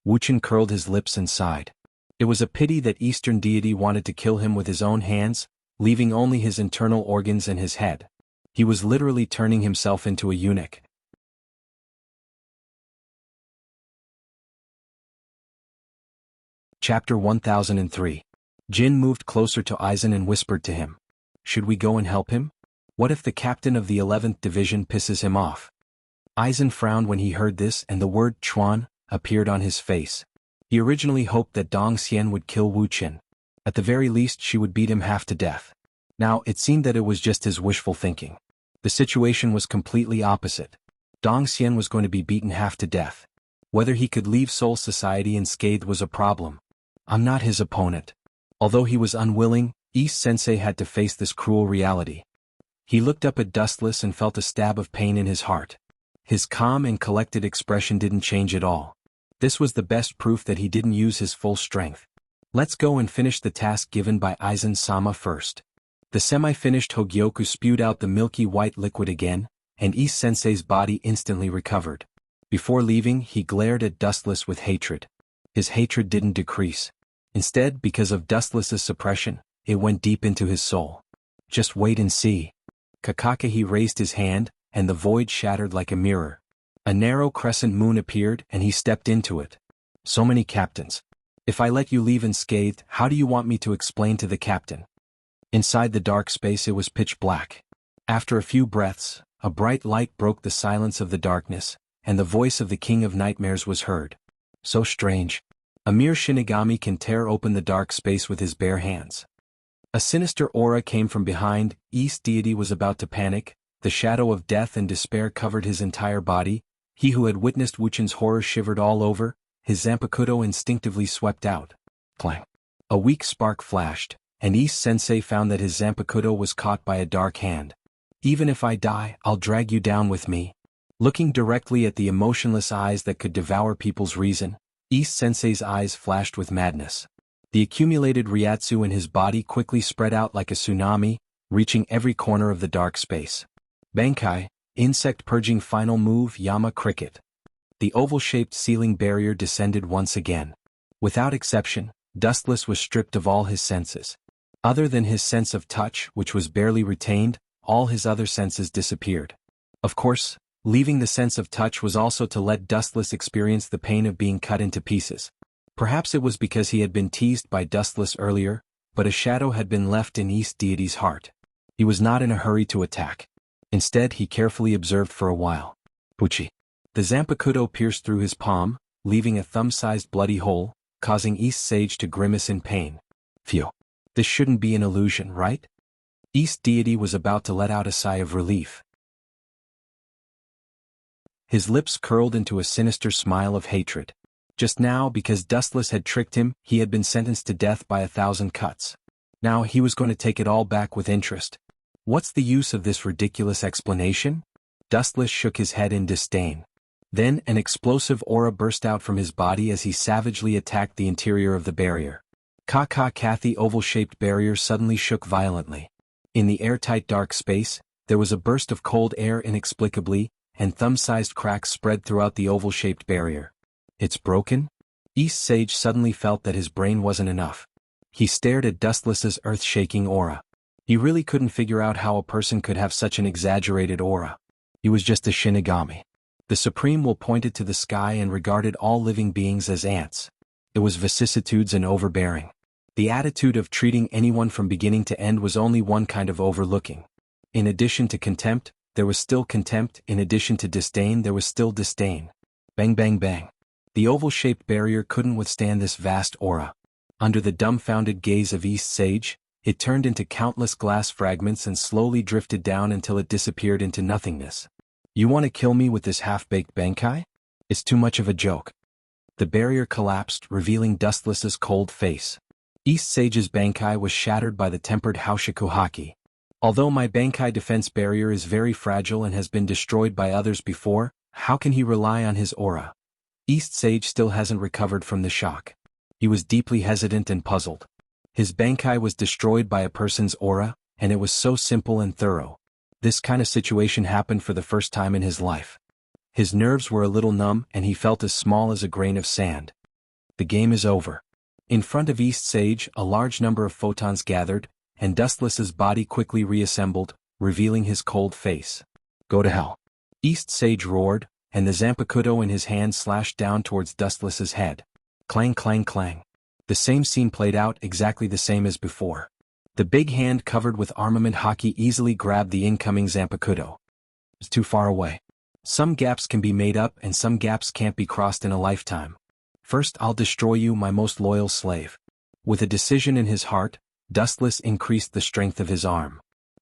Wuchen curled his lips and sighed. It was a pity that Eastern deity wanted to kill him with his own hands, leaving only his internal organs and his head. He was literally turning himself into a eunuch. Chapter 1003. Jin moved closer to Aizen and whispered to him. Should we go and help him? What if the captain of the 11th Division pisses him off? Aizen frowned when he heard this and the word Chuan appeared on his face. He originally hoped that Dong Xian would kill Wu Chen. At the very least she would beat him half to death. Now it seemed that it was just his wishful thinking. The situation was completely opposite. Dong Xian was going to be beaten half to death. Whether he could leave Soul Society unscathed was a problem. I'm not his opponent. Although he was unwilling, East Sensei had to face this cruel reality. He looked up at Dustless and felt a stab of pain in his heart. His calm and collected expression didn't change at all. This was the best proof that he didn't use his full strength. Let's go and finish the task given by Aizen-sama first. The semi-finished Hogyoku spewed out the milky white liquid again, and East Sensei's body instantly recovered. Before leaving, he glared at Dustless with hatred. His hatred didn't decrease. Instead, because of Dustless's suppression, it went deep into his soul. Just wait and see. Kakakehi raised his hand, and the void shattered like a mirror. A narrow crescent moon appeared and he stepped into it. So many captains. If I let you leave unscathed, how do you want me to explain to the captain? Inside the dark space it was pitch black. After a few breaths, a bright light broke the silence of the darkness, and the voice of the King of Nightmares was heard. So strange. A mere Shinigami can tear open the dark space with his bare hands. A sinister aura came from behind. East deity was about to panic. The shadow of death and despair covered his entire body. He who had witnessed Wuchen's horror shivered all over. His Zanpakuto instinctively swept out. Clang. A weak spark flashed, and East Sensei found that his Zanpakuto was caught by a dark hand. Even if I die, I'll drag you down with me. Looking directly at the emotionless eyes that could devour people's reason, East Sensei's eyes flashed with madness. The accumulated Ryatsu in his body quickly spread out like a tsunami, reaching every corner of the dark space. Bankai, insect purging final move Yama Cricket. The oval-shaped ceiling barrier descended once again. Without exception, Dustless was stripped of all his senses. Other than his sense of touch, which was barely retained, all his other senses disappeared. Of course, leaving the sense of touch was also to let Dustless experience the pain of being cut into pieces. Perhaps it was because he had been teased by Dustless earlier, but a shadow had been left in East Deity's heart. He was not in a hurry to attack. Instead, he carefully observed for a while. Puchi. The Zanpakuto pierced through his palm, leaving a thumb-sized bloody hole, causing East Sage to grimace in pain. Phew. This shouldn't be an illusion, right? East Deity was about to let out a sigh of relief. His lips curled into a sinister smile of hatred. Just now, because Dustless had tricked him, he had been sentenced to death by 1,000 cuts. Now he was going to take it all back with interest. What's the use of this ridiculous explanation? Dustless shook his head in disdain. Then an explosive aura burst out from his body as he savagely attacked the interior of the barrier. Kathy oval-shaped barrier suddenly shook violently. In the airtight dark space, there was a burst of cold air inexplicably, and thumb-sized cracks spread throughout the oval-shaped barrier. It's broken? East Sage suddenly felt that his brain wasn't enough. He stared at Dustless's earth-shaking aura. He really couldn't figure out how a person could have such an exaggerated aura. He was just a Shinigami. The Supreme Will pointed to the sky and regarded all living beings as ants. It was vicissitudes and overbearing. The attitude of treating anyone from beginning to end was only one kind of overlooking. In addition to contempt, there was still contempt. In addition to disdain, there was still disdain. Bang bang bang. The oval-shaped barrier couldn't withstand this vast aura. Under the dumbfounded gaze of East Sage, it turned into countless glass fragments and slowly drifted down until it disappeared into nothingness. You want to kill me with this half-baked Bankai? It's too much of a joke. The barrier collapsed, revealing Dustless's cold face. East Sage's Bankai was shattered by the tempered Haushiku Haki. Although my Bankai defense barrier is very fragile and has been destroyed by others before, how can he rely on his aura? East Sage still hasn't recovered from the shock. He was deeply hesitant and puzzled. His Bankai was destroyed by a person's aura, and it was so simple and thorough. This kind of situation happened for the first time in his life. His nerves were a little numb and he felt as small as a grain of sand. The game is over. In front of East Sage, a large number of photons gathered, and Dustless's body quickly reassembled, revealing his cold face. Go to hell. East Sage roared, and the Zanpakuto in his hand slashed down towards Dustless's head. Clang clang clang. The same scene played out exactly the same as before. The big hand covered with armament haki easily grabbed the incoming Zanpakuto. It's too far away. Some gaps can be made up and some gaps can't be crossed in a lifetime. First I'll destroy you, my most loyal slave. With a decision in his heart, Dustless increased the strength of his arm.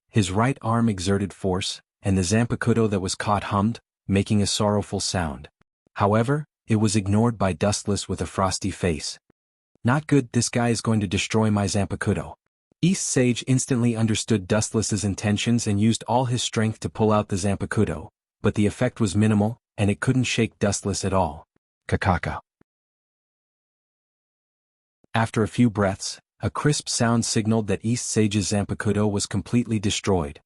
His right arm exerted force, and the Zanpakuto that was caught hummed, making a sorrowful sound. However, it was ignored by Dustless with a frosty face. Not good, this guy is going to destroy my Zanpakuto. East Sage instantly understood Dustless's intentions and used all his strength to pull out the Zanpakuto, but the effect was minimal, and it couldn't shake Dustless at all. Kakaka. After a few breaths, a crisp sound signaled that East Sage's Zanpakuto was completely destroyed.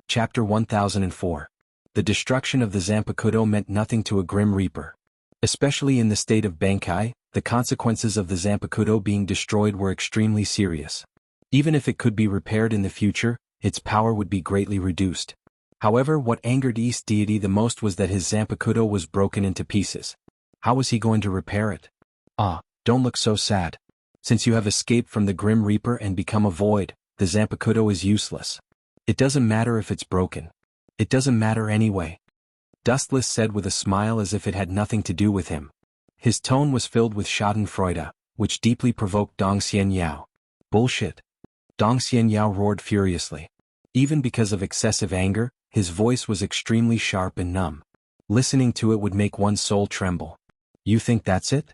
Chapter 1004. The destruction of the Zanpakuto meant nothing to a Grim Reaper. Especially in the state of Bankai, the consequences of the Zanpakuto being destroyed were extremely serious. Even if it could be repaired in the future, its power would be greatly reduced. However, what angered East Deity the most was that his Zanpakuto was broken into pieces. How was he going to repair it? Ah, don't look so sad. Since you have escaped from the Grim Reaper and become a void, the Zanpakuto is useless. It doesn't matter if it's broken. It doesn't matter anyway. Dustless said with a smile as if it had nothing to do with him. His tone was filled with schadenfreude, which deeply provoked Dong Xianyao. Bullshit. Dong Xianyao roared furiously. Even because of excessive anger, his voice was extremely sharp and numb. Listening to it would make one's soul tremble. You think that's it?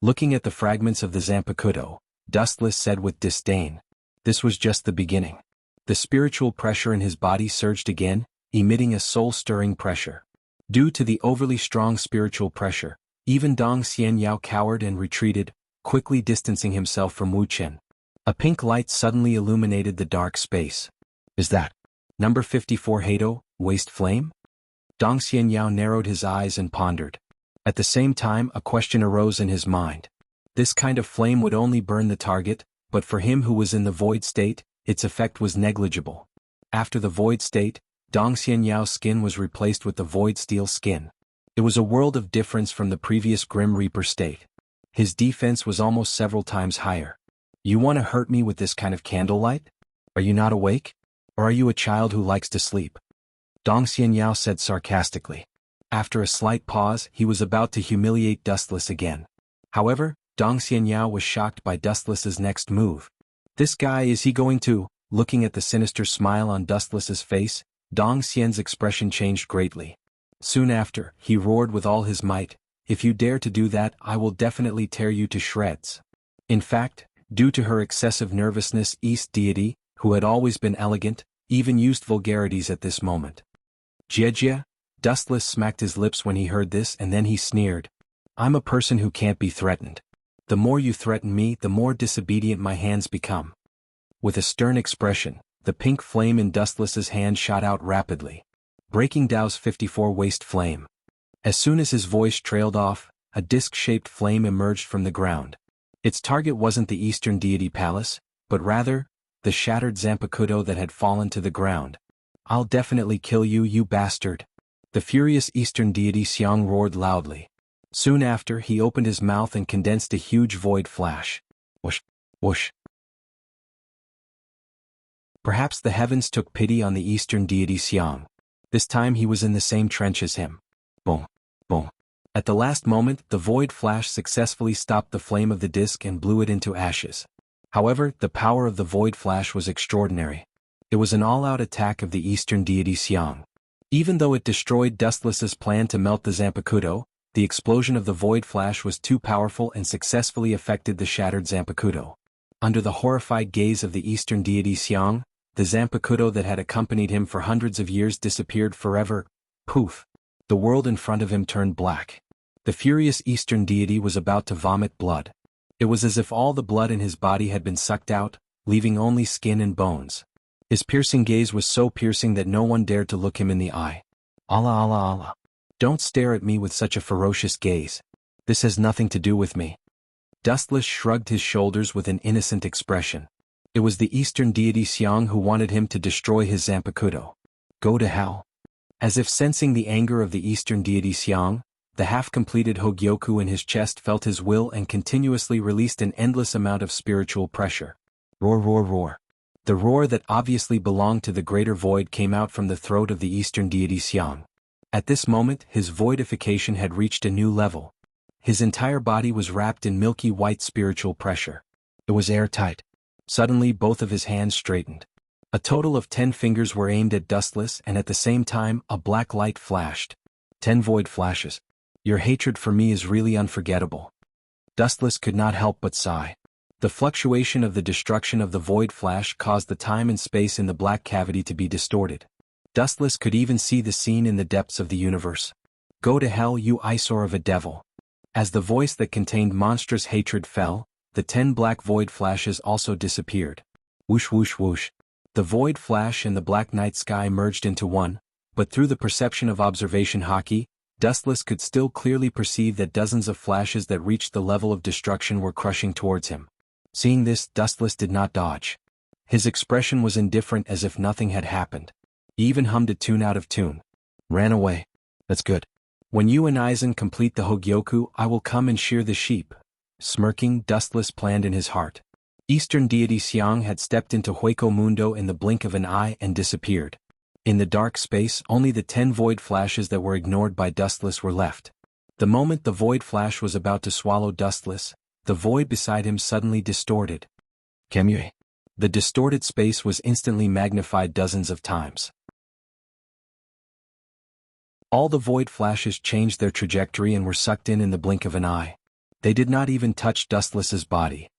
Looking at the fragments of the Zanpakuto, Dustless said with disdain. This was just the beginning. The spiritual pressure in his body surged again, emitting a soul-stirring pressure. Due to the overly strong spiritual pressure, even Dong Xianyao cowered and retreated, quickly distancing himself from Wuchen. A pink light suddenly illuminated the dark space. Is that number 54 Hado, Waste Flame? Dong Xianyao narrowed his eyes and pondered. At the same time, a question arose in his mind. This kind of flame would only burn the target, but for him who was in the void state, its effect was negligible. After the void state, Dong Xianyao's skin was replaced with the void steel skin. It was a world of difference from the previous Grim Reaper state. His defense was almost several times higher. You want to hurt me with this kind of candlelight? Are you not awake? Or are you a child who likes to sleep? Dong Xianyao said sarcastically. After a slight pause, he was about to humiliate Dustless again. However, Dong Xianyao was shocked by Dustless's next move. This guy, is he going to? Looking at the sinister smile on Dustless's face, Dong Xian's expression changed greatly. Soon after, he roared with all his might, if you dare to do that, I will definitely tear you to shreds. In fact, Due to her excessive nervousness, East deity, who had always been elegant, even used vulgarities at this moment. Jie, Dustless smacked his lips when he heard this, and then he sneered. I'm a person who can't be threatened. The more you threaten me, the more disobedient my hands become. With a stern expression, the pink flame in Dustless's hand shot out rapidly, breaking Dao's 54 waist flame. As soon as his voice trailed off, a disc-shaped flame emerged from the ground. Its target wasn't the Eastern Deity Palace, but rather, the shattered Zanpakuto that had fallen to the ground. I'll definitely kill you, you bastard. The furious Eastern Deity Xiang roared loudly. Soon after, he opened his mouth and condensed a huge void flash. Whoosh, whoosh. Perhaps the heavens took pity on the Eastern Deity Xiang. This time he was in the same trench as him. Boom, boom. At the last moment, the void flash successfully stopped the flame of the disc and blew it into ashes. However, the power of the void flash was extraordinary. It was an all-out attack of the Eastern Deity Xiang. Even though it destroyed Dustless's plan to melt the Zanpakuto, the explosion of the void flash was too powerful and successfully affected the shattered Zanpakuto. Under the horrified gaze of the Eastern Deity Xiang, the Zanpakuto that had accompanied him for hundreds of years disappeared forever. Poof! The world in front of him turned black. The furious Eastern deity was about to vomit blood. It was as if all the blood in his body had been sucked out, leaving only skin and bones. His piercing gaze was so piercing that no one dared to look him in the eye. Allah, Allah, Allah. Don't stare at me with such a ferocious gaze. This has nothing to do with me. Dustless shrugged his shoulders with an innocent expression. It was the Eastern deity Xiang who wanted him to destroy his Zanpakuto. Go to hell. As if sensing the anger of the Eastern deity Xiang, the half-completed Hogyoku in his chest felt his will and continuously released an endless amount of spiritual pressure. Roar, roar, roar. The roar that obviously belonged to the greater void came out from the throat of the Eastern deity Xiang. At this moment, his voidification had reached a new level. His entire body was wrapped in milky white spiritual pressure. It was airtight. Suddenly both of his hands straightened. A total of 10 fingers were aimed at Dustless, and at the same time, a black light flashed. 10 void flashes. Your hatred for me is really unforgettable. Dustless could not help but sigh. The fluctuation of the destruction of the void flash caused the time and space in the black cavity to be distorted. Dustless could even see the scene in the depths of the universe. Go to hell, you eyesore of a devil. As the voice that contained monstrous hatred fell, the 10 black void flashes also disappeared. Whoosh, whoosh, whoosh. The void flash and the black night sky merged into one, but through the perception of observation hockey, Dustless could still clearly perceive that dozens of flashes that reached the level of destruction were crushing towards him. Seeing this, Dustless did not dodge. His expression was indifferent, as if nothing had happened. He even hummed a tune out of tune. Ran away. That's good. When you and Aizen complete the Hogyoku, I will come and shear the sheep. Smirking, Dustless planned in his heart. Eastern deity Xiang had stepped into Hueco Mundo in the blink of an eye and disappeared. In the dark space, only the 10 void flashes that were ignored by Dustless were left. The moment the void flash was about to swallow Dustless, the void beside him suddenly distorted. Kemue. The distorted space was instantly magnified dozens of times. All the void flashes changed their trajectory and were sucked in the blink of an eye. They did not even touch Dustless's body.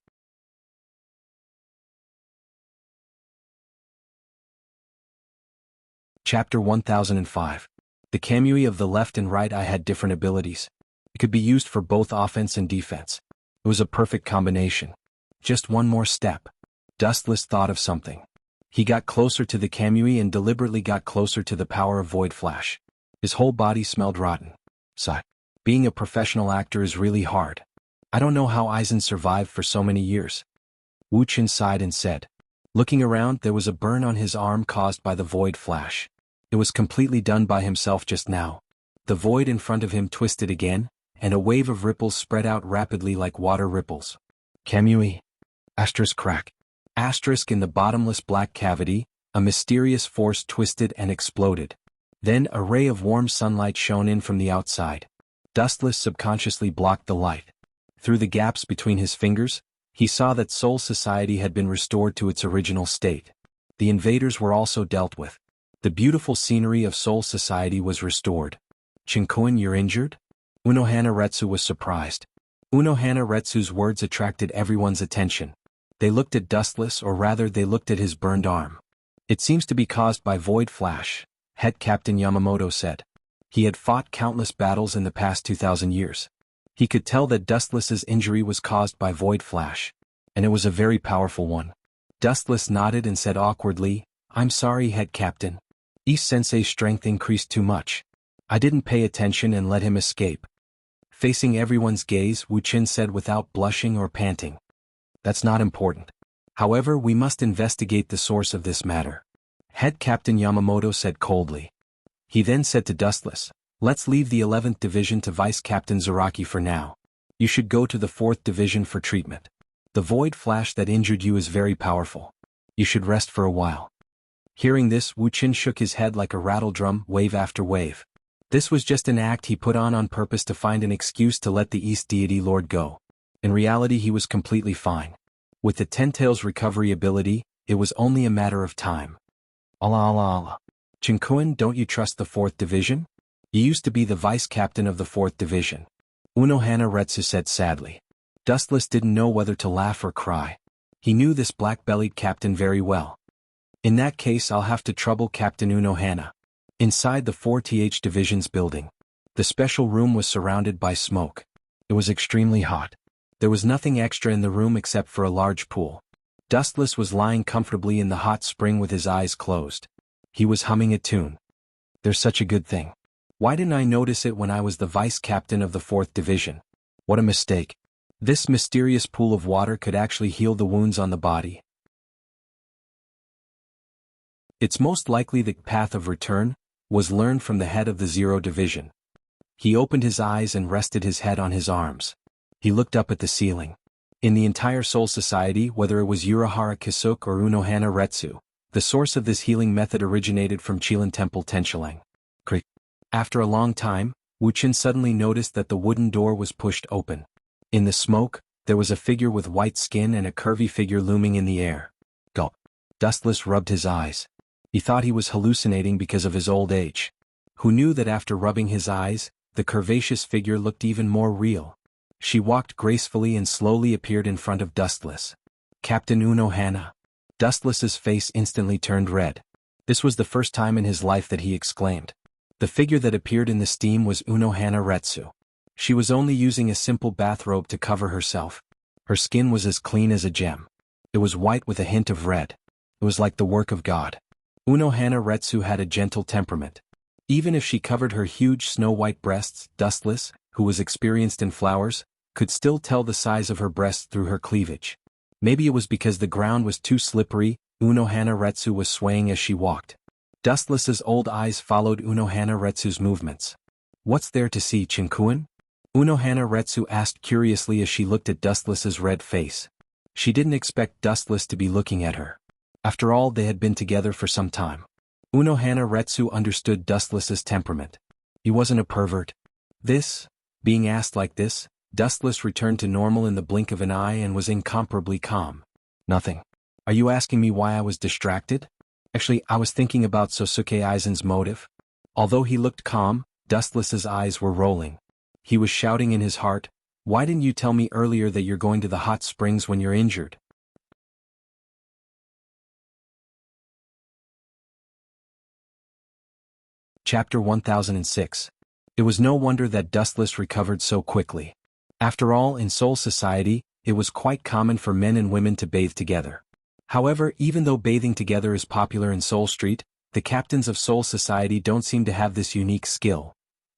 Chapter 1005. The Kamui of the left and right eye had different abilities. It could be used for both offense and defense. It was a perfect combination. Just one more step. Dustless thought of something. He got closer to the Kamui and deliberately got closer to the power of Void Flash. His whole body smelled rotten. Sigh. Being a professional actor is really hard. I don't know how Aizen survived for so many years. Wuxia sighed and said. Looking around, there was a burn on his arm caused by the Void Flash. It was completely done by himself just now. The void in front of him twisted again, and a wave of ripples spread out rapidly like water ripples. Kamui. Asterisk crack. Asterisk in the bottomless black cavity, a mysterious force twisted and exploded. Then a ray of warm sunlight shone in from the outside. Dustless subconsciously blocked the light. Through the gaps between his fingers, he saw that Soul Society had been restored to its original state. The invaders were also dealt with. The beautiful scenery of Soul Society was restored. Chinkoin, you're injured? Unohana Retsu was surprised. Unohana Retsu's words attracted everyone's attention. They looked at Dustless, or rather they looked at his burned arm. It seems to be caused by Void Flash, Head Captain Yamamoto said. He had fought countless battles in the past 2,000 years. He could tell that Dustless's injury was caused by Void Flash, and it was a very powerful one. Dustless nodded and said awkwardly, "I'm sorry, Head Captain. Ise-sensei's strength increased too much. I didn't pay attention and let him escape." Facing everyone's gaze, Wuxia said without blushing or panting, "That's not important. However, we must investigate the source of this matter." Head Captain Yamamoto said coldly. He then said to Dustless, "Let's leave the 11th Division to Vice Captain Zaraki for now. You should go to the 4th Division for treatment. The Void Flash that injured you is very powerful. You should rest for a while." Hearing this, Wuxia shook his head like a rattle drum, wave after wave. This was just an act he put on purpose to find an excuse to let the East Deity Lord go. In reality, he was completely fine. With the Ten-Tails recovery ability, it was only a matter of time. Allah. Jianghu, don't you trust the 4th Division? You used to be the vice captain of the 4th Division. Unohana Retsu said sadly. Dustless didn't know whether to laugh or cry. He knew this black-bellied captain very well. In that case, I'll have to trouble Captain Unohana. Inside the 4th Division's building, the special room was surrounded by smoke. It was extremely hot. There was nothing extra in the room except for a large pool. Dustless was lying comfortably in the hot spring with his eyes closed. He was humming a tune. There's such a good thing. Why didn't I notice it when I was the vice captain of the 4th Division? What a mistake. This mysterious pool of water could actually heal the wounds on the body. It's most likely the path of return was learned from the head of the 0 Division. He opened his eyes and rested his head on his arms. He looked up at the ceiling. In the entire Soul Society, whether it was Urahara Kisuke or Unohana Retsu, the source of this healing method originated from Chilan Temple Tenchilang. After a long time, Wuxia suddenly noticed that the wooden door was pushed open. In the smoke, there was a figure with white skin and a curvy figure looming in the air. Gulp. Dustless rubbed his eyes. He thought he was hallucinating because of his old age. Who knew that after rubbing his eyes, the curvaceous figure looked even more real. She walked gracefully and slowly appeared in front of Dustless. Captain Unohana. Dustless's face instantly turned red. This was the first time in his life that he exclaimed. The figure that appeared in the steam was Unohana Retsu. She was only using a simple bathrobe to cover herself. Her skin was as clean as a gem. It was white with a hint of red. It was like the work of God. Unohana Retsu had a gentle temperament. Even if she covered her huge snow-white breasts, Dustless, who was experienced in flowers, could still tell the size of her breasts through her cleavage. Maybe it was because the ground was too slippery. Unohana Retsu was swaying as she walked. Dustless's old eyes followed Unohana Retsu's movements. "What's there to see, Jianghu?" Unohana Retsu asked curiously as she looked at Dustless's red face. She didn't expect Dustless to be looking at her. After all, they had been together for some time. Unohana Retsu understood Dustless's temperament. He wasn't a pervert. Being asked like this, Dustless returned to normal in the blink of an eye and was incomparably calm. "Nothing. Are you asking me why I was distracted? Actually, I was thinking about Sosuke Aizen's motive." Although he looked calm, Dustless's eyes were rolling. He was shouting in his heart, "Why didn't you tell me earlier that you're going to the hot springs when you're injured?" Chapter 1006. It was no wonder that Dustless recovered so quickly. After all, in Soul Society, it was quite common for men and women to bathe together. However, even though bathing together is popular in Soul Street, the captains of Soul Society don't seem to have this unique skill.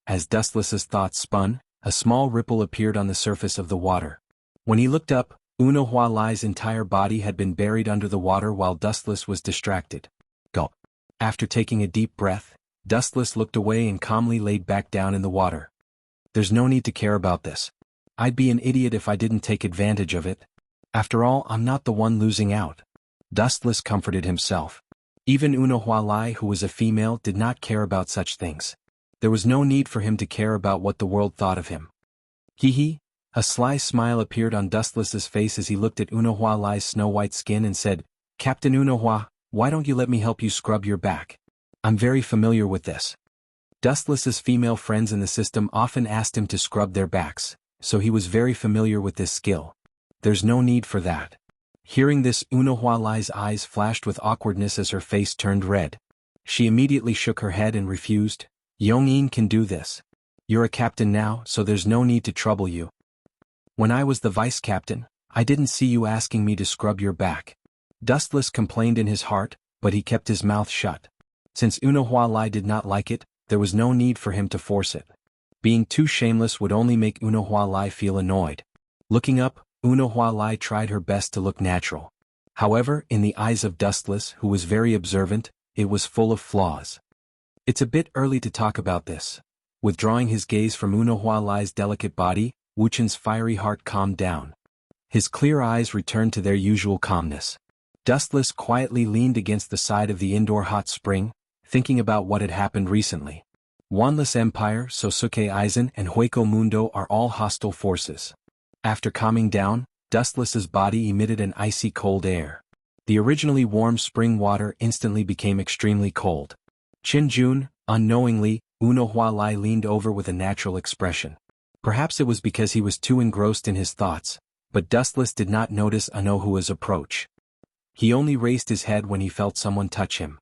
As Dustless's thoughts spun, a small ripple appeared on the surface of the water. When he looked up, Unohua Lai's entire body had been buried under the water while Dustless was distracted. Gulp. After taking a deep breath, Dustless looked away and calmly laid back down in the water. "There's no need to care about this. I'd be an idiot if I didn't take advantage of it. After all, I'm not the one losing out." Dustless comforted himself. Even Unohua Lai, who was a female, did not care about such things. There was no need for him to care about what the world thought of him. Hee. A sly smile appeared on Dustless's face as he looked at Unohua Lai's snow-white skin and said, "Captain Unohua, why don't you let me help you scrub your back? I'm very familiar with this." Dustless's female friends in the system often asked him to scrub their backs, so he was very familiar with this skill. "There's no need for that." Hearing this, Una Lai's eyes flashed with awkwardness as her face turned red. She immediately shook her head and refused. Yongyin can do this. You're a captain now, so there's no need to trouble you. When I was the vice captain, I didn't see you asking me to scrub your back. Dustless complained in his heart, but he kept his mouth shut. Since Una Lai did not like it, there was no need for him to force it. Being too shameless would only make Una Lai feel annoyed. Looking up, Una Lai tried her best to look natural. However, in the eyes of Dustless, who was very observant, it was full of flaws. It's a bit early to talk about this. Withdrawing his gaze from Una Lai's delicate body, Wuqian's fiery heart calmed down. His clear eyes returned to their usual calmness. Dustless quietly leaned against the side of the indoor hot spring, thinking about what had happened recently. Wanless Empire, Sosuke Aizen and Hueco Mundo are all hostile forces. After calming down, Dustless's body emitted an icy cold air. The originally warm spring water instantly became extremely cold. Qinjun, unknowingly, Una Lai leaned over with a natural expression. Perhaps it was because he was too engrossed in his thoughts, but Dustless did not notice Anohua's approach. He only raised his head when he felt someone touch him.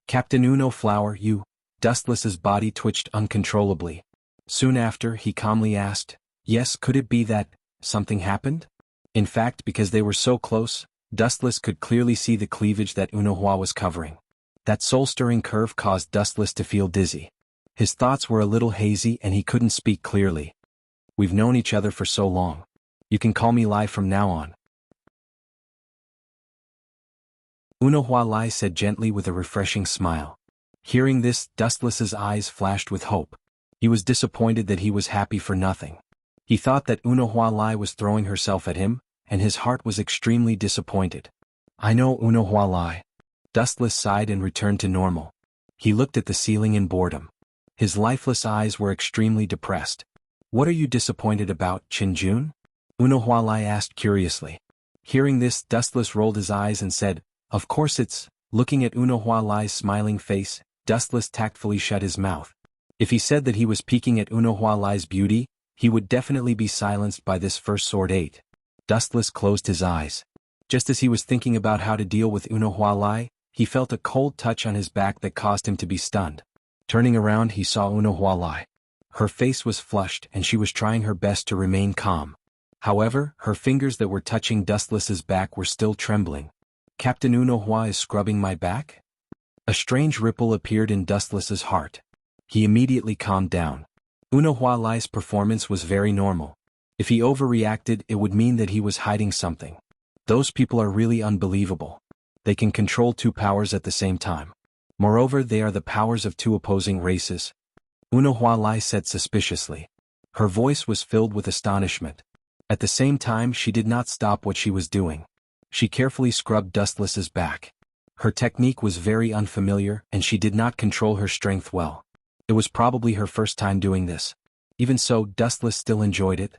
Captain Uno Flower, you. Dustless's body twitched uncontrollably. Soon after, he calmly asked, yes, could it be that something happened? In fact, because they were so close, Dustless could clearly see the cleavage that Una was covering. That soul-stirring curve caused Dustless to feel dizzy. His thoughts were a little hazy and he couldn't speak clearly. We've known each other for so long. You can call me Lai from now on. Una Lai said gently with a refreshing smile. Hearing this, Dustless's eyes flashed with hope. He was disappointed that he was happy for nothing. He thought that Una Lai was throwing herself at him, and his heart was extremely disappointed. I know Una Lai. Dustless sighed and returned to normal. He looked at the ceiling in boredom. His lifeless eyes were extremely depressed. What are you disappointed about, Qinjun? Una Lai asked curiously. Hearing this, Dustless rolled his eyes and said, of course it's. Looking at Una Lai's smiling face, Dustless tactfully shut his mouth. If he said that he was peeking at Una Lai's beauty, he would definitely be silenced by this first sword 8. Dustless closed his eyes. Just as he was thinking about how to deal with Una Lai, he felt a cold touch on his back that caused him to be stunned. Turning around, he saw Una Lai. Her face was flushed and she was trying her best to remain calm. However, her fingers that were touching Dustless's back were still trembling. Captain Una is scrubbing my back? A strange ripple appeared in Dustless's heart. He immediately calmed down. Una Lai's performance was very normal. If he overreacted, it would mean that he was hiding something. Those people are really unbelievable. They can control two powers at the same time. Moreover, they are the powers of two opposing races. Una Lai said suspiciously. Her voice was filled with astonishment. At the same time, she did not stop what she was doing. She carefully scrubbed Dustless's back. Her technique was very unfamiliar and she did not control her strength well. It was probably her first time doing this. Even so, Dustless still enjoyed it.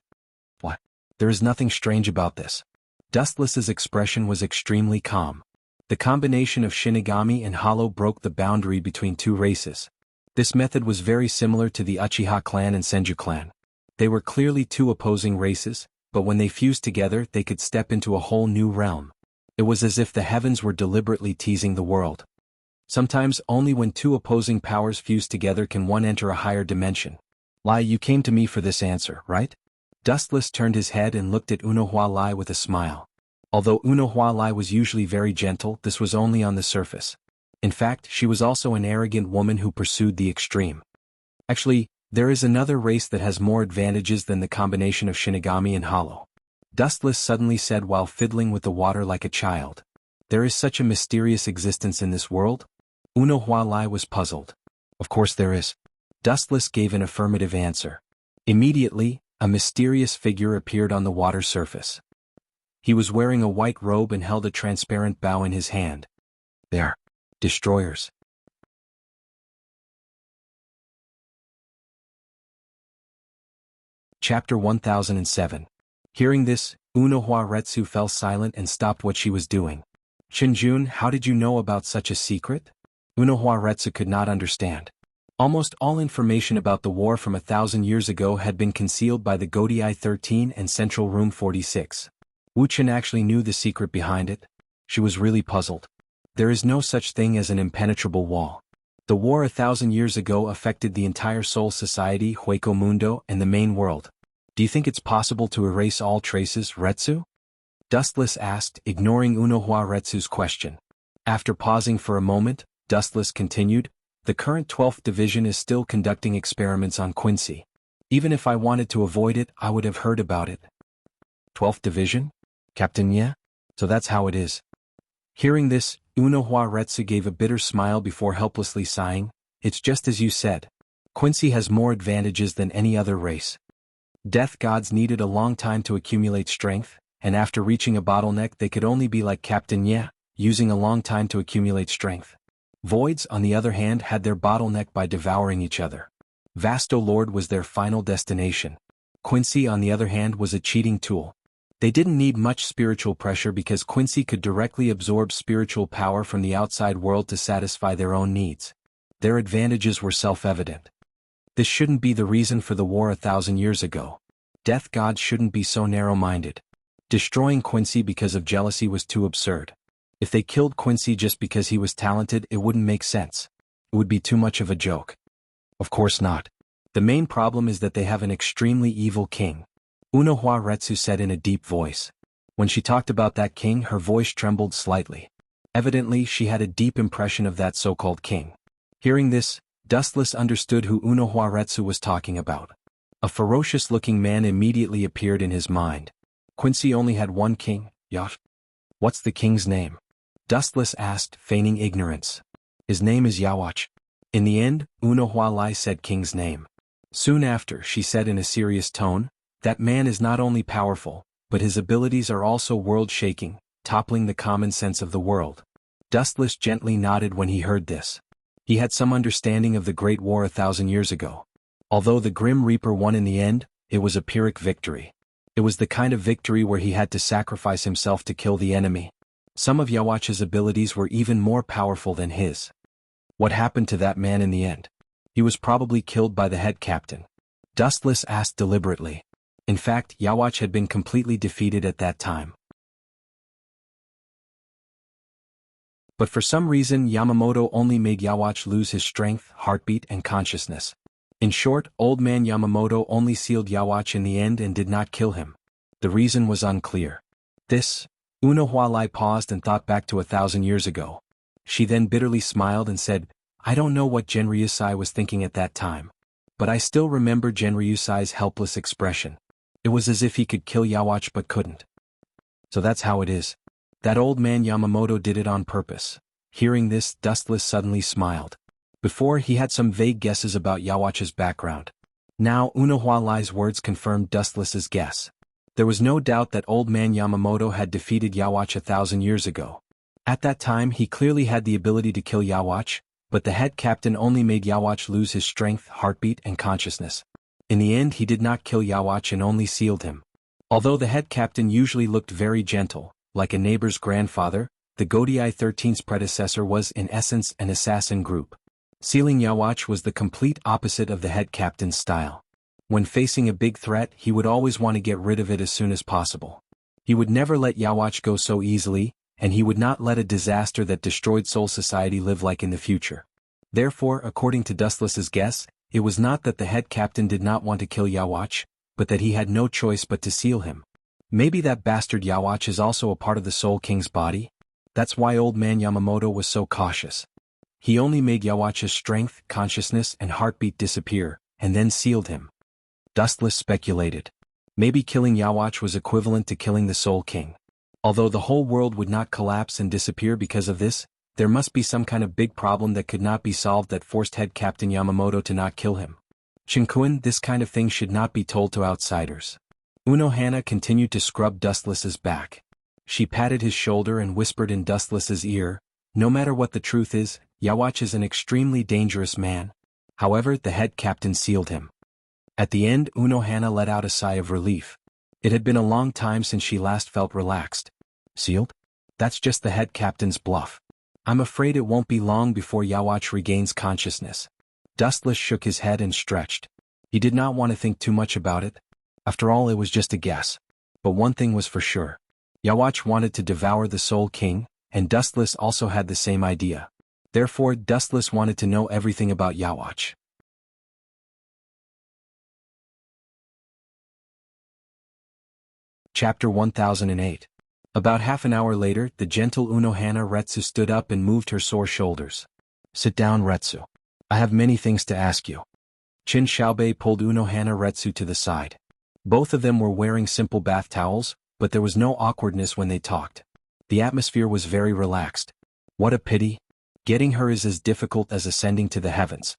What? There is nothing strange about this. Dustless's expression was extremely calm. The combination of Shinigami and Hollow broke the boundary between two races. This method was very similar to the Uchiha clan and Senju clan. They were clearly two opposing races, but when they fused together they could step into a whole new realm. It was as if the heavens were deliberately teasing the world. Sometimes only when two opposing powers fuse together can one enter a higher dimension. Lai, you came to me for this answer, right? Dustless turned his head and looked at Una Lai with a smile. Although Una Lai was usually very gentle, this was only on the surface. In fact, she was also an arrogant woman who pursued the extreme. Actually, there is another race that has more advantages than the combination of Shinigami and Hollow. Dustless suddenly said while fiddling with the water like a child. There is such a mysterious existence in this world? Una Lai was puzzled. Of course there is. Dustless gave an affirmative answer. Immediately, a mysterious figure appeared on the water surface. He was wearing a white robe and held a transparent bow in his hand. They are destroyers. Chapter 1007. Hearing this, Una Retsu fell silent and stopped what she was doing. Qinjun, how did you know about such a secret? Una Retsu could not understand. Almost all information about the war from 1,000 years ago had been concealed by the Godii 13 and Central Room 46. Wuxian actually knew the secret behind it. She was really puzzled. There is no such thing as an impenetrable wall. The war 1,000 years ago affected the entire Soul Society, Hueco Mundo, and the main world. Do you think it's possible to erase all traces, Retsu? Dustless asked, ignoring Unohua Retsu's question. After pausing for a moment, Dustless continued, the current 12th Division is still conducting experiments on Quincy. Even if I wanted to avoid it, I would have heard about it. 12th Division? Captain Ye? So that's how it is. Hearing this, Unohua Retsu gave a bitter smile before helplessly sighing, it's just as you said. Quincy has more advantages than any other race. Death gods needed a long time to accumulate strength, and after reaching a bottleneck they could only be like Captain Ye, using a long time to accumulate strength. Voids, on the other hand, had their bottleneck by devouring each other. Vasto Lord was their final destination. Quincy, on the other hand, was a cheating tool. They didn't need much spiritual pressure because Quincy could directly absorb spiritual power from the outside world to satisfy their own needs. Their advantages were self-evident. This shouldn't be the reason for the war 1,000 years ago. Death gods shouldn't be so narrow-minded. Destroying Quincy because of jealousy was too absurd. If they killed Quincy just because he was talented, it wouldn't make sense. It would be too much of a joke. Of course not. The main problem is that they have an extremely evil king. Unohua Retsu said in a deep voice. When she talked about that king, her voice trembled slightly. Evidently, she had a deep impression of that so-called king. Hearing this, Dustless understood who Unohua Retsu was talking about. A ferocious-looking man immediately appeared in his mind. Quincy only had one king, Yacht. What's the king's name? Dustless asked, feigning ignorance. His name is Yawach. In the end, Unohua Lai said king's name. Soon after, she said in a serious tone, that man is not only powerful, but his abilities are also world-shaking, toppling the common sense of the world. Dustless gently nodded when he heard this. He had some understanding of the Great War 1,000 years ago. Although the Grim Reaper won in the end, it was a Pyrrhic victory. It was the kind of victory where he had to sacrifice himself to kill the enemy. Some of Yawach's abilities were even more powerful than his. What happened to that man in the end? He was probably killed by the head captain. Dustless asked deliberately. In fact, Yawach had been completely defeated at that time. But for some reason Yamamoto only made Yawach lose his strength, heartbeat, and consciousness. In short, Old Man Yamamoto only sealed Yawach in the end and did not kill him. The reason was unclear. Unohua Lai paused and thought back to 1,000 years ago. She then bitterly smiled and said, I don't know what Genryusai was thinking at that time. But I still remember Genryusai's helpless expression. It was as if he could kill Yawach but couldn't. So that's how it is. That old man Yamamoto did it on purpose. Hearing this, Dustless suddenly smiled. Before, he had some vague guesses about Yawach's background. Now, Unohua Lai's words confirmed Dustless's guess. There was no doubt that old man Yamamoto had defeated Yawach 1,000 years ago. At that time, he clearly had the ability to kill Yawach, but the head captain only made Yawach lose his strength, heartbeat, and consciousness. In the end, he did not kill Yawach and only sealed him. Although the head captain usually looked very gentle, like a neighbor's grandfather, the Godii 13's predecessor was in essence an assassin group. Sealing Yawach was the complete opposite of the head captain's style. When facing a big threat, he would always want to get rid of it as soon as possible. He would never let Yawach go so easily, and he would not let a disaster that destroyed Soul Society live like in the future. Therefore, according to Dustless's guess, it was not that the head captain did not want to kill Yawach, but that he had no choice but to seal him. Maybe that bastard Yawach is also a part of the Soul King's body? That's why old man Yamamoto was so cautious. He only made Yawach's strength, consciousness, and heartbeat disappear, and then sealed him. Dustless speculated. Maybe killing Yawach was equivalent to killing the Soul King. Although the whole world would not collapse and disappear because of this, there must be some kind of big problem that could not be solved that forced head captain Yamamoto to not kill him. Shinkuen, this kind of thing should not be told to outsiders. Unohana continued to scrub Dustless's back. She patted his shoulder and whispered in Dustless's ear, no matter what the truth is, Yawach is an extremely dangerous man. However, the head captain sealed him. At the end, Unohana let out a sigh of relief. It had been a long time since she last felt relaxed. Sealed? That's just the head captain's bluff. I'm afraid it won't be long before Yawach regains consciousness. Dustless shook his head and stretched. He did not want to think too much about it. After all, it was just a guess. But one thing was for sure. Yawatch wanted to devour the Soul King, and Dustless also had the same idea. Therefore, Dustless wanted to know everything about Yawatch. Chapter 1008. About half an hour later, the gentle Unohana Retsu stood up and moved her sore shoulders. Sit down, Retsu. I have many things to ask you. Chin Xiaobei pulled Unohana Retsu to the side. Both of them were wearing simple bath towels, but there was no awkwardness when they talked. The atmosphere was very relaxed. What a pity. Getting her is as difficult as ascending to the heavens.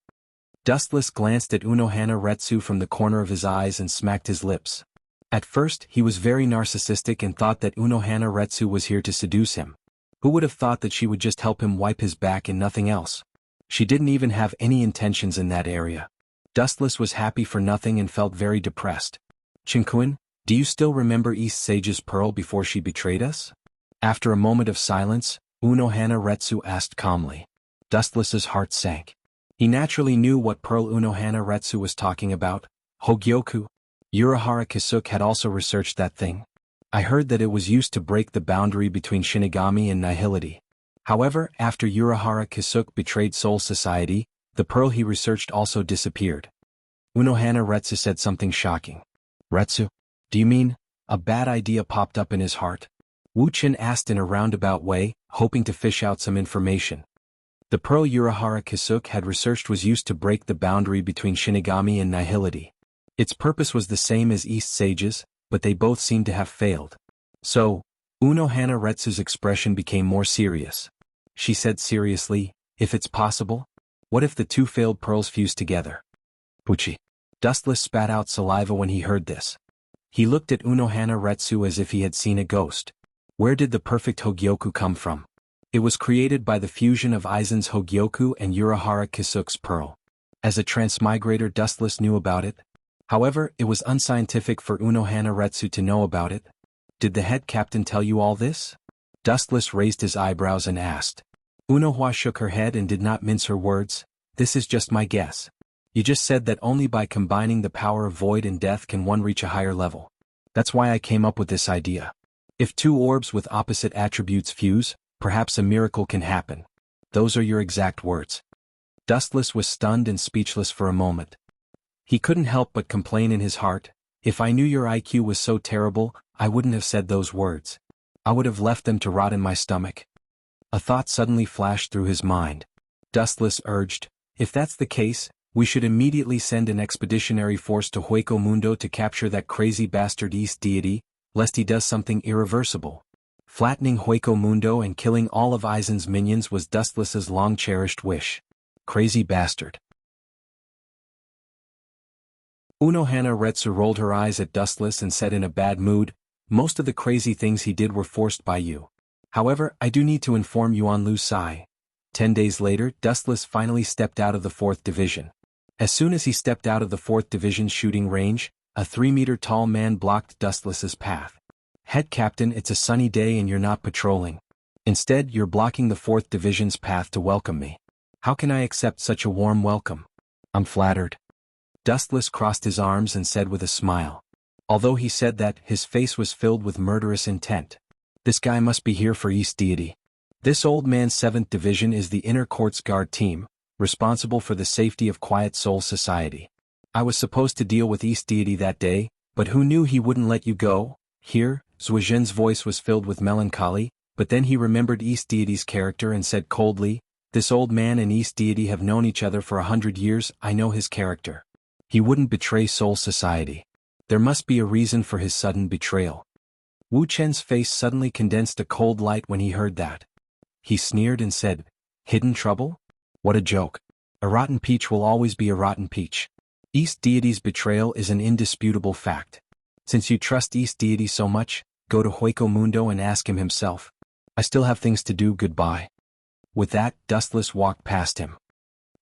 Dustless glanced at Unohana Retsu from the corner of his eyes and smacked his lips. At first, he was very narcissistic and thought that Unohana Retsu was here to seduce him. Who would have thought that she would just help him wipe his back and nothing else? She didn't even have any intentions in that area. Dustless was happy for nothing and felt very depressed. Chinkuin, do you still remember East Sage's pearl before she betrayed us? After a moment of silence, Unohana Retsu asked calmly. Dustless's heart sank. He naturally knew what pearl Unohana Retsu was talking about. Hogyoku. Urahara Kisuk had also researched that thing. I heard that it was used to break the boundary between Shinigami and Nihility. However, after Urahara Kisuk betrayed Soul Society, the pearl he researched also disappeared. Unohana Retsu said something shocking. Retsu? Do you mean? A bad idea popped up in his heart. Wu Qin asked in a roundabout way, hoping to fish out some information. The pearl Urahara Kisuk had researched was used to break the boundary between Shinigami and Nihility. Its purpose was the same as East Sage's, but they both seemed to have failed. So, Unohana Retsu's expression became more serious. She said seriously, if it's possible? What if the two failed pearls fused together? Puchi. Dustless spat out saliva when he heard this. He looked at Unohana Retsu as if he had seen a ghost. Where did the perfect Hogyoku come from? It was created by the fusion of Aizen's Hogyoku and Urahara Kisuk's pearl. As a transmigrator, Dustless knew about it. However, it was unscientific for Unohana Retsu to know about it. Did the head captain tell you all this? Dustless raised his eyebrows and asked. Unohua shook her head and did not mince her words. This is just my guess. You just said that only by combining the power of void and death can one reach a higher level. That's why I came up with this idea. If two orbs with opposite attributes fuse, perhaps a miracle can happen. Those are your exact words. Dustless was stunned and speechless for a moment. He couldn't help but complain in his heart, if I knew your IQ was so terrible, I wouldn't have said those words. I would have left them to rot in my stomach. A thought suddenly flashed through his mind. Dustless urged, if that's the case, we should immediately send an expeditionary force to Hueco Mundo to capture that crazy bastard East deity, lest he does something irreversible. Flattening Hueco Mundo and killing all of Aizen's minions was Dustless's long-cherished wish. Crazy bastard. Unohana Retsu rolled her eyes at Dustless and said in a bad mood, most of the crazy things he did were forced by you. However, I do need to inform Yuan Lu Sai. 10 days later, Dustless finally stepped out of the 4th Division. As soon as he stepped out of the 4th Division's shooting range, a 3-meter-tall man blocked Dustless's path. Head Captain, it's a sunny day and you're not patrolling. Instead, you're blocking the 4th Division's path to welcome me. How can I accept such a warm welcome? I'm flattered. Dustless crossed his arms and said with a smile. Although he said that, his face was filled with murderous intent. This guy must be here for East Deity. This old man's 7th Division is the Inner Courts Guard team, responsible for the safety of Quiet Soul Society. I was supposed to deal with East Deity that day, but who knew he wouldn't let you go? Here, Zuozhen's voice was filled with melancholy, but then he remembered East Deity's character and said coldly, this old man and East Deity have known each other for 100 years, I know his character. He wouldn't betray Soul Society. There must be a reason for his sudden betrayal. Wu Chen's face suddenly condensed a cold light when he heard that. He sneered and said, hidden trouble? What a joke. A rotten peach will always be a rotten peach. East Deity's betrayal is an indisputable fact. Since you trust East Deity so much, go to Hueco Mundo and ask him himself. I still have things to do, goodbye. With that, Dustless walked past him.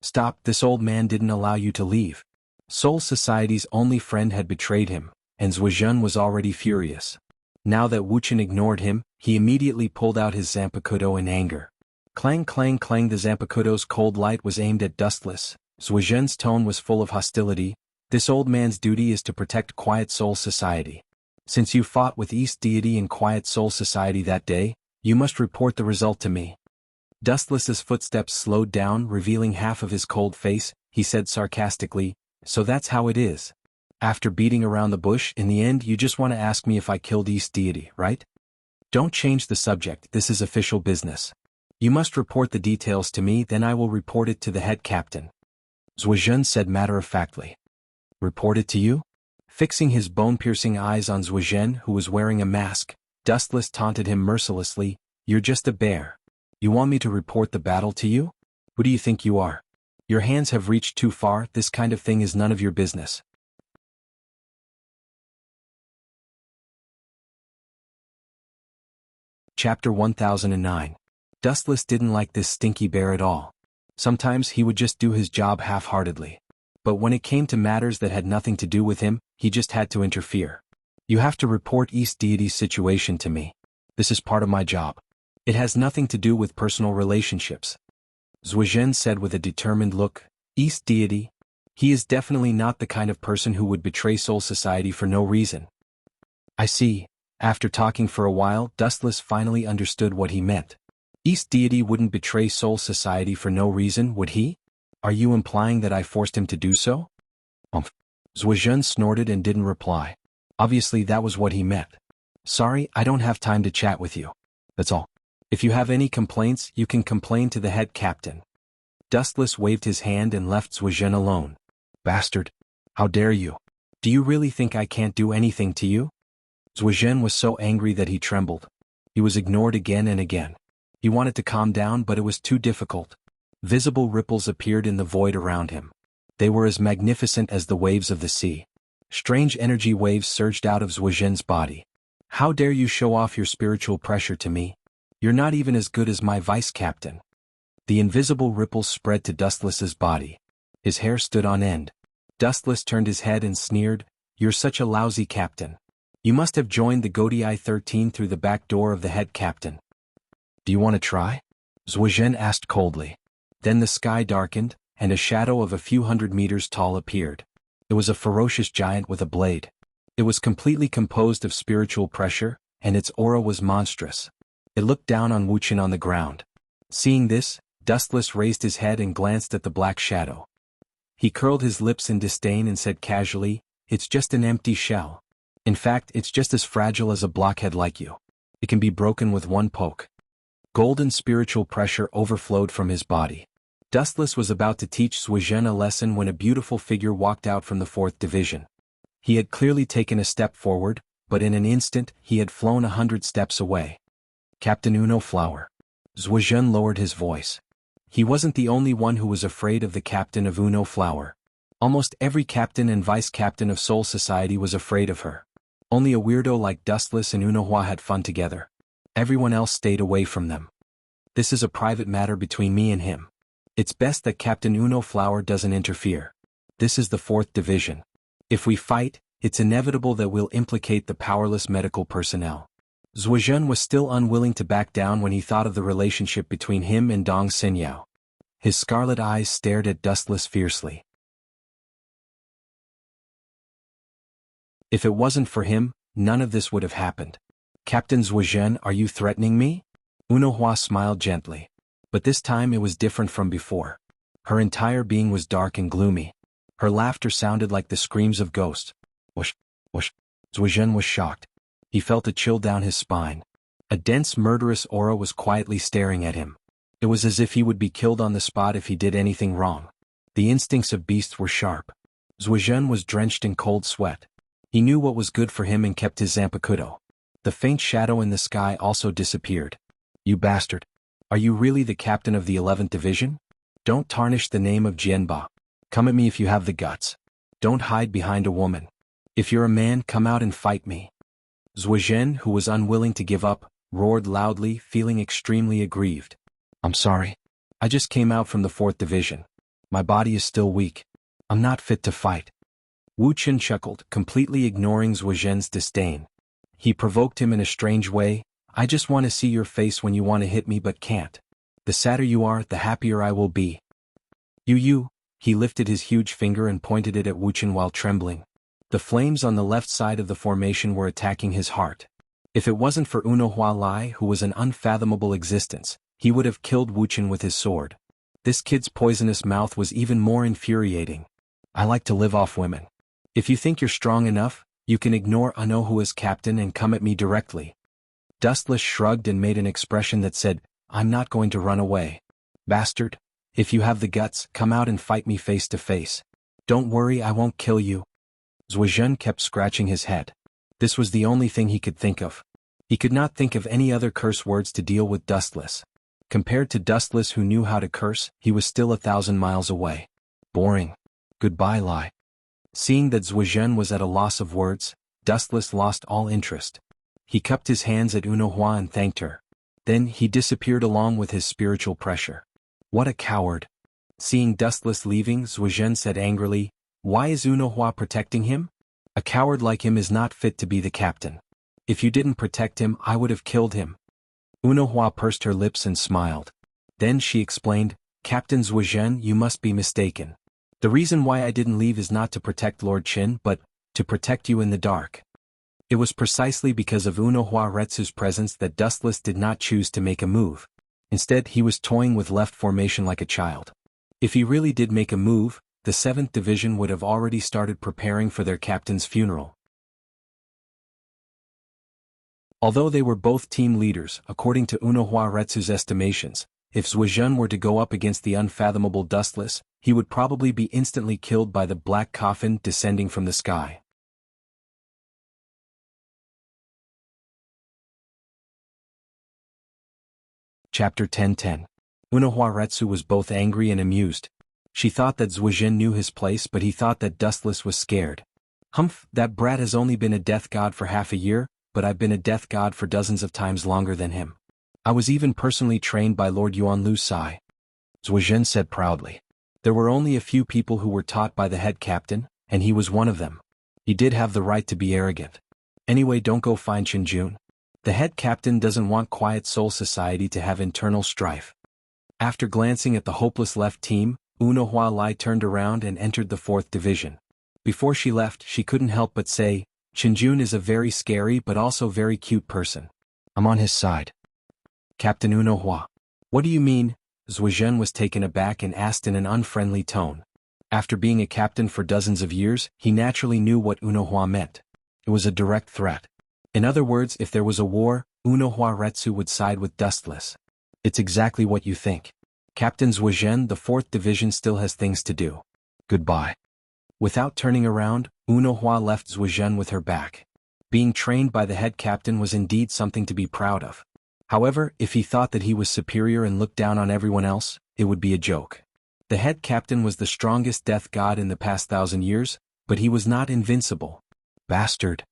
Stop, this old man didn't allow you to leave. Soul Society's only friend had betrayed him, and Zuozhen was already furious. Now that Wu Chen ignored him, he immediately pulled out his Zanpakuto in anger. Clang clang clang, the Zanpakuto's cold light was aimed at Dustless. Zuozhen's tone was full of hostility. This old man's duty is to protect Quiet Soul Society. Since you fought with East Deity in Quiet Soul Society that day, you must report the result to me. Dustless's footsteps slowed down, revealing half of his cold face. He said sarcastically, "So that's how it is. After beating around the bush, in the end you just want to ask me if I killed East Deity, right? Don't change the subject, this is official business. You must report the details to me, then I will report it to the head captain." Zhuozhen said matter-of-factly. "Report it to you?" Fixing his bone-piercing eyes on Zhuozhen, who was wearing a mask, Dustless taunted him mercilessly, "You're just a bear. You want me to report the battle to you? Who do you think you are? Your hands have reached too far, this kind of thing is none of your business." Chapter 1009. Dustless didn't like this stinky bear at all. Sometimes he would just do his job half-heartedly. But when it came to matters that had nothing to do with him, he just had to interfere. "You have to report East Deity's situation to me. This is part of my job. It has nothing to do with personal relationships." Zhuozhen said with a determined look, "East Deity? He is definitely not the kind of person who would betray Soul Society for no reason." "I see." After talking for a while, Dustless finally understood what he meant. East Deity wouldn't betray Soul Society for no reason, would he? Are you implying that I forced him to do so? Zhuozhen snorted and didn't reply. Obviously that was what he meant. "Sorry, I don't have time to chat with you. That's all. If you have any complaints, you can complain to the head captain." Dustless waved his hand and left Zhuozhen alone. "Bastard. How dare you? Do you really think I can't do anything to you?" Zhuozhen was so angry that he trembled. He was ignored again and again. He wanted to calm down, but it was too difficult. Visible ripples appeared in the void around him. They were as magnificent as the waves of the sea. Strange energy waves surged out of Zhuozhen's body. "How dare you show off your spiritual pressure to me? You're not even as good as my vice-captain." The invisible ripples spread to Dustless's body. His hair stood on end. Dustless turned his head and sneered, "You're such a lousy captain. You must have joined the Godii 13 through the back door of the head captain." "Do you want to try?" Zhuozhen asked coldly. Then the sky darkened, and a shadow of a few hundred meters tall appeared. It was a ferocious giant with a blade. It was completely composed of spiritual pressure, and its aura was monstrous. It looked down on Wuxia on the ground. Seeing this, Dustless raised his head and glanced at the black shadow. He curled his lips in disdain and said casually, "It's just an empty shell. In fact, it's just as fragile as a blockhead like you. It can be broken with one poke." Golden spiritual pressure overflowed from his body. Dustless was about to teach Zhuozhen a lesson when a beautiful figure walked out from the 4th Division. He had clearly taken a step forward, but in an instant, he had flown 100 steps away. "Captain Uno Flower." Zhuozhen lowered his voice. He wasn't the only one who was afraid of the captain of Uno Flower. Almost every captain and vice-captain of Soul Society was afraid of her. Only a weirdo like Dustless and Unohua had fun together. Everyone else stayed away from them. "This is a private matter between me and him. It's best that Captain Uno Flower doesn't interfere. This is the 4th Division. If we fight, it's inevitable that we'll implicate the powerless medical personnel." Zhuozhen was still unwilling to back down when he thought of the relationship between him and Dong Xinyao. His scarlet eyes stared at Dustless fiercely. If it wasn't for him, none of this would have happened. "Captain Zhuozhen, are you threatening me?" Unohua smiled gently. But this time it was different from before. Her entire being was dark and gloomy. Her laughter sounded like the screams of ghosts. Whoosh, whoosh. Zhuozhen was shocked. He felt a chill down his spine. A dense murderous aura was quietly staring at him. It was as if he would be killed on the spot if he did anything wrong. The instincts of beasts were sharp. Zhuozhen was drenched in cold sweat. He knew what was good for him and kept his Zanpakuto. The faint shadow in the sky also disappeared. "You bastard. Are you really the captain of the 11th Division? Don't tarnish the name of Jianba. Come at me if you have the guts. Don't hide behind a woman. If you're a man, come out and fight me." Zhuozhen, who was unwilling to give up, roared loudly, feeling extremely aggrieved. "I'm sorry. I just came out from the 4th Division. My body is still weak. I'm not fit to fight." Wu Qin chuckled, completely ignoring Zhuozhen's disdain. He provoked him in a strange way. "I just want to see your face when you want to hit me but can't. The sadder you are, the happier I will be." You. He lifted his huge finger and pointed it at Wu Qin while trembling. The flames on the left side of the formation were attacking his heart. If it wasn't for Unohua Lai, who was an unfathomable existence, he would have killed Wuchen with his sword. This kid's poisonous mouth was even more infuriating. I like to live off women. If you think you're strong enough, you can ignore Unohua's captain and come at me directly. Dustless shrugged and made an expression that said, I'm not going to run away. Bastard. If you have the guts, come out and fight me face to face. Don't worry, I won't kill you. Zhuozhen kept scratching his head. This was the only thing he could think of. He could not think of any other curse words to deal with Dustless. Compared to Dustless, who knew how to curse, he was still 1,000 miles away. Boring. Goodbye, Lai. Seeing that Zhuozhen was at a loss of words, Dustless lost all interest. He cupped his hands at Unohua and thanked her. Then he disappeared along with his spiritual pressure. What a coward. Seeing Dustless leaving, Zhuozhen said angrily, Why is Unohua protecting him? A coward like him is not fit to be the captain. If you didn't protect him, I would have killed him. Unohua pursed her lips and smiled. Then she explained, Captain Zhuozhen, you must be mistaken. The reason why I didn't leave is not to protect Lord Qin, but to protect you in the dark. It was precisely because of Unohua Retsu's presence that Dustless did not choose to make a move. Instead, he was toying with left formation like a child. If he really did make a move, the 7th Division would have already started preparing for their captain's funeral. Although they were both team leaders, according to Unohua Retsu's estimations, if Zhuozhen were to go up against the unfathomable Dustless, he would probably be instantly killed by the black coffin descending from the sky. Chapter 10:10. Unohua Retsu was both angry and amused. She thought that Zhuozhen knew his place, but he thought that Dustless was scared. Humph, that brat has only been a death god for half a year, but I've been a death god for dozens of times longer than him. I was even personally trained by Lord Yuan Lu Sai. Zhuozhen said proudly. There were only a few people who were taught by the head captain, and he was one of them. He did have the right to be arrogant. Anyway, don't go find Qinjun. The head captain doesn't want Quiet Soul Society to have internal strife. After glancing at the hopeless left team, Unohua Lai turned around and entered the 4th Division. Before she left, she couldn't help but say, Qinjun is a very scary but also very cute person. I'm on his side. Captain Unohua. What do you mean? Zhuozhen was taken aback and asked in an unfriendly tone. After being a captain for dozens of years, he naturally knew what Unohua meant. It was a direct threat. In other words, if there was a war, Unohua Retsu would side with Dustless. It's exactly what you think. Captain Zhuozhen, the 4th Division still has things to do. Goodbye. Without turning around, Unohua left Zhuozhen with her back. Being trained by the head captain was indeed something to be proud of. However, if he thought that he was superior and looked down on everyone else, it would be a joke. The head captain was the strongest death god in the past 1,000 years, but he was not invincible. Bastard.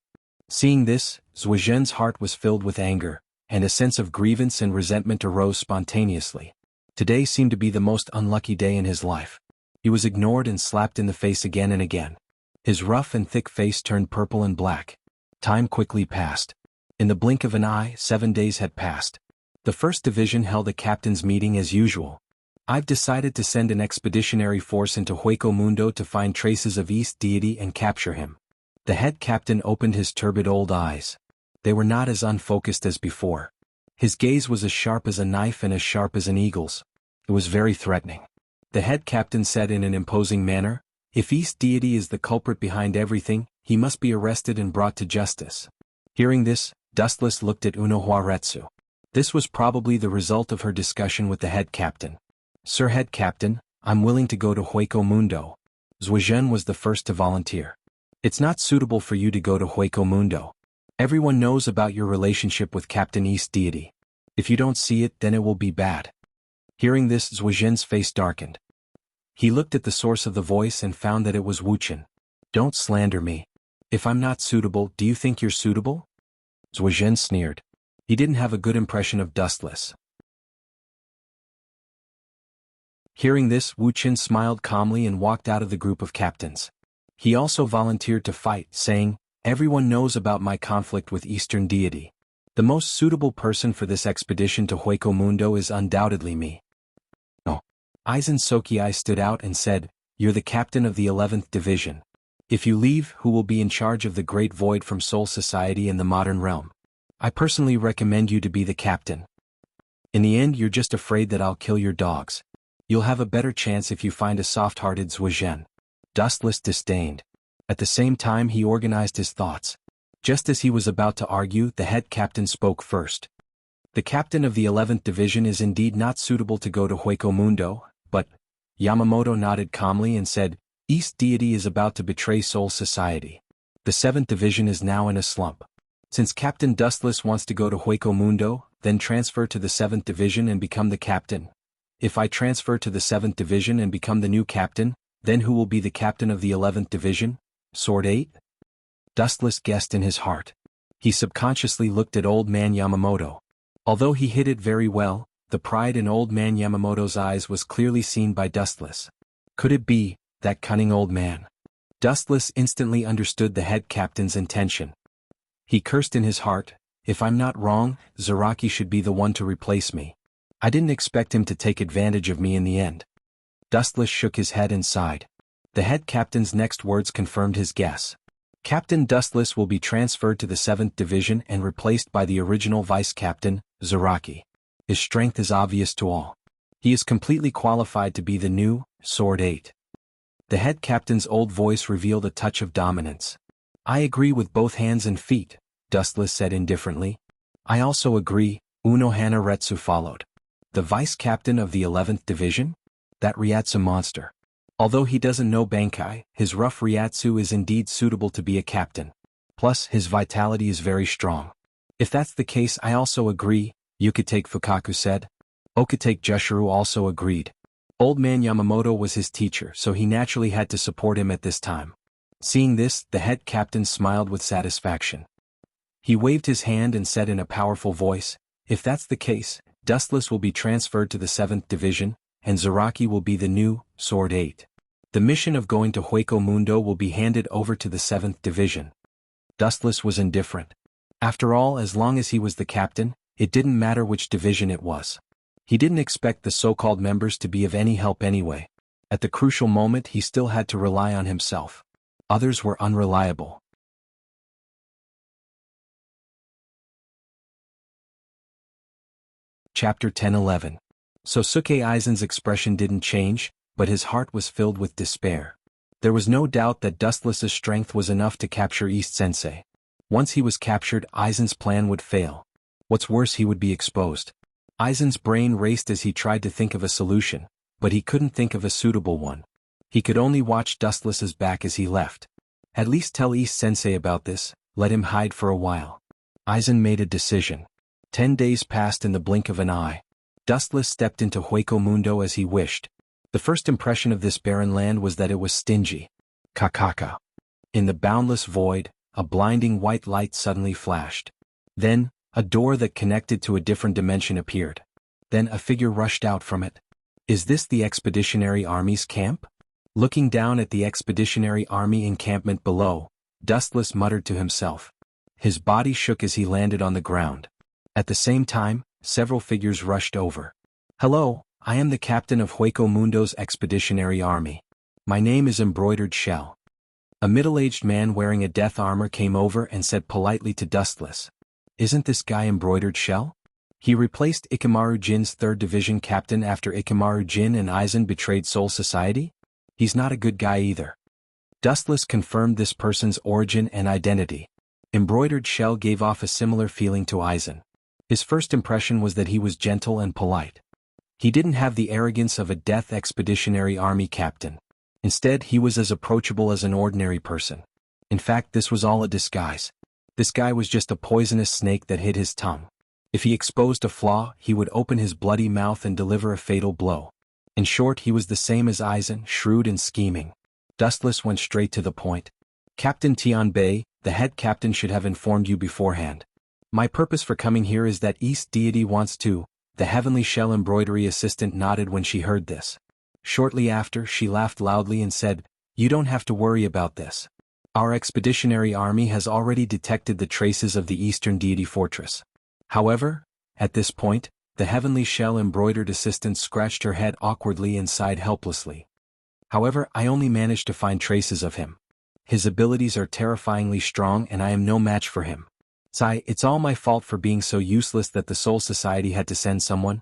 Seeing this, Zhuozhen's heart was filled with anger, and a sense of grievance and resentment arose spontaneously. Today seemed to be the most unlucky day in his life. He was ignored and slapped in the face again and again. His rough and thick face turned purple and black. Time quickly passed. In the blink of an eye, 7 days had passed. The 1st Division held a captain's meeting as usual. I've decided to send an expeditionary force into Hueco Mundo to find traces of East Deity and capture him. The head captain opened his turbid old eyes. They were not as unfocused as before. His gaze was as sharp as a knife and as sharp as an eagle's. It was very threatening. The head captain said in an imposing manner, If East Deity is the culprit behind everything, he must be arrested and brought to justice. Hearing this, Dustless looked at Unohua Retsu. This was probably the result of her discussion with the head captain. Sir Head Captain, I'm willing to go to Hueco Mundo. Zhuozhen was the first to volunteer. It's not suitable for you to go to Hueco Mundo. Everyone knows about your relationship with Captain East Deity. If you don't see it, then it will be bad. Hearing this, Zhuozhen's face darkened. He looked at the source of the voice and found that it was Wuchen. Don't slander me. If I'm not suitable, do you think you're suitable? Zhuozhen sneered. He didn't have a good impression of Dustless. Hearing this, Wuchen smiled calmly and walked out of the group of captains. He also volunteered to fight, saying, Everyone knows about my conflict with Eastern Deity. The most suitable person for this expedition to Hueco Mundo is undoubtedly me. Oh. Aizen Sokiai stood out and said, You're the captain of the 11th Division. If you leave, who will be in charge of the Great Void from Soul Society in the modern realm? I personally recommend you to be the captain. In the end, you're just afraid that I'll kill your dogs. You'll have a better chance if you find a soft-hearted Zhuozhen. Dustless disdained. At the same time he organized his thoughts. Just as he was about to argue, the head captain spoke first. The captain of the 11th Division is indeed not suitable to go to Hueco Mundo, but... Yamamoto nodded calmly and said, East Deity is about to betray Soul Society. The 7th Division is now in a slump. Since Captain Dustless wants to go to Hueco Mundo, then transfer to the 7th Division and become the captain. If I transfer to the 7th Division and become the new captain, then who will be the captain of the 11th Division? Sword 8? Dustless guessed in his heart. He subconsciously looked at Old Man Yamamoto. Although he hid it very well, the pride in Old Man Yamamoto's eyes was clearly seen by Dustless. Could it be that cunning old man? Dustless instantly understood the head captain's intention. He cursed in his heart, if I'm not wrong, Zaraki should be the one to replace me. I didn't expect him to take advantage of me in the end. Dustless shook his head and sighed. The head captain's next words confirmed his guess. Captain Dustless will be transferred to the 7th Division and replaced by the original vice-captain, Zaraki. His strength is obvious to all. He is completely qualified to be the new Sword 8. The head captain's old voice revealed a touch of dominance. I agree with both hands and feet, Dustless said indifferently. I also agree, Unohana Retsu followed. The vice-captain of the 11th Division? That Ryatsu monster. Although he doesn't know Bankai, his rough Ryatsu is indeed suitable to be a captain. Plus, his vitality is very strong. If that's the case, I also agree, Yukitake Fukaku said. Okitake Jushiro also agreed. Old Man Yamamoto was his teacher, so he naturally had to support him at this time. Seeing this, the head captain smiled with satisfaction. He waved his hand and said in a powerful voice, if that's the case, Dustless will be transferred to the 7th Division, and Zaraki will be the new Sword 8. The mission of going to Hueco Mundo will be handed over to the 7th Division. Dustless was indifferent. After all, as long as he was the captain, it didn't matter which division it was. He didn't expect the so-called members to be of any help anyway. At the crucial moment he still had to rely on himself. Others were unreliable. Chapter 10-11. Sosuke Aizen's expression didn't change, but his heart was filled with despair. There was no doubt that Dustless's strength was enough to capture East Sensei. Once he was captured, Aizen's plan would fail. What's worse, he would be exposed. Aizen's brain raced as he tried to think of a solution, but he couldn't think of a suitable one. He could only watch Dustless's back as he left. At least tell East Sensei about this, let him hide for a while. Aizen made a decision. 10 days passed in the blink of an eye. Dustless stepped into Hueco Mundo as he wished. The first impression of this barren land was that it was stingy. Kakaka. In the boundless void, a blinding white light suddenly flashed. Then, a door that connected to a different dimension appeared. Then a figure rushed out from it. Is this the Expeditionary Army's camp? Looking down at the Expeditionary Army encampment below, Dustless muttered to himself. His body shook as he landed on the ground. At the same time, several figures rushed over. Hello, I am the captain of Hueco Mundo's Expeditionary Army. My name is Embroidered Shell. A middle-aged man wearing a death armor came over and said politely to Dustless. Isn't this guy Embroidered Shell? He replaced Ikamaru Jin's 3rd Division captain after Ikamaru Jin and Aizen betrayed Soul Society? He's not a good guy either. Dustless confirmed this person's origin and identity. Embroidered Shell gave off a similar feeling to Aizen. His first impression was that he was gentle and polite. He didn't have the arrogance of a Death Expeditionary Army captain. Instead, he was as approachable as an ordinary person. In fact, this was all a disguise. This guy was just a poisonous snake that hid his tongue. If he exposed a flaw, he would open his bloody mouth and deliver a fatal blow. In short, he was the same as Aizen, shrewd and scheming. Dustless went straight to the point. Captain Tianbei, the head captain should have informed you beforehand. My purpose for coming here is that East Deity wants to. The Heavenly Shell embroidery assistant nodded when she heard this. Shortly after, she laughed loudly and said, You don't have to worry about this. Our expeditionary army has already detected the traces of the Eastern Deity Fortress. However, at this point, the Heavenly Shell embroidered assistant scratched her head awkwardly and sighed helplessly. However, I only managed to find traces of him. His abilities are terrifyingly strong and I am no match for him. Sigh, it's all my fault for being so useless that the Soul Society had to send someone.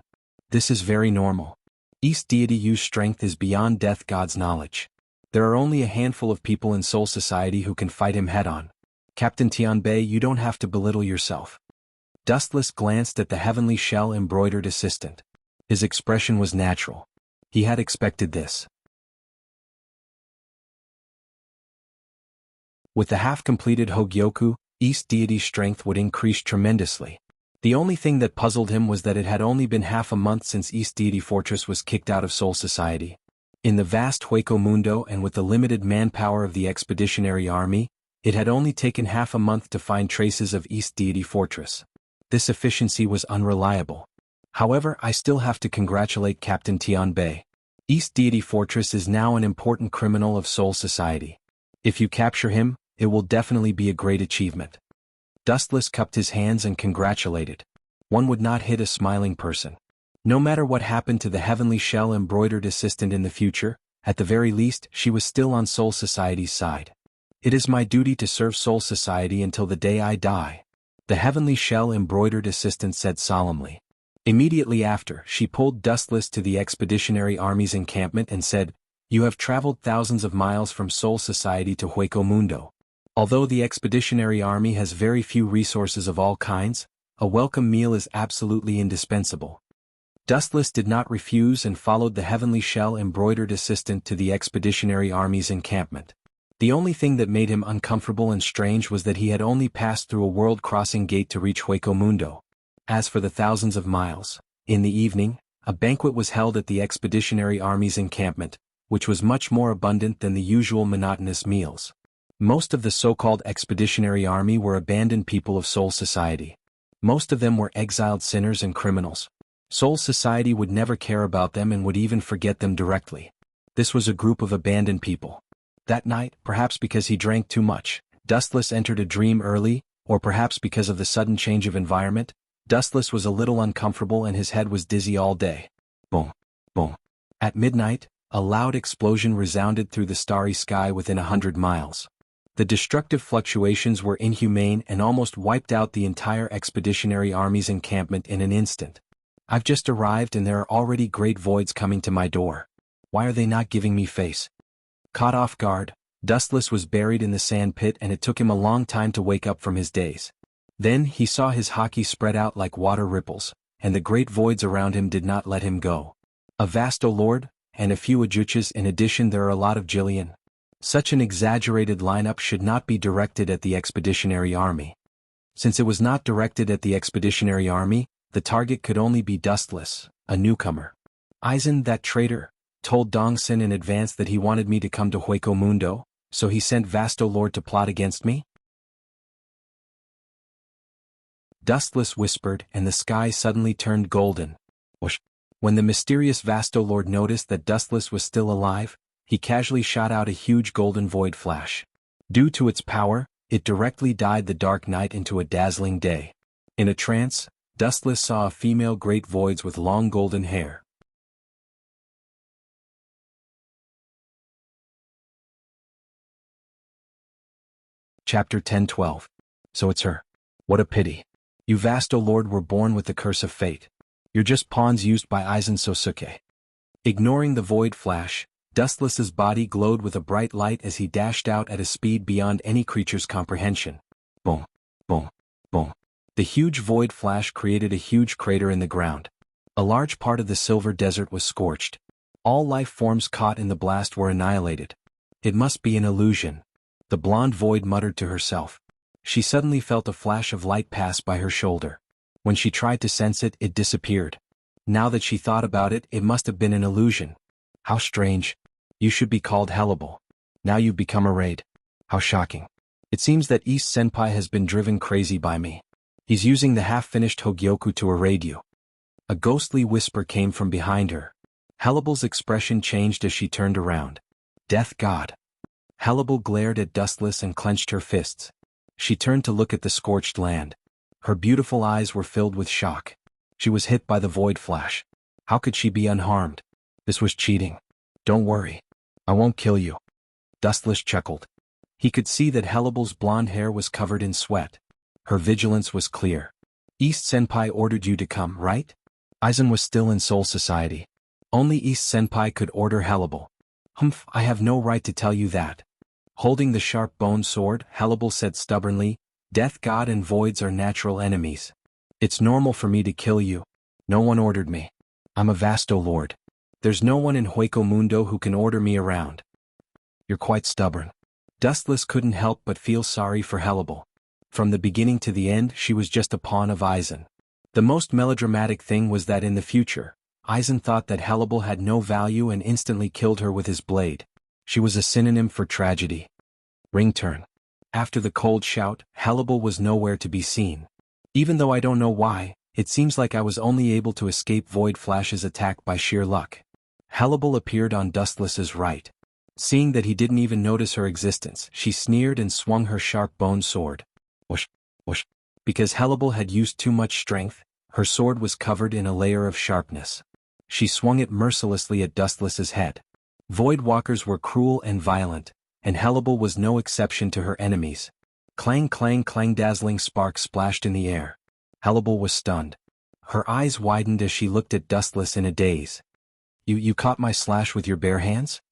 This is very normal. East Deity Yu's strength is beyond Death God's knowledge. There are only a handful of people in Soul Society who can fight him head-on. Captain Tianbei, you don't have to belittle yourself. Dustless glanced at the heavenly shell embroidered assistant. His expression was natural. He had expected this. With the half-completed Hogyoku, East Deity's strength would increase tremendously. The only thing that puzzled him was that it had only been half a month since East Deity Fortress was kicked out of Soul Society. In the vast Hueco Mundo and with the limited manpower of the Expeditionary Army, it had only taken half a month to find traces of East Deity Fortress. This efficiency was unreliable. However, I still have to congratulate Captain Tianbei. East Deity Fortress is now an important criminal of Soul Society. If you capture him, it will definitely be a great achievement. Dustless cupped his hands and congratulated. One would not hit a smiling person. No matter what happened to the heavenly shell embroidered assistant in the future, at the very least, she was still on Soul Society's side. It is my duty to serve Soul Society until the day I die, the heavenly shell embroidered assistant said solemnly. Immediately after, she pulled Dustless to the Expeditionary Army's encampment and said, "You have traveled thousands of miles from Soul Society to Hueco Mundo. Although the Expeditionary Army has very few resources of all kinds, a welcome meal is absolutely indispensable." Dustless did not refuse and followed the heavenly shell embroidered assistant to the Expeditionary Army's encampment. The only thing that made him uncomfortable and strange was that he had only passed through a world-crossing gate to reach Hueco Mundo. As for the thousands of miles, in the evening, a banquet was held at the Expeditionary Army's encampment, which was much more abundant than the usual monotonous meals. Most of the so-called Expeditionary Army were abandoned people of Soul Society. Most of them were exiled sinners and criminals. Soul Society would never care about them and would even forget them directly. This was a group of abandoned people. That night, perhaps because he drank too much, Dustless entered a dream early, or perhaps because of the sudden change of environment, Dustless was a little uncomfortable and his head was dizzy all day. Boom, boom. At midnight, a loud explosion resounded through the starry sky within 100 miles. The destructive fluctuations were inhumane and almost wiped out the entire Expeditionary Army's encampment in an instant. I've just arrived and there are already great voids coming to my door. Why are they not giving me face? Caught off guard, Dustless was buried in the sand pit and it took him a long time to wake up from his daze. Then he saw his haki spread out like water ripples, and the great voids around him did not let him go. A vasto lord, and a few ajuches. In addition there are a lot of Jillian. Such an exaggerated lineup should not be directed at the Expeditionary Army. Since it was not directed at the Expeditionary Army, the target could only be Dustless, a newcomer. Aizen, that traitor, told Dongsin in advance that he wanted me to come to Hueco Mundo, so he sent Vasto Lord to plot against me? Dustless whispered and the sky suddenly turned golden. Whoosh. When the mysterious Vasto Lord noticed that Dustless was still alive, he casually shot out a huge golden void flash. Due to its power, it directly dyed the dark night into a dazzling day. In a trance, Dustless saw a female great voids with long golden hair. Chapter 10-12. So it's her. What a pity. You Vasto Lord were born with the curse of fate. You're just pawns used by Aizen Sosuke. Ignoring the void flash, Dustless's body glowed with a bright light as he dashed out at a speed beyond any creature's comprehension. Boom, boom, boom. The huge void flash created a huge crater in the ground. A large part of the silver desert was scorched. All life forms caught in the blast were annihilated. It must be an illusion. The blonde void muttered to herself. She suddenly felt a flash of light pass by her shoulder. When she tried to sense it, it disappeared. Now that she thought about it, it must have been an illusion. How strange. You should be called Hellable. Now you've become a raid. How shocking. It seems that East Senpai has been driven crazy by me. He's using the half-finished Hogyoku to erade you. A ghostly whisper came from behind her. Hellable's expression changed as she turned around. Death God. Hellable glared at Dustless and clenched her fists. She turned to look at the scorched land. Her beautiful eyes were filled with shock. She was hit by the void flash. How could she be unharmed? This was cheating. Don't worry. I won't kill you. Dustless chuckled. He could see that Helibal's blonde hair was covered in sweat. Her vigilance was clear. East Senpai ordered you to come, right? Aizen was still in Soul Society. Only East Senpai could order Helibal. Humph, I have no right to tell you that. Holding the sharp bone sword, Helibal said stubbornly, Death God and voids are natural enemies. It's normal for me to kill you. No one ordered me. I'm a Vasto Lord. There's no one in Hueco Mundo who can order me around. You're quite stubborn. Dustless couldn't help but feel sorry for Helibal. From the beginning to the end she was just a pawn of Aizen. The most melodramatic thing was that in the future, Aizen thought that Helibal had no value and instantly killed her with his blade. She was a synonym for tragedy. Ring turn. After the cold shout, Helibal was nowhere to be seen. Even though I don't know why, it seems like I was only able to escape Void Flash's attack by sheer luck. Helibal appeared on Dustless's right. Seeing that he didn't even notice her existence, she sneered and swung her sharp bone sword. Whoosh, whoosh. Because Helibal had used too much strength, her sword was covered in a layer of sharpness. She swung it mercilessly at Dustless's head. Void Walkers were cruel and violent, and Helibal was no exception to her enemies. Clang clang clang, dazzling sparks splashed in the air. Helibal was stunned. Her eyes widened as she looked at Dustless in a daze. You caught my slash with your bare hands?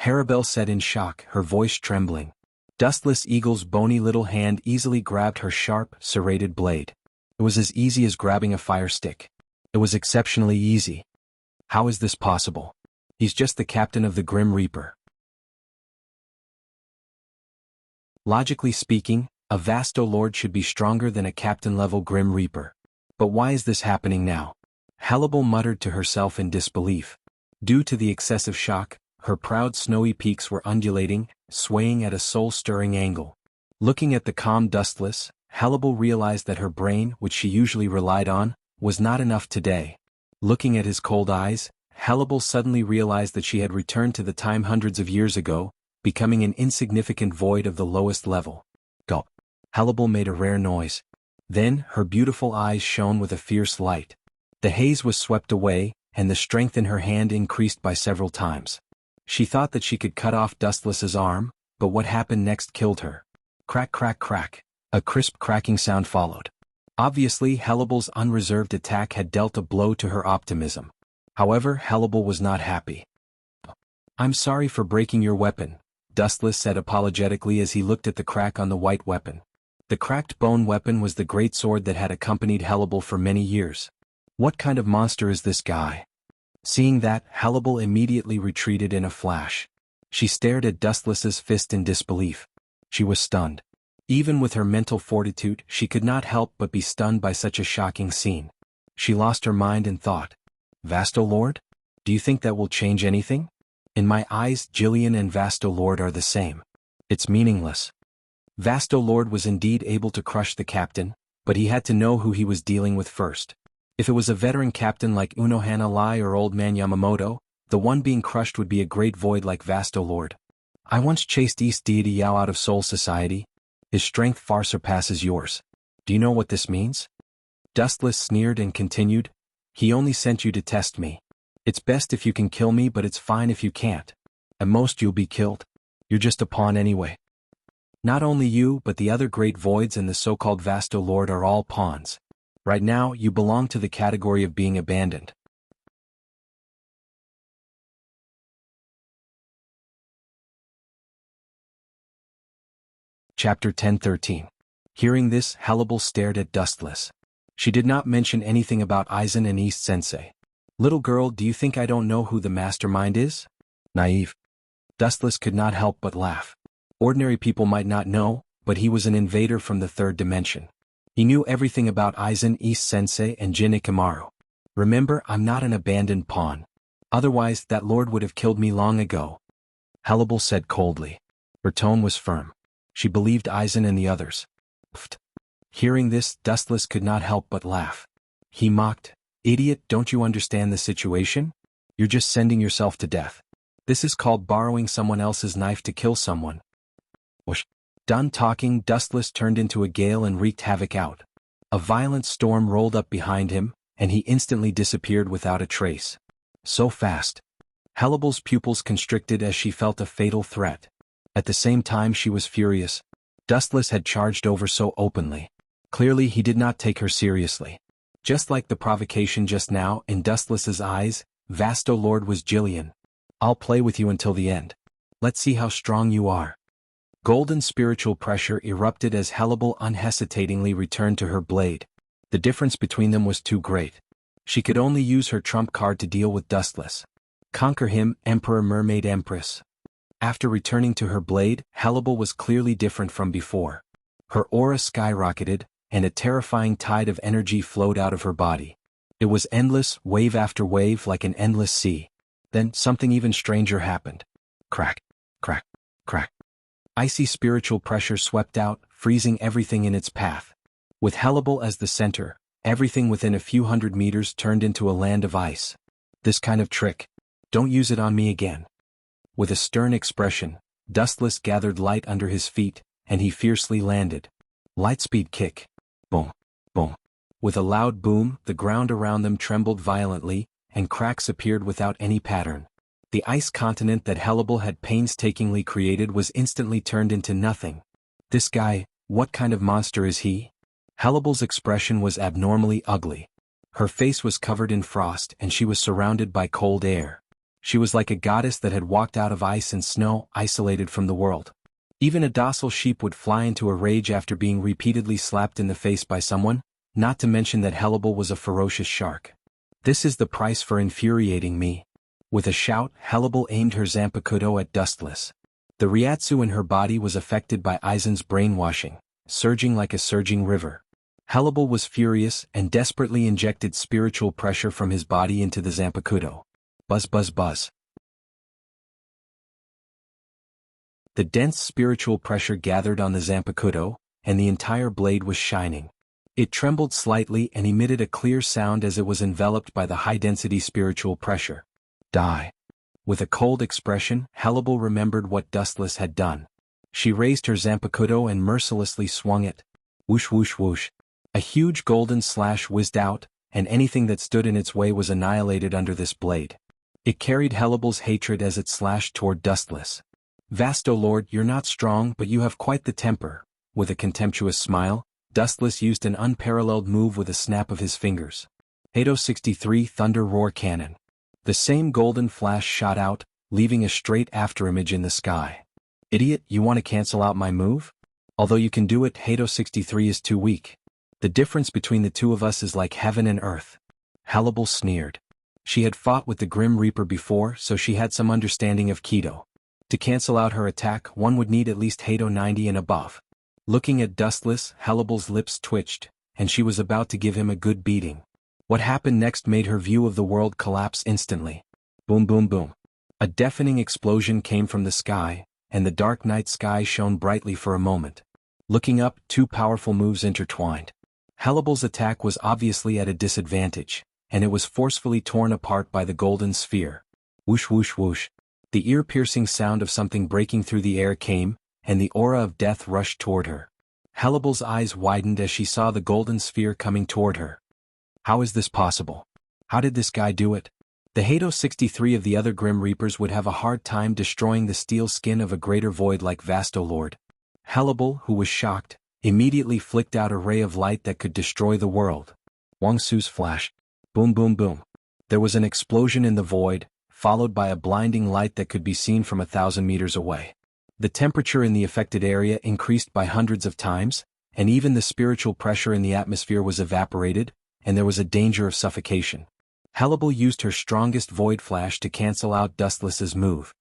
Harabel said in shock, her voice trembling. Dustless Eagle's bony little hand easily grabbed her sharp, serrated blade. It was as easy as grabbing a fire stick. It was exceptionally easy. How is this possible? He's just the captain of the Grim Reaper. Logically speaking, a Vasto Lord should be stronger than a captain-level Grim Reaper. But why is this happening now? Helibal muttered to herself in disbelief. Due to the excessive shock, her proud snowy peaks were undulating, swaying at a soul-stirring angle. Looking at the calm Dustless, Helibal realized that her brain, which she usually relied on, was not enough today. Looking at his cold eyes, Helibal suddenly realized that she had returned to the time hundreds of years ago, becoming an insignificant void of the lowest level. Gulp. Helibal made a rare noise. Then, her beautiful eyes shone with a fierce light. The haze was swept away, and the strength in her hand increased by several times. She thought that she could cut off Dustless's arm, but what happened next killed her. Crack crack crack. A crisp cracking sound followed. Obviously, Helibal's unreserved attack had dealt a blow to her optimism. However, Helibal was not happy. I'm sorry for breaking your weapon, Dustless said apologetically as he looked at the crack on the white weapon. The cracked bone weapon was the great sword that had accompanied Helibal for many years. What kind of monster is this guy? Seeing that, Helibal immediately retreated in a flash. She stared at Dustless's fist in disbelief. She was stunned. Even with her mental fortitude, she could not help but be stunned by such a shocking scene. She lost her mind and thought, Vasto Lord? Do you think that will change anything? In my eyes, Jillian and Vasto Lord are the same. It's meaningless. Vasto Lord was indeed able to crush the captain, but he had to know who he was dealing with first. If it was a veteran captain like Unohana Lai or Old Man Yamamoto, the one being crushed would be a great void like Vasto Lord. I once chased East Deity Yao out of Soul Society. His strength far surpasses yours. Do you know what this means? Dustless sneered and continued, He only sent you to test me. It's best if you can kill me, but it's fine if you can't. At most you'll be killed. You're just a pawn anyway. Not only you but the other great voids and the so-called Vasto Lord are all pawns. Right now, you belong to the category of being abandoned. Chapter 10:13. Hearing this, Helibal stared at Dustless. She did not mention anything about Aizen and East Sensei. Little girl, do you think I don't know who the mastermind is? Naive. Dustless could not help but laugh. Ordinary people might not know, but he was an invader from the third dimension. He knew everything about Aizen, East Sensei, and Jin Ikamaru. Remember, I'm not an abandoned pawn. Otherwise, that lord would have killed me long ago. Helibal said coldly. Her tone was firm. She believed Aizen and the others. Pfft. Hearing this, Dustless could not help but laugh. He mocked, Idiot, don't you understand the situation? You're just sending yourself to death. This is called borrowing someone else's knife to kill someone. Whoosh. Done talking, Dustless turned into a gale and wreaked havoc out. A violent storm rolled up behind him, and he instantly disappeared without a trace. So fast. Helibal's pupils constricted as she felt a fatal threat. At the same time she was furious. Dustless had charged over so openly. Clearly he did not take her seriously. Just like the provocation just now, in Dustless's eyes, Vasto Lord was Jillian. I'll play with you until the end. Let's see how strong you are. Golden spiritual pressure erupted as Hellable unhesitatingly returned to her blade. The difference between them was too great. She could only use her trump card to deal with Dustless. Conquer him, Emperor Mermaid Empress. After returning to her blade, Hellable was clearly different from before. Her aura skyrocketed, and a terrifying tide of energy flowed out of her body. It was endless, wave after wave, like an endless sea. Then, something even stranger happened. Crack, crack, crack. Icy spiritual pressure swept out, freezing everything in its path. With Hellable as the center, everything within a few hundred meters turned into a land of ice. This kind of trick. Don't use it on me again. With a stern expression, Dustless gathered light under his feet, and he fiercely landed. Lightspeed kick. Boom, boom. With a loud boom, the ground around them trembled violently, and cracks appeared without any pattern. The ice continent that Hellable had painstakingly created was instantly turned into nothing. This guy, what kind of monster is he? Hellable's expression was abnormally ugly. Her face was covered in frost and she was surrounded by cold air. She was like a goddess that had walked out of ice and snow, isolated from the world. Even a docile sheep would fly into a rage after being repeatedly slapped in the face by someone, not to mention that Hellable was a ferocious shark. This is the price for infuriating me. With a shout, Hellable aimed her Zanpakuto at Dustless. The Ryatsu in her body was affected by Aizen's brainwashing, surging like a surging river. Hellable was furious and desperately injected spiritual pressure from his body into the Zanpakuto. Buzz buzz buzz. The dense spiritual pressure gathered on the Zanpakuto, and the entire blade was shining. It trembled slightly and emitted a clear sound as it was enveloped by the high-density spiritual pressure. Die. With a cold expression, Hellable remembered what Dustless had done. She raised her Zanpakuto and mercilessly swung it. Whoosh whoosh whoosh. A huge golden slash whizzed out, and anything that stood in its way was annihilated under this blade. It carried Hellable's hatred as it slashed toward Dustless. Vasto Lord, you're not strong, but you have quite the temper. With a contemptuous smile, Dustless used an unparalleled move with a snap of his fingers. Hado 63 Thunder Roar Cannon. The same golden flash shot out, leaving a straight afterimage in the sky. Idiot, you want to cancel out my move? Although you can do it, Hado 63 is too weak. The difference between the two of us is like heaven and earth. Hellable sneered. She had fought with the Grim Reaper before, so she had some understanding of Kido. To cancel out her attack, one would need at least Hado 90 and above. Looking at Dustless, Hellable's lips twitched, and she was about to give him a good beating. What happened next made her view of the world collapse instantly. Boom boom boom. A deafening explosion came from the sky, and the dark night sky shone brightly for a moment. Looking up, two powerful moves intertwined. Hellable's attack was obviously at a disadvantage, and it was forcefully torn apart by the golden sphere. Whoosh whoosh whoosh. The ear-piercing sound of something breaking through the air came, and the aura of death rushed toward her. Hellable's eyes widened as she saw the golden sphere coming toward her. How is this possible? How did this guy do it? The Hado 63 of the other Grim Reapers would have a hard time destroying the steel skin of a greater void like Vasto Lord. Hellable, who was shocked, immediately flicked out a ray of light that could destroy the world. Wang Su's flash. Boom boom boom. There was an explosion in the void, followed by a blinding light that could be seen from 1,000 meters away. The temperature in the affected area increased by hundreds of times, and even the spiritual pressure in the atmosphere was evaporated, and there was a danger of suffocation. Hellable used her strongest void flash to cancel out Dustless's move.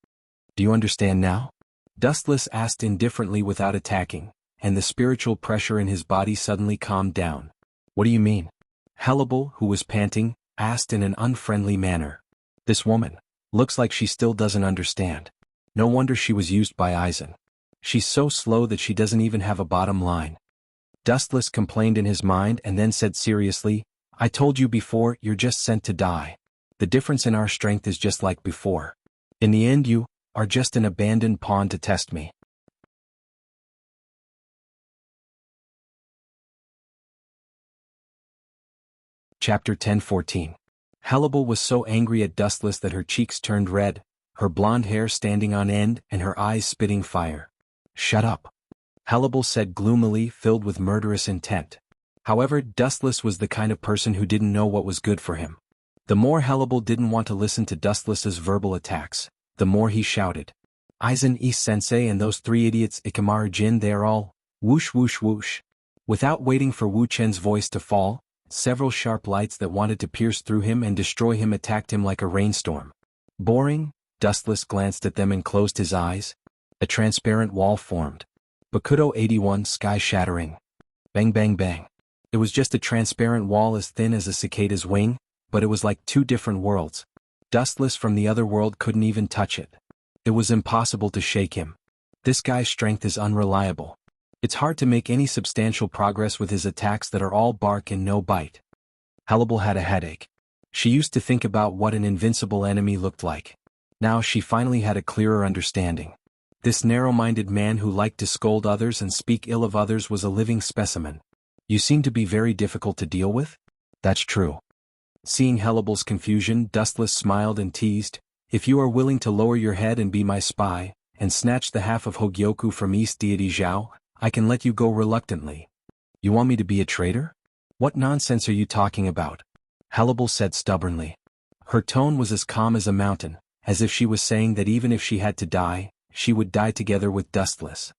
Do you understand now? Dustless asked indifferently without attacking, and the spiritual pressure in his body suddenly calmed down. What do you mean? Hellable, who was panting, asked in an unfriendly manner. This woman. Looks like she still doesn't understand. No wonder she was used by Aizen. She's so slow that she doesn't even have a bottom line. Dustless complained in his mind and then said seriously, I told you before, you're just sent to die. The difference in our strength is just like before. In the end you are just an abandoned pawn to test me. Chapter 10:14. Hellable was so angry at Dustless that her cheeks turned red, her blonde hair standing on end and her eyes spitting fire. "Shut up," Hannibal said gloomily, filled with murderous intent. However, Dustless was the kind of person who didn't know what was good for him. The more Hannibal didn't want to listen to Dustless's verbal attacks, the more he shouted. "Aizen East-sensei and those three idiots Ikamaru-jin, they're all, whoosh whoosh whoosh." Without waiting for Wu Chen's voice to fall, several sharp lights that wanted to pierce through him and destroy him attacked him like a rainstorm. Boring, Dustless glanced at them and closed his eyes. A transparent wall formed. Bakudo 81, sky-shattering. Bang bang bang. It was just a transparent wall as thin as a cicada's wing, but it was like two different worlds. Dustless from the other world couldn't even touch it. It was impossible to shake him. This guy's strength is unreliable. It's hard to make any substantial progress with his attacks that are all bark and no bite. Hannibal had a headache. She used to think about what an invincible enemy looked like. Now she finally had a clearer understanding. This narrow-minded man who liked to scold others and speak ill of others was a living specimen. "You seem to be very difficult to deal with?" "That's true." Seeing Hannibal's confusion, Dustless smiled and teased, "If you are willing to lower your head and be my spy, and snatch the half of Hogyoku from East Deity Zhao, I can let you go reluctantly." "You want me to be a traitor?" "What nonsense are you talking about?" Hannibal said stubbornly. Her tone was as calm as a mountain, as if she was saying that even if she had to die, she would die together with Dustless.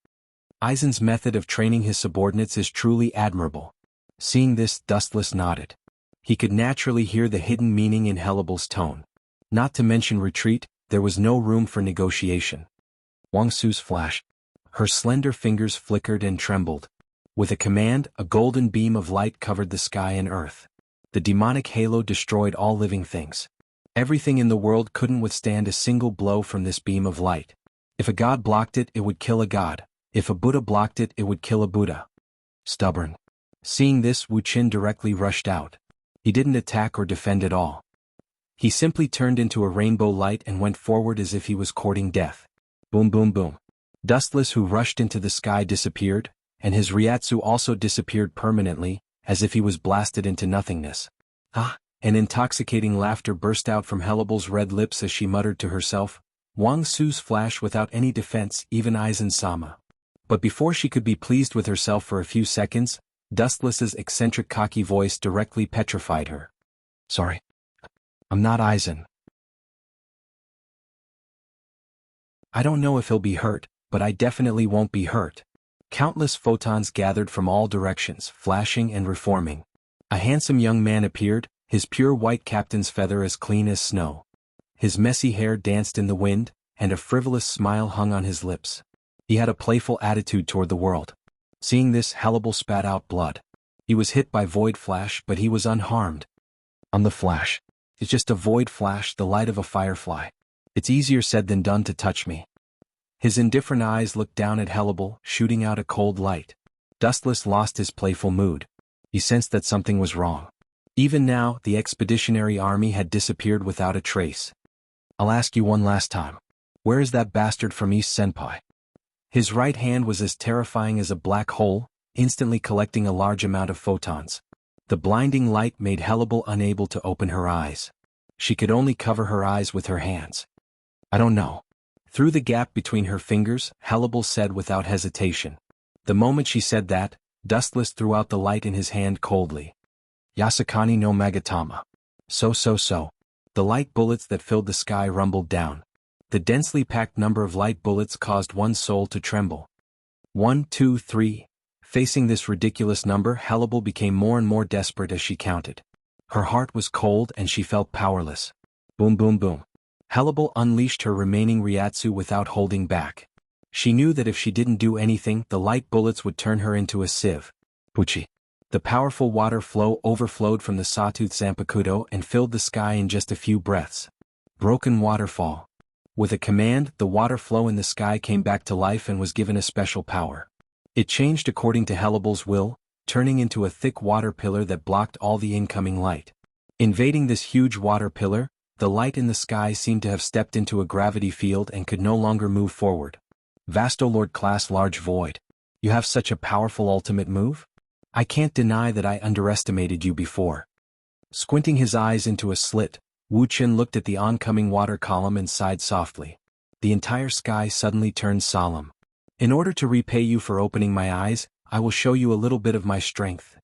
Aizen's method of training his subordinates is truly admirable. Seeing this, Dustless nodded. He could naturally hear the hidden meaning in Hannibal's tone. Not to mention retreat, there was no room for negotiation. Wang Su's flashed. Her slender fingers flickered and trembled. With a command, a golden beam of light covered the sky and earth. The demonic halo destroyed all living things. Everything in the world couldn't withstand a single blow from this beam of light. If a god blocked it, it would kill a god. If a Buddha blocked it, it would kill a Buddha. Stubborn. Seeing this, Wu Qin directly rushed out. He didn't attack or defend at all. He simply turned into a rainbow light and went forward as if he was courting death. Boom boom boom. Dustless, who rushed into the sky, disappeared, and his Ryatsu also disappeared permanently, as if he was blasted into nothingness. "Ah!" An intoxicating laughter burst out from Hannibal's red lips as she muttered to herself, "Wang Su's flash without any defense, even Aizen-sama." But before she could be pleased with herself for a few seconds, Dustless's eccentric cocky voice directly petrified her. "Sorry. I'm not Aizen. I don't know if he'll be hurt, but I definitely won't be hurt." Countless photons gathered from all directions, flashing and reforming. A handsome young man appeared, his pure white captain's feather as clean as snow. His messy hair danced in the wind, and a frivolous smile hung on his lips. He had a playful attitude toward the world. Seeing this, Hannibal spat out blood. He was hit by Void Flash, but he was unharmed. "I'm the Flash. It's just a Void Flash, the light of a firefly. It's easier said than done to touch me." His indifferent eyes looked down at Hannibal, shooting out a cold light. Dustless lost his playful mood. He sensed that something was wrong. Even now, the expeditionary army had disappeared without a trace. "I'll ask you one last time. Where is that bastard from East Senpai?" His right hand was as terrifying as a black hole, instantly collecting a large amount of photons. The blinding light made Hannibal unable to open her eyes. She could only cover her eyes with her hands. "I don't know." Through the gap between her fingers, Hannibal said without hesitation. The moment she said that, Dustless threw out the light in his hand coldly. "Yasakani no Magatama." So. The light bullets that filled the sky rumbled down. The densely packed number of light bullets caused one's soul to tremble. 1, 2, 3. Facing this ridiculous number, Hannibal became more and more desperate as she counted. Her heart was cold and she felt powerless. Boom boom boom. Hannibal unleashed her remaining Ryatsu without holding back. She knew that if she didn't do anything, the light bullets would turn her into a sieve. Puchi. The powerful water flow overflowed from the Sawtooth Zanpakuto and filled the sky in just a few breaths. Broken waterfall. With a command, the water flow in the sky came back to life and was given a special power. It changed according to Hannibal's will, turning into a thick water pillar that blocked all the incoming light. Invading this huge water pillar, the light in the sky seemed to have stepped into a gravity field and could no longer move forward. Vastolord class large void. You have such a powerful ultimate move? I can't deny that I underestimated you before. Squinting his eyes into a slit, Wuxian looked at the oncoming water column and sighed softly. The entire sky suddenly turned solemn. In order to repay you for opening my eyes, I will show you a little bit of my strength.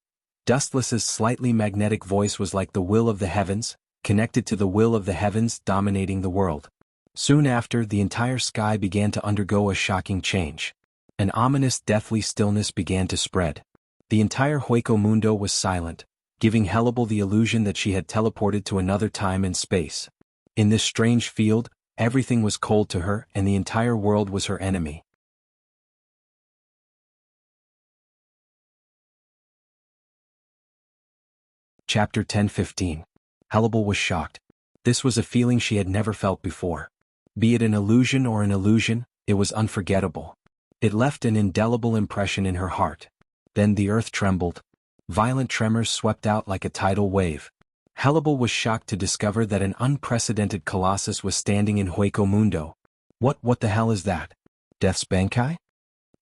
Dustless's slightly magnetic voice was like the will of the heavens, connected to the will of the heavens dominating the world. Soon after, the entire sky began to undergo a shocking change. An ominous deathly stillness began to spread. The entire Hueco Mundo was silent, giving Hellable the illusion that she had teleported to another time and space. In this strange field, everything was cold to her and the entire world was her enemy. Chapter 10:15. Hellable was shocked. This was a feeling she had never felt before. Be it an illusion or an illusion, it was unforgettable. It left an indelible impression in her heart. Then the earth trembled. Violent tremors swept out like a tidal wave. Hellable was shocked to discover that an unprecedented colossus was standing in Hueco Mundo. What the hell is that? Death's Bankai?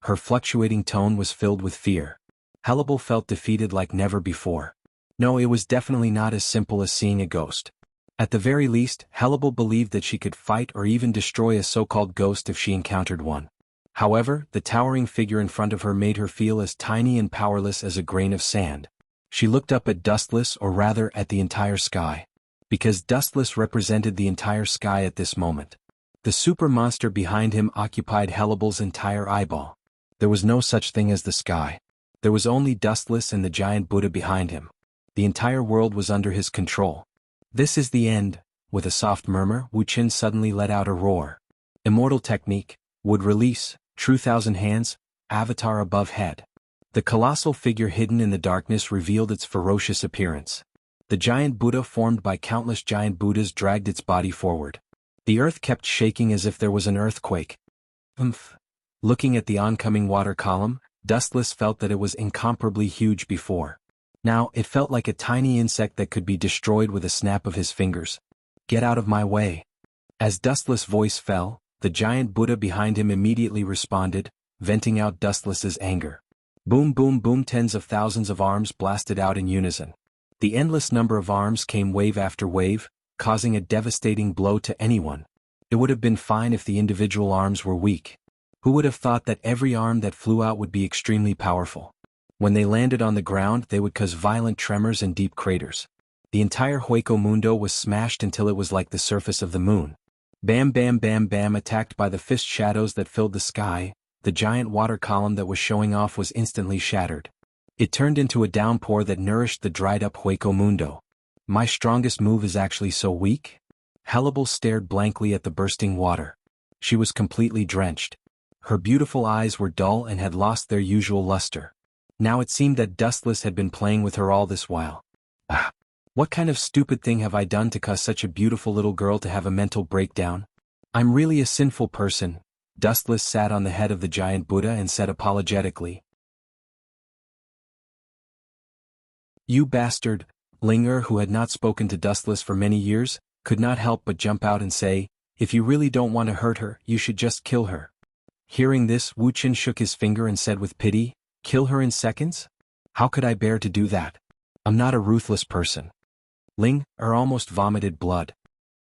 Her fluctuating tone was filled with fear. Hellable felt defeated like never before. No, it was definitely not as simple as seeing a ghost. At the very least, Hellable believed that she could fight or even destroy a so-called ghost if she encountered one. However, the towering figure in front of her made her feel as tiny and powerless as a grain of sand. She looked up at Dustless, or rather at the entire sky. Because Dustless represented the entire sky at this moment. The super monster behind him occupied Hellable's entire eyeball. There was no such thing as the sky. There was only Dustless and the giant Buddha behind him. The entire world was under his control. This is the end. With a soft murmur, Wuxian suddenly let out a roar. Immortal technique, would release, true thousand hands, avatar above head. The colossal figure hidden in the darkness revealed its ferocious appearance. The giant Buddha formed by countless giant Buddhas dragged its body forward. The earth kept shaking as if there was an earthquake. Looking at the oncoming water column, Dustless felt that it was incomparably huge before. Now, it felt like a tiny insect that could be destroyed with a snap of his fingers. Get out of my way. As Dustless' voice fell, the giant Buddha behind him immediately responded, venting out Dustless's anger. Boom boom boom, tens of thousands of arms blasted out in unison. The endless number of arms came wave after wave, causing a devastating blow to anyone. It would have been fine if the individual arms were weak. Who would have thought that every arm that flew out would be extremely powerful? When they landed on the ground, they would cause violent tremors and deep craters. The entire Hueco Mundo was smashed until it was like the surface of the moon. Bam bam bam bam, attacked by the fist shadows that filled the sky, the giant water column that was showing off was instantly shattered. It turned into a downpour that nourished the dried-up Hueco Mundo. My strongest move is actually so weak? Hellable stared blankly at the bursting water. She was completely drenched. Her beautiful eyes were dull and had lost their usual luster. Now it seemed that Dustless had been playing with her all this while. What kind of stupid thing have I done to cause such a beautiful little girl to have a mental breakdown? I'm really a sinful person. Dustless sat on the head of the giant Buddha and said apologetically. You bastard. Linger, who had not spoken to Dustless for many years, could not help but jump out and say, if you really don't want to hurt her, you should just kill her. Hearing this, Wuxian shook his finger and said with pity, kill her in seconds? How could I bear to do that? I'm not a ruthless person. Linger almost vomited blood.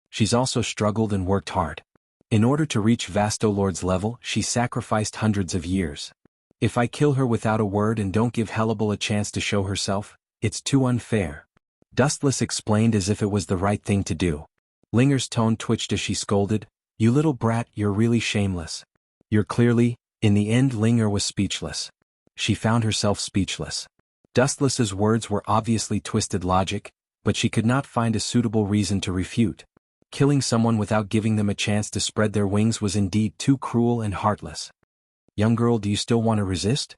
She's also struggled and worked hard. In order to reach Vastolord's level, she sacrificed hundreds of years. If I kill her without a word and don't give Hellable a chance to show herself, it's too unfair. Dustless explained as if it was the right thing to do. Linger's tone twitched as she scolded, you little brat, you're really shameless. You're clearly, in the end. Linger was speechless. She found herself speechless. Dustless's words were obviously twisted logic, but she could not find a suitable reason to refute. Killing someone without giving them a chance to spread their wings was indeed too cruel and heartless. Young girl, do you still want to resist?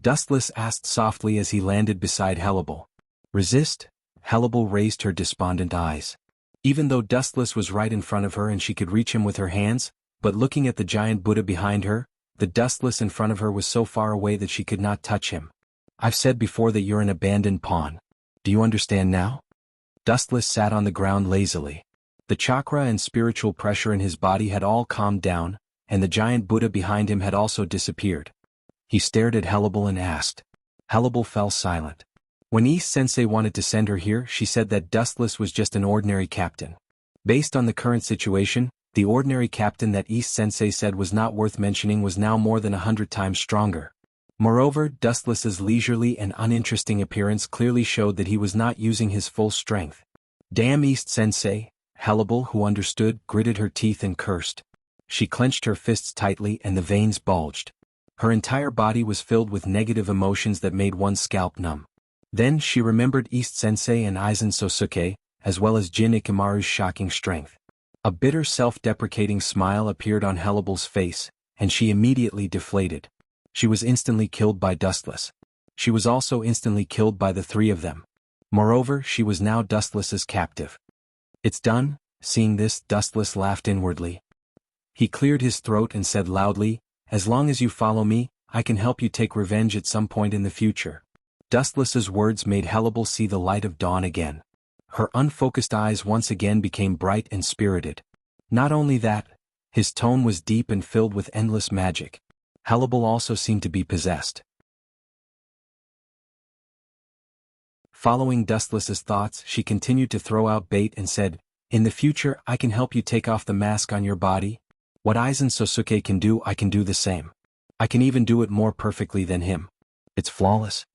Dustless asked softly as he landed beside Hellable. Resist? Hellable raised her despondent eyes. Even though Dustless was right in front of her and she could reach him with her hands, but looking at the giant Buddha behind her, the Dustless in front of her was so far away that she could not touch him. I've said before that you're an abandoned pawn. Do you understand now? Dustless sat on the ground lazily. The chakra and spiritual pressure in his body had all calmed down, and the giant Buddha behind him had also disappeared. He stared at Hellable and asked. Hellable fell silent. When East Sensei wanted to send her here, she said that Dustless was just an ordinary captain. Based on the current situation, the ordinary captain that East Sensei said was not worth mentioning was now more than 100 times stronger. Moreover, Dustless's leisurely and uninteresting appearance clearly showed that he was not using his full strength. Damn East Sensei, Hannibal, who understood, gritted her teeth and cursed. She clenched her fists tightly and the veins bulged. Her entire body was filled with negative emotions that made one's scalp numb. Then she remembered East Sensei and Aizen Sosuke, as well as Jin Ikemaru's shocking strength. A bitter self-deprecating smile appeared on Hannibal's face, and she immediately deflated. She was instantly killed by Dustless. She was also instantly killed by the three of them. Moreover, she was now Dustless's captive. It's done. Seeing this, Dustless laughed inwardly. He cleared his throat and said loudly, "As long as you follow me, I can help you take revenge at some point in the future." Dustless's words made Hannibal see the light of dawn again. Her unfocused eyes once again became bright and spirited. Not only that, his tone was deep and filled with endless magic. Hannibal also seemed to be possessed. Following Dustless's thoughts, she continued to throw out bait and said, "In the future, I can help you take off the mask on your body. What Aizen Sosuke can do, I can do the same. I can even do it more perfectly than him. It's flawless."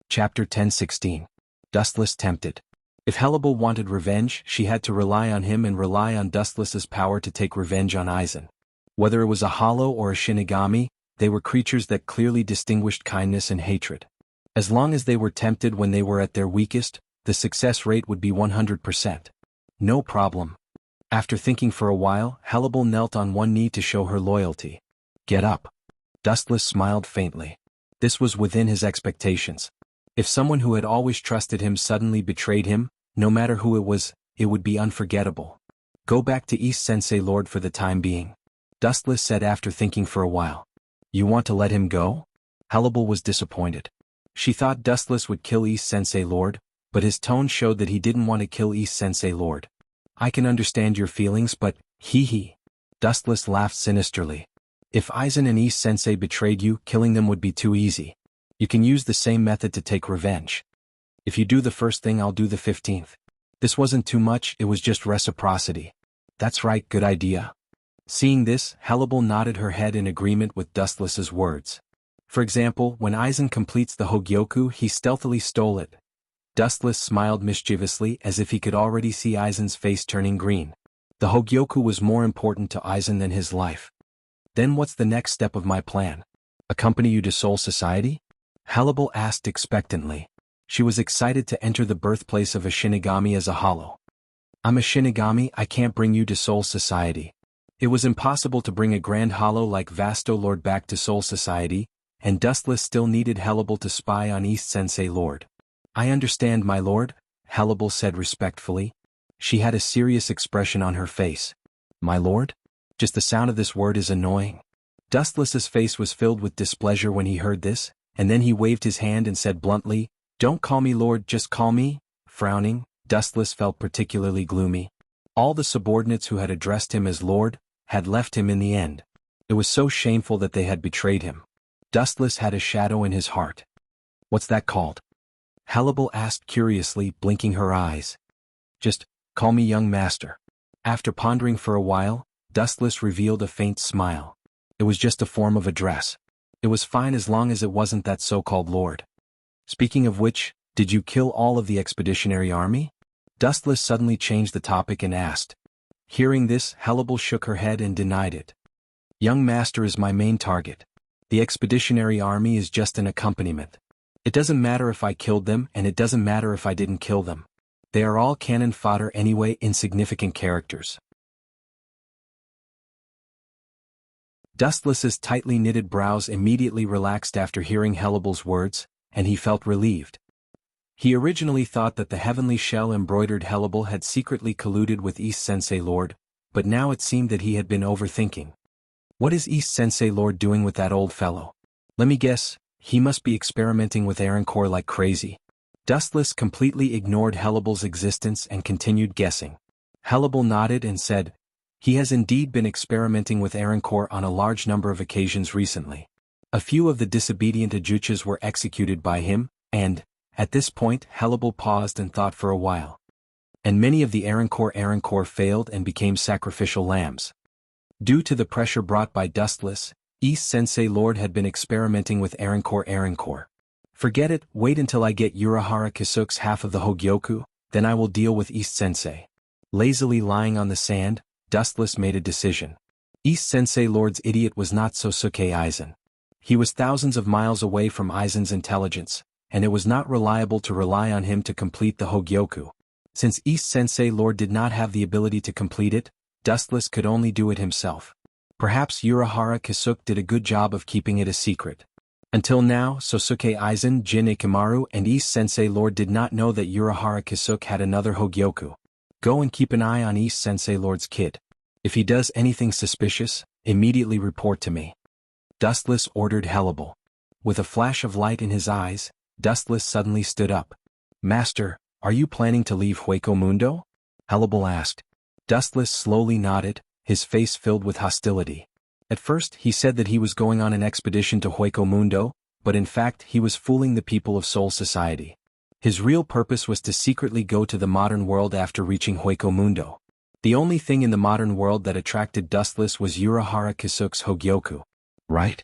Chapter 10:16. Dustless tempted. If Hannibal wanted revenge, she had to rely on him and rely on Dustless's power to take revenge on Aizen. Whether it was a hollow or a Shinigami, they were creatures that clearly distinguished kindness and hatred. As long as they were tempted when they were at their weakest, the success rate would be 100%. No problem. After thinking for a while, Hannibal knelt on one knee to show her loyalty. "Get up." Dustless smiled faintly. This was within his expectations. If someone who had always trusted him suddenly betrayed him, no matter who it would be unforgettable. "Go back to East Sensei Lord for the time being," Dustless said after thinking for a while. "You want to let him go?" Hannibal was disappointed. She thought Dustless would kill East Sensei Lord, but his tone showed that he didn't want to kill East Sensei Lord. "I can understand your feelings, but, hee. Dustless laughed sinisterly. "If Aizen and East Sensei betrayed you, killing them would be too easy. You can use the same method to take revenge. If you do the first thing, I'll do the 15th. This wasn't too much, it was just reciprocity." "That's right, good idea." Seeing this, Hannibal nodded her head in agreement with Dustless's words. For example, when Aizen completes the Hogyoku, he stealthily stole it. Dustless smiled mischievously as if he could already see Aizen's face turning green. The Hogyoku was more important to Aizen than his life. "Then what's the next step of my plan? Accompany you to Soul Society?" Hannibal asked expectantly. She was excited to enter the birthplace of a Shinigami as a hollow. "I'm a Shinigami, I can't bring you to Soul Society." It was impossible to bring a grand hollow like Vasto Lord back to Soul Society, and Dustless still needed Hannibal to spy on East Sensei Lord. "I understand, my lord," Hannibal said respectfully. She had a serious expression on her face. "My lord?" Just the sound of this word is annoying. Dustless's face was filled with displeasure when he heard this, and then he waved his hand and said bluntly, "Don't call me lord, just call me." Frowning, Dustless felt particularly gloomy. All the subordinates who had addressed him as lord had left him in the end. It was so shameful that they had betrayed him. Dustless had a shadow in his heart. "What's that called?" Hannibal asked curiously, blinking her eyes. "Just call me young master." After pondering for a while, Dustless revealed a faint smile. It was just a form of address. It was fine as long as it wasn't that so-called lord. "Speaking of which, did you kill all of the expeditionary army?" Dustless suddenly changed the topic and asked. Hearing this, Hannibal shook her head and denied it. "Young master is my main target. The expeditionary army is just an accompaniment. It doesn't matter if I killed them, and it doesn't matter if I didn't kill them. They are all cannon fodder anyway, insignificant characters." Dustless's tightly knitted brows immediately relaxed after hearing Hannibal's words, and he felt relieved. He originally thought that the heavenly shell-embroidered Hannibal had secretly colluded with East Sensei Lord, but now it seemed that he had been overthinking. What is East Sensei Lord doing with that old fellow? Let me guess, he must be experimenting with Aaroncore like crazy. Dustless completely ignored Hannibal's existence and continued guessing. Hannibal nodded and said, "He has indeed been experimenting with Aaroncore on a large number of occasions recently. A few of the disobedient Ajuchas were executed by him, and, at this point, Hannibal paused and thought for a while. And many of the Arancore failed and became sacrificial lambs. Due to the pressure brought by Dustless, East Sensei Lord had been experimenting with Arancore. Forget it, wait until I get Urahara Kisuke's half of the Hogyoku, then I will deal with East Sensei. Lazily lying on the sand, Dustless made a decision. East Sensei Lord's idiot was not Sosuke Aizen. He was thousands of miles away from Aizen's intelligence, and it was not reliable to rely on him to complete the Hogyoku. Since East Sensei Lord did not have the ability to complete it, Dustless could only do it himself. Perhaps Urahara Kisuke did a good job of keeping it a secret. Until now, Sosuke Aizen, Jin Ikemaru, and East Sensei Lord did not know that Urahara Kisuke had another Hogyoku. Go and keep an eye on East Sensei Lord's kid. If he does anything suspicious, immediately report to me. Dustless ordered Hannibal. With a flash of light in his eyes, Dustless suddenly stood up. Master, are you planning to leave Hueco Mundo? Hannibal asked. Dustless slowly nodded, his face filled with hostility. At first he said that he was going on an expedition to Hueco Mundo, but in fact he was fooling the people of Soul Society. His real purpose was to secretly go to the modern world after reaching Hueco Mundo. The only thing in the modern world that attracted Dustless was Urahara Kisuke's Hogyoku. Right?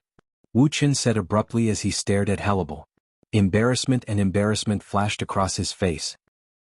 Wuxia said abruptly as he stared at Hannibal. Embarrassment flashed across his face.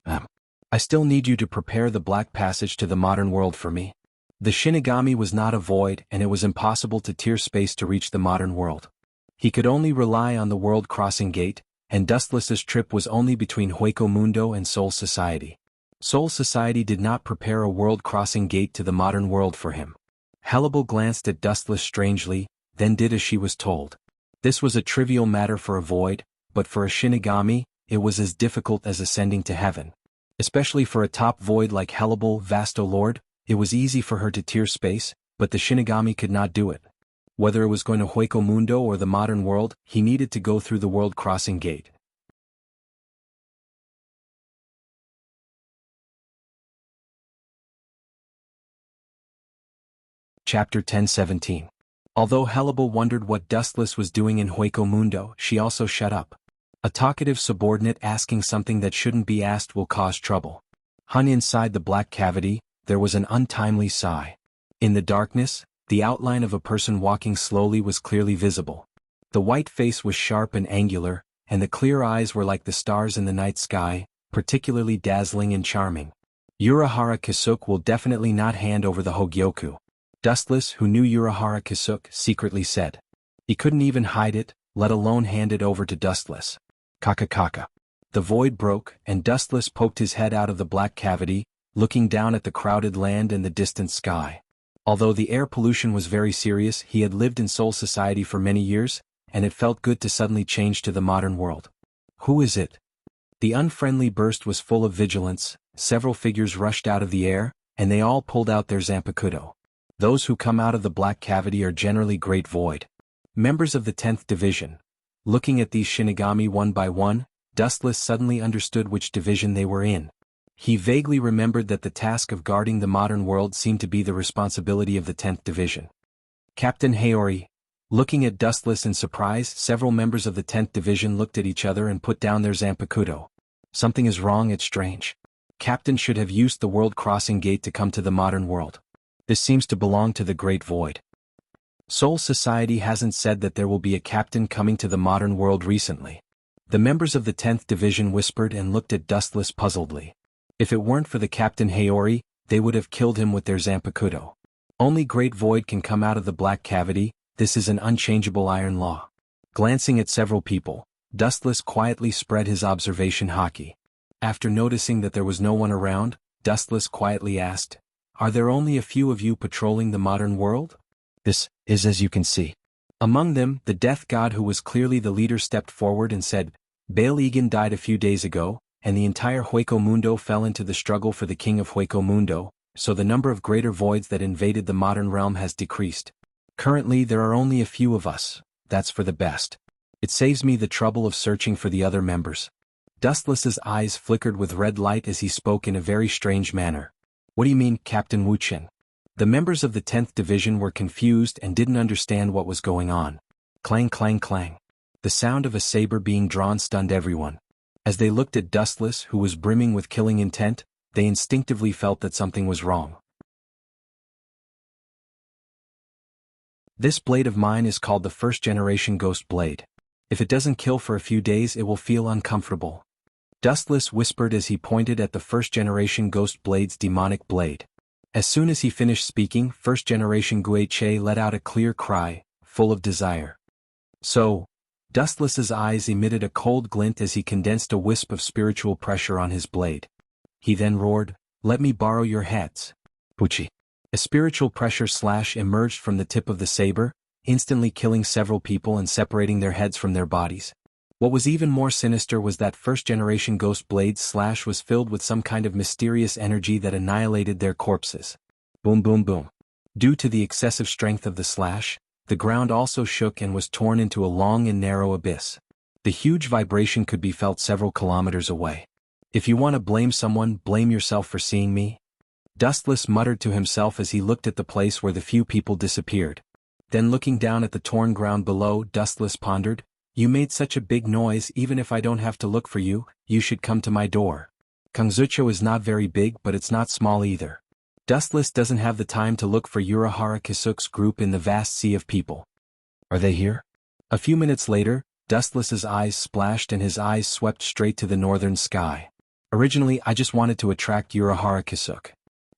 I still need you to prepare the Black Passage to the modern world for me. The Shinigami was not a void and it was impossible to tear space to reach the modern world. He could only rely on the World Crossing Gate, and Dustless's trip was only between Hueco Mundo and Soul Society. Soul Society did not prepare a World Crossing Gate to the modern world for him. Hannibal glanced at Dustless strangely, then did as she was told. This was a trivial matter for a void, but for a Shinigami, it was as difficult as ascending to heaven. Especially for a top void like Hannibal, Vasto Lord, it was easy for her to tear space, but the Shinigami could not do it. Whether it was going to Hueco Mundo or the modern world, he needed to go through the World Crossing Gate. Chapter 10:17. Although Hannibal wondered what Dustless was doing in Hueco Mundo, she also shut up. A talkative subordinate asking something that shouldn't be asked will cause trouble. Inside the black cavity, there was an untimely sigh. In the darkness, the outline of a person walking slowly was clearly visible. The white face was sharp and angular, and the clear eyes were like the stars in the night sky, particularly dazzling and charming. Urahara Kisuke will definitely not hand over the Hogyoku. Dustless, who knew Urahara Kisuke, secretly said. He couldn't even hide it, let alone hand it over to Dustless. Kaka. The void broke, and Dustless poked his head out of the black cavity, looking down at the crowded land and the distant sky. Although the air pollution was very serious, he had lived in Soul Society for many years, and it felt good to suddenly change to the modern world. Who is it? The unfriendly burst was full of vigilance, several figures rushed out of the air, and they all pulled out their Zanpakuto. Those who come out of the black cavity are generally Great Void. Members of the 10th Division. Looking at these Shinigami one by one, Dustless suddenly understood which division they were in. He vaguely remembered that the task of guarding the modern world seemed to be the responsibility of the 10th Division. Captain Haori. Looking at Dustless in surprise, several members of the 10th Division looked at each other and put down their Zanpakuto. Something is wrong, it's strange. Captain should have used the World Crossing Gate to come to the modern world. This seems to belong to the Great Void. Soul Society hasn't said that there will be a captain coming to the modern world recently. The members of the 10th Division whispered and looked at Dustless puzzledly. If it weren't for the Captain Haori, they would have killed him with their Zanpakuto. Only Great Void can come out of the black cavity, this is an unchangeable iron law. Glancing at several people, Dustless quietly spread his observation haki. After noticing that there was no one around, Dustless quietly asked, "Are there only a few of you patrolling the modern world?" "This is as you can see." Among them, the death god who was clearly the leader stepped forward and said, "Bail Egan died a few days ago, and the entire Hueco Mundo fell into the struggle for the king of Hueco Mundo, so the number of greater voids that invaded the modern realm has decreased. Currently there are only a few of us, that's for the best. It saves me the trouble of searching for the other members." Dustless's eyes flickered with red light as he spoke in a very strange manner. "What do you mean, Captain Wuxia?" The members of the 10th Division were confused and didn't understand what was going on. Clang clang clang. The sound of a saber being drawn stunned everyone. As they looked at Dustless, who was brimming with killing intent, they instinctively felt that something was wrong. This blade of mine is called the first-generation Ghost Blade. If it doesn't kill for a few days, it will feel uncomfortable. Dustless whispered as he pointed at the first-generation Ghost Blade's demonic blade. As soon as he finished speaking, first-generation Guiche let out a clear cry, full of desire. So, Dustless's eyes emitted a cold glint as he condensed a wisp of spiritual pressure on his blade. He then roared, "Let me borrow your heads." Pucci. A spiritual pressure slash emerged from the tip of the saber, instantly killing several people and separating their heads from their bodies. What was even more sinister was that first-generation Ghost Blade's slash was filled with some kind of mysterious energy that annihilated their corpses. Boom boom boom. Due to the excessive strength of the slash, the ground also shook and was torn into a long and narrow abyss. The huge vibration could be felt several kilometers away. "If you want to blame someone, blame yourself for seeing me," Dustless muttered to himself as he looked at the place where the few people disappeared. Then looking down at the torn ground below, Dustless pondered, "You made such a big noise. Even if I don't have to look for you, you should come to my door." Kangzucho is not very big, but it's not small either. Dustless doesn't have the time to look for Urahara Kisuk's group in the vast sea of people. Are they here? A few minutes later, Dustless's eyes splashed and his eyes swept straight to the northern sky. "Originally, I just wanted to attract Urahara Kisuk.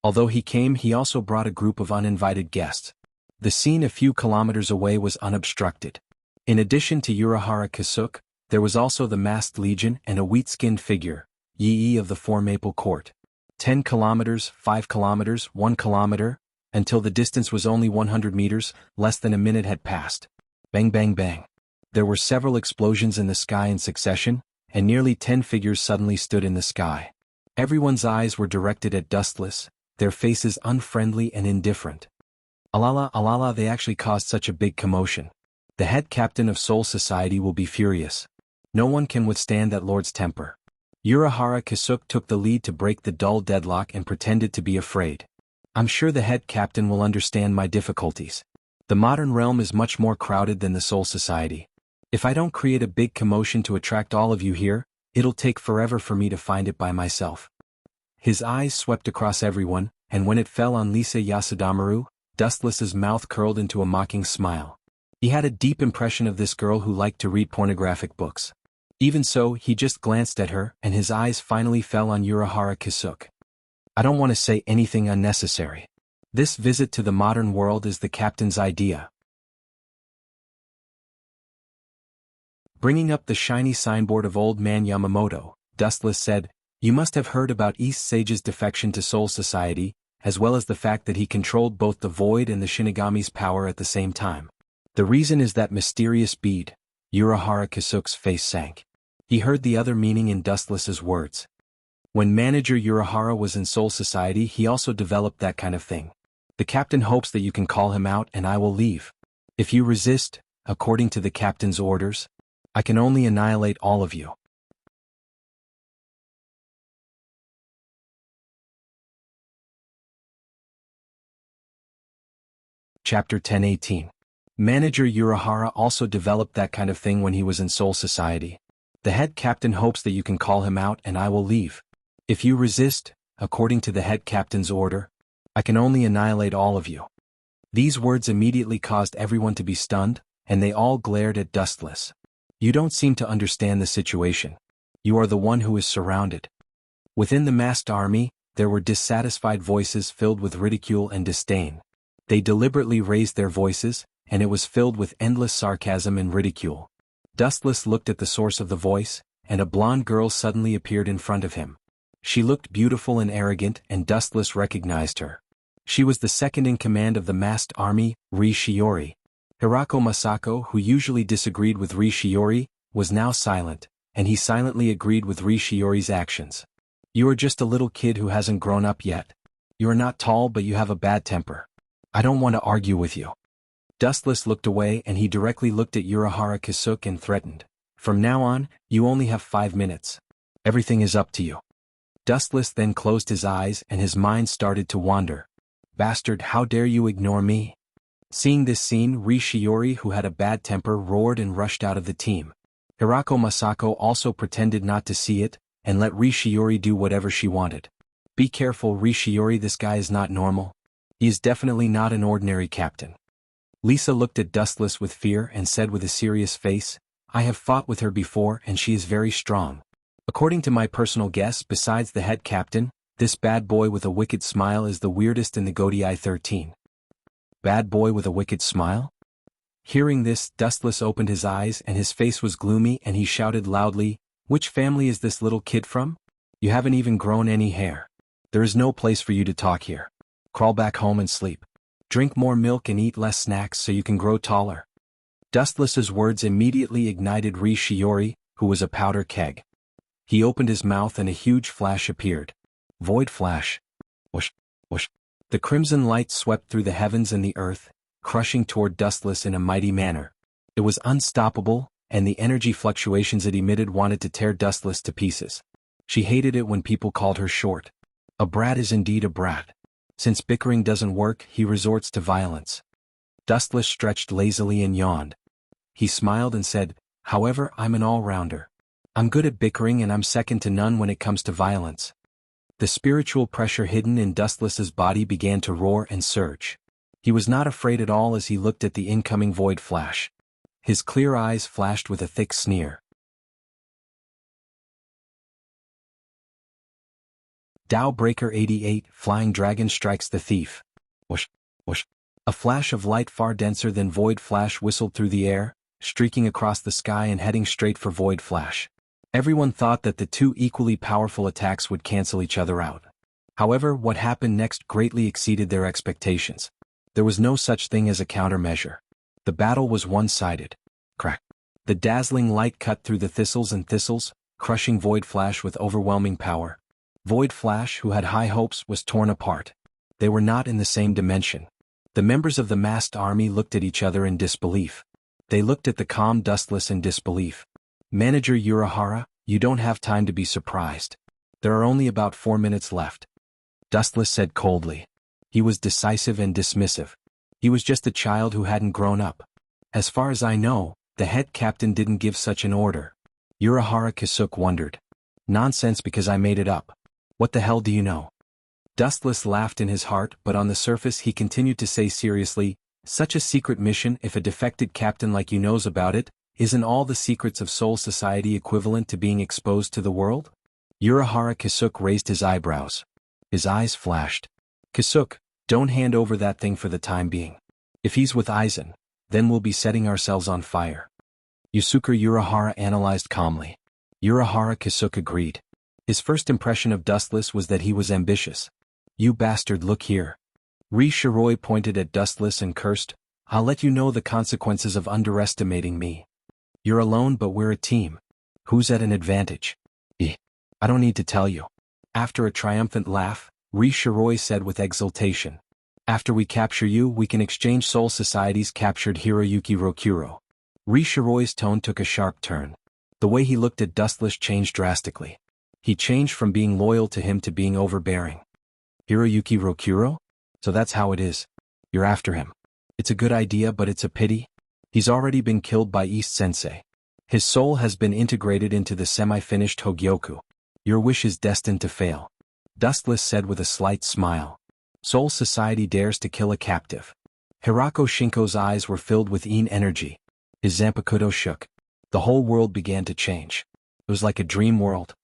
Although he came, he also brought a group of uninvited guests. The scene a few kilometers away was unobstructed. In addition to Urahara Kisuk, there was also the masked legion and a wheat-skinned figure, Yi of the Four Maple Court. 10 kilometers, 5 kilometers, 1 kilometer, until the distance was only 100 meters, less than a minute had passed. Bang bang bang. There were several explosions in the sky in succession, and nearly 10 figures suddenly stood in the sky. Everyone's eyes were directed at Dustless, their faces unfriendly and indifferent. Alala alala, they actually caused such a big commotion. The head captain of Soul Society will be furious. No one can withstand that lord's temper. Urahara Kisuk took the lead to break the dull deadlock and pretended to be afraid. "I'm sure the head captain will understand my difficulties. The modern realm is much more crowded than the Soul Society. If I don't create a big commotion to attract all of you here, it'll take forever for me to find it by myself." His eyes swept across everyone, and when it fell on Lisa Yasudamaru, Dustless's mouth curled into a mocking smile. He had a deep impression of this girl who liked to read pornographic books. Even so, he just glanced at her, and his eyes finally fell on Urahara Kisuk. "I don't want to say anything unnecessary. This visit to the modern world is the captain's idea." Bringing up the shiny signboard of Old Man Yamamoto, Dustless said, "You must have heard about East Sage's defection to Soul Society, as well as the fact that he controlled both the Void and the Shinigami's power at the same time. The reason is that mysterious bead." Urahara Kisuk's face sank. He heard the other meaning in Dustless's words. When manager Urahara was in Soul Society, he also developed that kind of thing. "The captain hopes that you can call him out and I will leave. If you resist, according to the captain's orders, I can only annihilate all of you." Chapter 10:18. Manager Urahara also developed that kind of thing when he was in Soul Society. "The head captain hopes that you can call him out and I will leave. If you resist, according to the head captain's order, I can only annihilate all of you." These words immediately caused everyone to be stunned, and they all glared at Dustless. "You don't seem to understand the situation. You are the one who is surrounded." Within the masked army, there were dissatisfied voices filled with ridicule and disdain. They deliberately raised their voices, and it was filled with endless sarcasm and ridicule. Dustless looked at the source of the voice, and a blonde girl suddenly appeared in front of him. She looked beautiful and arrogant, and Dustless recognized her. She was the second in command of the masked army, Ri Shiori. Hirako Masako, who usually disagreed with Ri Shiori, was now silent, and he silently agreed with Ri Shiori's actions. "You are just a little kid who hasn't grown up yet. You are not tall, but you have a bad temper. I don't want to argue with you." Dustless looked away and he directly looked at Urahara Kisuk and threatened, "From now on, you only have 5 minutes. Everything is up to you." Dustless then closed his eyes and his mind started to wander. "Bastard, how dare you ignore me? Seeing this scene, Ri Shiori, who had a bad temper, roared and rushed out of the team. Hirako Masako also pretended not to see it, and let Ri Shiori do whatever she wanted. Be careful, Ri Shiori, this guy is not normal. He is definitely not an ordinary captain. Lisa looked at Dustless with fear and said with a serious face, I have fought with her before and she is very strong. According to my personal guess, besides the head captain, this bad boy with a wicked smile is the weirdest in the Godii 13. Bad boy with a wicked smile? Hearing this, Dustless opened his eyes and his face was gloomy and he shouted loudly, which family is this little kid from? You haven't even grown any hair. There is no place for you to talk here. Crawl back home and sleep. Drink more milk and eat less snacks so you can grow taller. Dustless's words immediately ignited Ri Shiori, who was a powder keg. He opened his mouth and a huge flash appeared. Void flash. Whoosh, whoosh. The crimson light swept through the heavens and the earth, crushing toward Dustless in a mighty manner. It was unstoppable, and the energy fluctuations it emitted wanted to tear Dustless to pieces. She hated it when people called her short. A brat is indeed a brat. Since bickering doesn't work, he resorts to violence. Dustless stretched lazily and yawned. He smiled and said, however, I'm an all-rounder. I'm good at bickering and I'm second to none when it comes to violence. The spiritual pressure hidden in Dustless's body began to roar and surge. He was not afraid at all as he looked at the incoming void flash. His clear eyes flashed with a thick sneer. Tao Breaker 88, Flying Dragon strikes the thief. Whoosh, whoosh. A flash of light far denser than Void Flash whistled through the air, streaking across the sky and heading straight for Void Flash. Everyone thought that the two equally powerful attacks would cancel each other out. However, what happened next greatly exceeded their expectations. There was no such thing as a countermeasure. The battle was one-sided. Crack. The dazzling light cut through the thistles and thistles, crushing Void Flash with overwhelming power. Void Flash, who had high hopes, was torn apart. They were not in the same dimension. The members of the masked army looked at each other in disbelief. They looked at the calm Dustless in disbelief. Manager Urahara, you don't have time to be surprised. There are only about 4 minutes left. Dustless said coldly. He was decisive and dismissive. He was just a child who hadn't grown up. As far as I know, the head captain didn't give such an order. Urahara Kisuke wondered. Nonsense, because I made it up. What the hell do you know? Dustless laughed in his heart, but on the surface he continued to say seriously, such a secret mission, if a defected captain like you knows about it, isn't all the secrets of Soul Society equivalent to being exposed to the world? Urahara Kisuke raised his eyebrows. His eyes flashed. Kisuke, don't hand over that thing for the time being. If he's with Aizen, then we'll be setting ourselves on fire. Yusuke Urahara analyzed calmly. Urahara Kisuke agreed. His first impression of Dustless was that he was ambitious. You bastard, look here. Ri Shiori pointed at Dustless and cursed, I'll let you know the consequences of underestimating me. You're alone, but we're a team. Who's at an advantage? I don't need to tell you. After a triumphant laugh, Ri Shiori said with exultation. After we capture you, we can exchange Soul Society's captured Hiroyuki Rokuro. Ri Shiroi's tone took a sharp turn. The way he looked at Dustless changed drastically. He changed from being loyal to him to being overbearing. Hiroyuki Rokuro? So that's how it is. You're after him. It's a good idea, but it's a pity. He's already been killed by East Sensei. His soul has been integrated into the semi-finished Hogyoku. Your wish is destined to fail. Dustless said with a slight smile. Soul Society dares to kill a captive. Hirako Shinko's eyes were filled with energy. His Zanpakuto shook. The whole world began to change. It was like a dream world.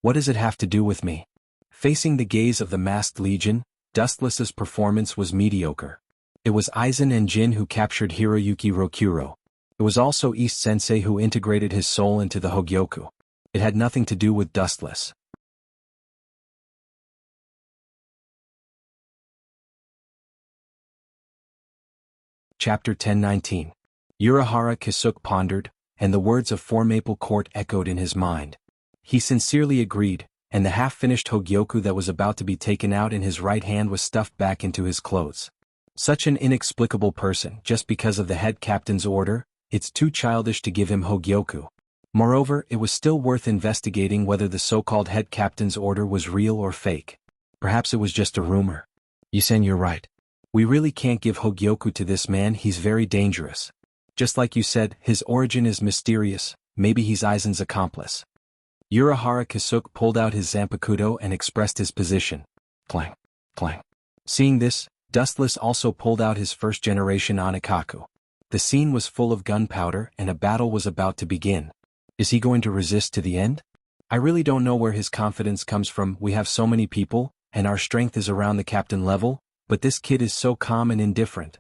What does it have to do with me? Facing the gaze of the masked legion, Dustless's performance was mediocre. It was Aizen and Jin who captured Hiroyuki Rokuro. It was also East Sensei who integrated his soul into the Hogyoku. It had nothing to do with Dustless. Chapter 1019. Urahara Kisuke pondered, and the words of Four Maple Court echoed in his mind. He sincerely agreed, and the half-finished Hogyoku that was about to be taken out in his right hand was stuffed back into his clothes. Such an inexplicable person, just because of the head captain's order, it's too childish to give him Hogyoku. Moreover, it was still worth investigating whether the so-called head captain's order was real or fake. Perhaps it was just a rumor. Yisen, you're right. We really can't give Hogyoku to this man, he's very dangerous. Just like you said, his origin is mysterious, maybe he's Aizen's accomplice. Urahara Kisuke pulled out his Zanpakuto and expressed his position. Clang, clang. Seeing this, Dustless also pulled out his first-generation Onikaku. The scene was full of gunpowder and a battle was about to begin. Is he going to resist to the end? I really don't know where his confidence comes from. We have so many people, and our strength is around the captain level, but this kid is so calm and indifferent.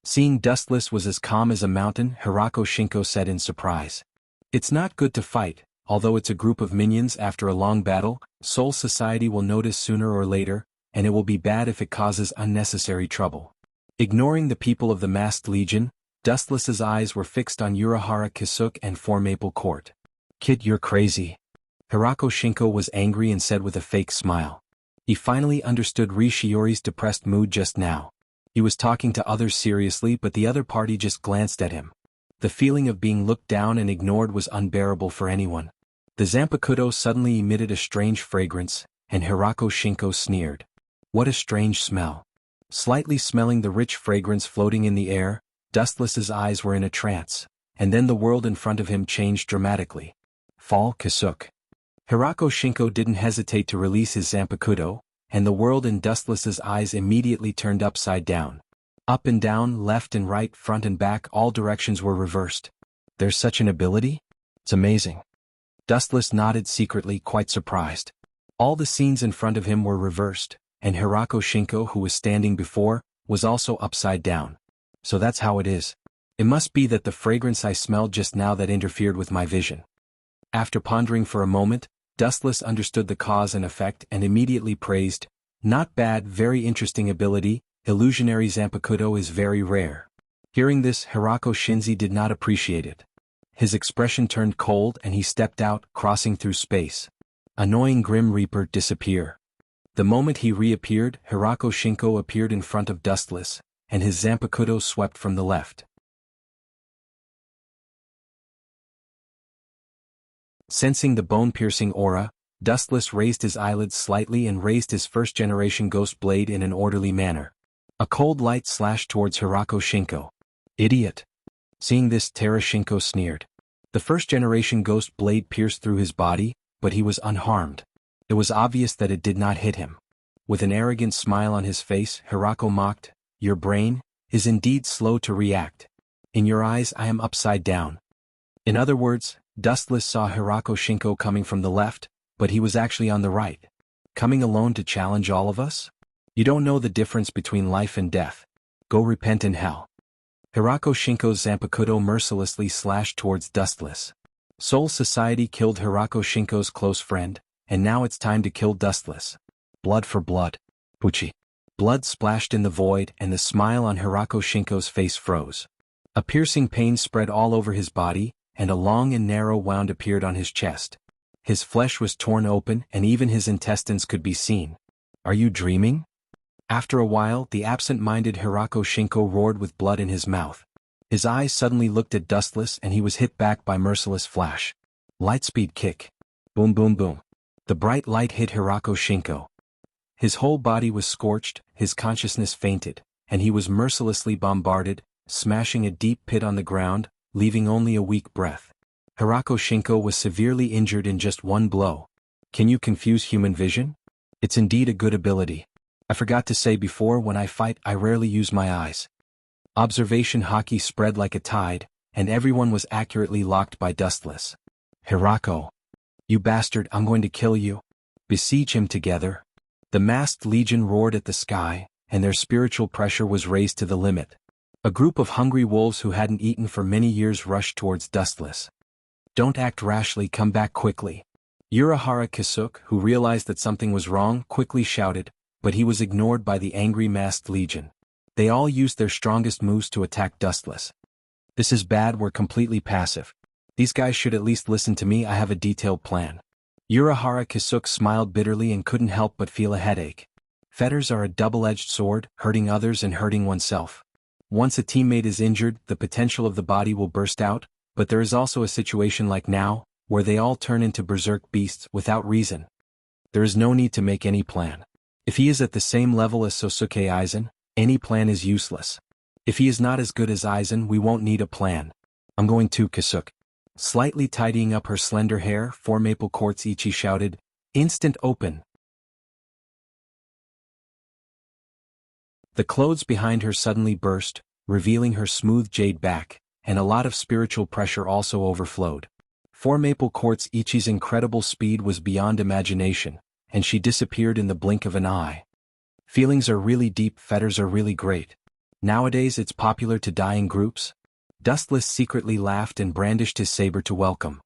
Seeing Dustless was as calm as a mountain, Hirako Shinko said in surprise. It's not good to fight, although it's a group of minions after a long battle. Soul Society will notice sooner or later, and it will be bad if it causes unnecessary trouble. Ignoring the people of the Masked Legion, Dustless's eyes were fixed on Urahara Kisuke and Four Maple Court. Kid, you're crazy. Hirako Shinko was angry and said with a fake smile. He finally understood Rishiori's depressed mood just now. He was talking to others seriously, but the other party just glanced at him. The feeling of being looked down and ignored was unbearable for anyone. The Zanpakuto suddenly emitted a strange fragrance, and Hirako Shinko sneered. What a strange smell. Slightly smelling the rich fragrance floating in the air, Dustless's eyes were in a trance, and then the world in front of him changed dramatically. Fall Kisuke. Hirako Shinko didn't hesitate to release his Zanpakuto, and the world in Dustless's eyes immediately turned upside down. Up and down, left and right, front and back, all directions were reversed. There's such an ability? It's amazing. Dustless nodded secretly, quite surprised. All the scenes in front of him were reversed, and Hirako Shinko, who was standing before, was also upside down. So that's how it is. It must be that the fragrance I smelled just now that interfered with my vision. After pondering for a moment, Dustless understood the cause and effect and immediately praised, not bad, very interesting ability, illusionary Zanpakuto is very rare. Hearing this, Hirako Shinzi did not appreciate it. His expression turned cold and he stepped out, crossing through space. Annoying Grim Reaper, disappear. The moment he reappeared, Hirako Shinko appeared in front of Dustless, and his Zanpakuto swept from the left. Sensing the bone-piercing aura, Dustless raised his eyelids slightly and raised his first-generation ghost blade in an orderly manner. A cold light slashed towards Hirako Shinko. Idiot. Seeing this, Tara Shinko sneered. The first-generation ghost blade pierced through his body, but he was unharmed. It was obvious that it did not hit him. With an arrogant smile on his face, Hirako mocked, your brain is indeed slow to react. In your eyes I am upside down. In other words, Dustless saw Hirako Shinko coming from the left, but he was actually on the right. Coming alone to challenge all of us? You don't know the difference between life and death. Go repent in hell. Hirako Shinko's Zanpakuto mercilessly slashed towards Dustless. Soul Society killed Hirako Shinko's close friend, and now it's time to kill Dustless. Blood for blood. Puchi. Blood splashed in the void and the smile on Hirako Shinko's face froze. A piercing pain spread all over his body, and a long and narrow wound appeared on his chest. His flesh was torn open and even his intestines could be seen. Are you dreaming? After a while, the absent-minded Hirako Shinko roared with blood in his mouth. His eyes suddenly looked at Dustless and he was hit back by merciless flash. Lightspeed kick. Boom boom boom. The bright light hit Hirako Shinko. His whole body was scorched, his consciousness fainted, and he was mercilessly bombarded, smashing a deep pit on the ground, leaving only a weak breath. Hirako Shinko was severely injured in just one blow. Can you confuse human vision? It's indeed a good ability. I forgot to say before, when I fight I rarely use my eyes. Observation hockey spread like a tide, and everyone was accurately locked by Dustless. Hirako. You bastard, I'm going to kill you. Besiege him together. The Masked Legion roared at the sky, and their spiritual pressure was raised to the limit. A group of hungry wolves who hadn't eaten for many years rushed towards Dustless. Don't act rashly, come back quickly. Urahara Kisuke, who realized that something was wrong, quickly shouted, but he was ignored by the angry Masked Legion. They all used their strongest moves to attack Dustless. This is bad, we're completely passive. These guys should at least listen to me, I have a detailed plan. Urahara Kisuke smiled bitterly and couldn't help but feel a headache. Fetters are a double-edged sword, hurting others and hurting oneself. Once a teammate is injured, the potential of the body will burst out, but there is also a situation like now, where they all turn into berserk beasts without reason. There is no need to make any plan. If he is at the same level as Sosuke Aizen, Any plan is useless. If he is not as good as Aizen, we won't need a plan. I'm going to Kasuk. Slightly tidying up her slender hair, 4 maple quartz Ichi shouted, instant open. The clothes behind her suddenly burst, revealing her smooth jade back, and a lot of spiritual pressure also overflowed. 4 maple quartz Ichi's incredible speed was beyond imagination, and she disappeared in the blink of an eye. Feelings are really deep, fetters are really great. Nowadays it's popular to die in groups. Dustless secretly laughed and brandished his saber to welcome.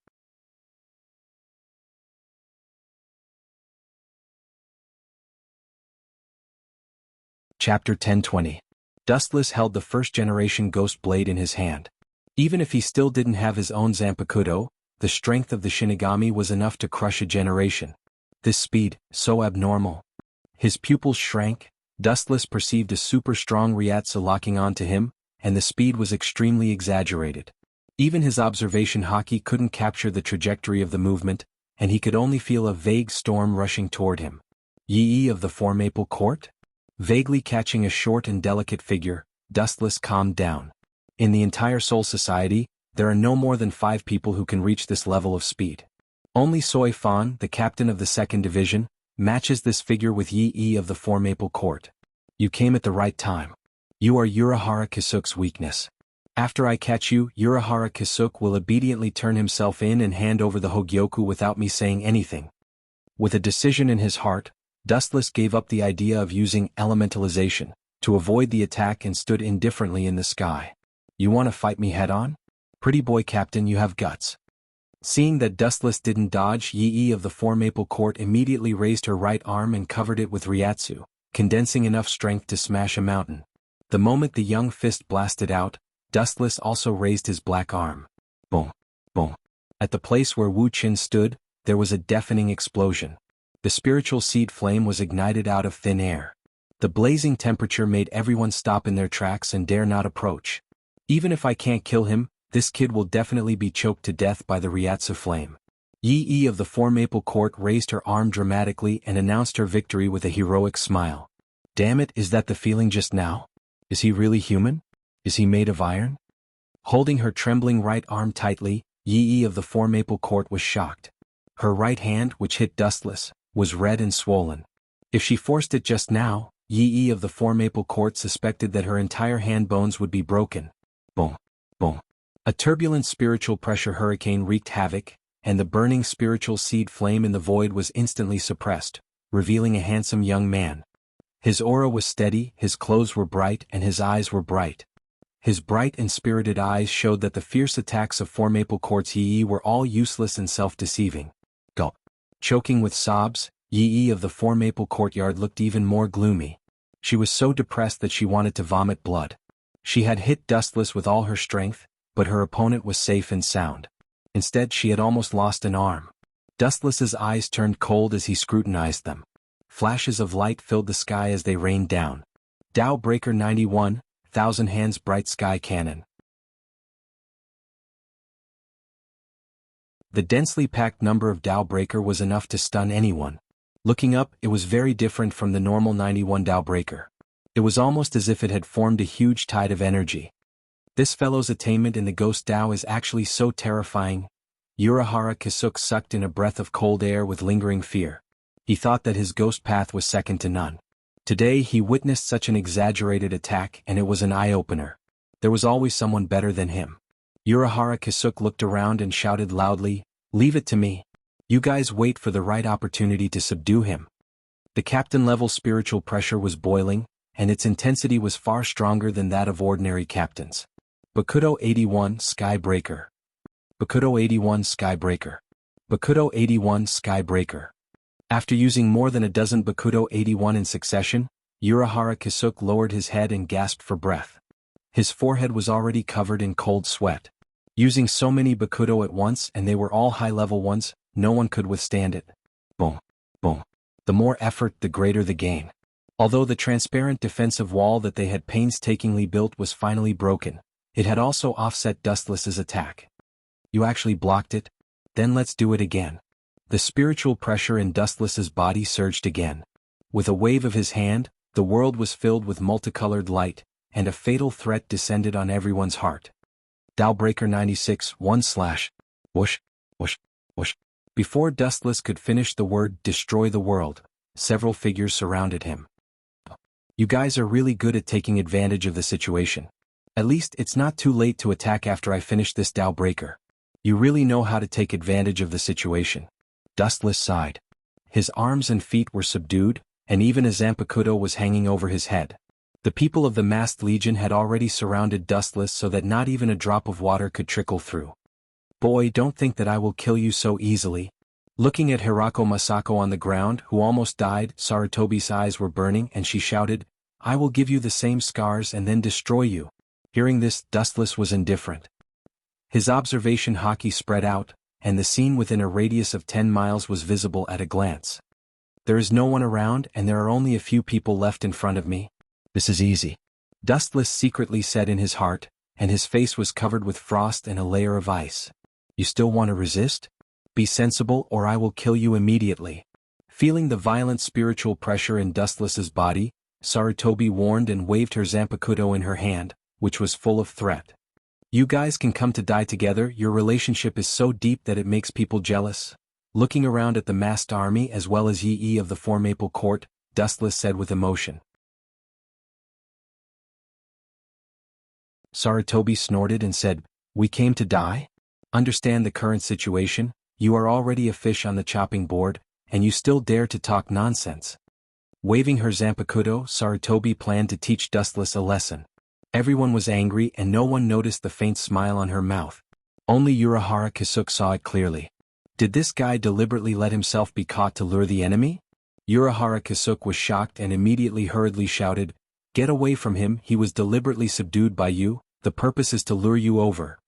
Chapter 1020. Dustless held the first-generation ghost blade in his hand. Even if he still didn't have his own Zanpakuto, the strength of the Shinigami was enough to crush a generation. This speed, so abnormal. His pupils shrank. Dustless perceived a super-strong Ryatsu locking onto him, and the speed was extremely exaggerated. Even his observation haki couldn't capture the trajectory of the movement, and he could only feel a vague storm rushing toward him. Yi of the 4 maple court? Vaguely catching a short and delicate figure, Dustless calmed down. In the entire Soul Society, there are no more than 5 people who can reach this level of speed. Only Soi Fan, the captain of the 2nd Division, matches this figure with Yi of the 4 maple court. You came at the right time. You are Urahara Kasuk's weakness. After I catch you, Urahara Kasuk will obediently turn himself in and hand over the Hogyoku without me saying anything. With a decision in his heart, Dustless gave up the idea of using elementalization to avoid the attack and stood indifferently in the sky. You want to fight me head-on? Pretty boy captain, you have guts. Seeing that Dustless didn't dodge, Yi of the 4 maple court immediately raised her right arm and covered it with Ryatsu, condensing enough strength to smash a mountain. The moment the young fist blasted out, Dustless also raised his black arm. Boom, boom. At the place where Wu Qin stood, there was a deafening explosion. The spiritual seed flame was ignited out of thin air. The blazing temperature made everyone stop in their tracks and dare not approach. Even if I can't kill him, this kid will definitely be choked to death by the Ryatsu flame. Yi of the 4 maple court raised her arm dramatically and announced her victory with a heroic smile. Damn it, is that the feeling just now? Is he really human? Is he made of iron? Holding her trembling right arm tightly, Yi of the 4 maple court was shocked. Her right hand, which hit Dustless, was red and swollen. If she forced it just now, Yi of the 4 maple court suspected that her entire hand bones would be broken. Boom, boom. A turbulent spiritual pressure hurricane wreaked havoc, and the burning spiritual seed flame in the void was instantly suppressed, revealing a handsome young man. His aura was steady, his clothes were bright, and his eyes were bright. His bright and spirited eyes showed that the fierce attacks of 4 maple court's Yi were all useless and self-deceiving. Gulp. Choking with sobs, Yi of the 4 maple courtyard looked even more gloomy. She was so depressed that she wanted to vomit blood. She had hit Dustless with all her strength, but her opponent was safe and sound. Instead, she had almost lost an arm. Dustless's eyes turned cold as he scrutinized them. Flashes of light filled the sky as they rained down. Tao Breaker 91, 1,000 Hands Bright Sky Cannon. The densely packed number of Tao Breaker was enough to stun anyone. Looking up, it was very different from the normal 91 Tao Breaker. It was almost as if it had formed a huge tide of energy. This fellow's attainment in the Ghost Tao is actually so terrifying. Urahara Kasuk sucked in a breath of cold air with lingering fear. He thought that his ghost path was second to none. Today he witnessed such an exaggerated attack and it was an eye-opener. There was always someone better than him. Urahara Kasuk looked around and shouted loudly, "Leave it to me. You guys wait for the right opportunity to subdue him." The captain-level spiritual pressure was boiling, and its intensity was far stronger than that of ordinary captains. Bakudo 81 Skybreaker. Bakudo 81 Skybreaker. Bakudo 81 Skybreaker. After using more than a dozen Bakudo 81 in succession, Urahara Kasuk lowered his head and gasped for breath. His forehead was already covered in cold sweat. Using so many Bakudo at once and they were all high-level ones, no one could withstand it. Boom, boom. The more effort, the greater the gain. Although the transparent defensive wall that they had painstakingly built was finally broken, it had also offset Dustless's attack. You actually blocked it? Then let's do it again. The spiritual pressure in Dustless's body surged again. With a wave of his hand, The world was filled with multicolored light, and a fatal threat descended on everyone's heart. Dowbreaker 96 1/ whoosh, whoosh, whoosh. Before Dustless could finish the word destroy the world, several figures surrounded him. You guys are really good at taking advantage of the situation. At least it's not too late to attack after I finish this Dowbreaker. You really know how to take advantage of the situation. Dustless sighed. His arms and feet were subdued, and even a Zanpakuto was hanging over his head. The people of the masked legion had already surrounded Dustless so that not even a drop of water could trickle through. Boy, don't think that I will kill you so easily. Looking at Hirako Masako on the ground, who almost died, Sarutobi's eyes were burning and she shouted, I will give you the same scars and then destroy you. Hearing this, Dustless was indifferent. His observation haki spread out, and the scene within a radius of 10 miles was visible at a glance. There is no one around and there are only a few people left in front of me. This is easy. Dustless secretly said in his heart, and his face was covered with frost and a layer of ice. You still want to resist? Be sensible or I will kill you immediately. Feeling the violent spiritual pressure in Dustless's body, Sarutobi warned and waved her Zanpakuto in her hand, which was full of threat. You guys can come to die together, your relationship is so deep that it makes people jealous. Looking around at the masked army as well as Yi of the Four Maple Court, Dustless said with emotion. Sarutobi snorted and said, We came to die? Understand the current situation, you are already a fish on the chopping board, and you still dare to talk nonsense. Waving her Zanpakuto, Sarutobi planned to teach Dustless a lesson. Everyone was angry and no one noticed the faint smile on her mouth. Only Urahara Kisuke saw it clearly. Did this guy deliberately let himself be caught to lure the enemy? Urahara Kisuke was shocked and immediately hurriedly shouted, Get away from him, he was deliberately subdued by you, the purpose is to lure you over.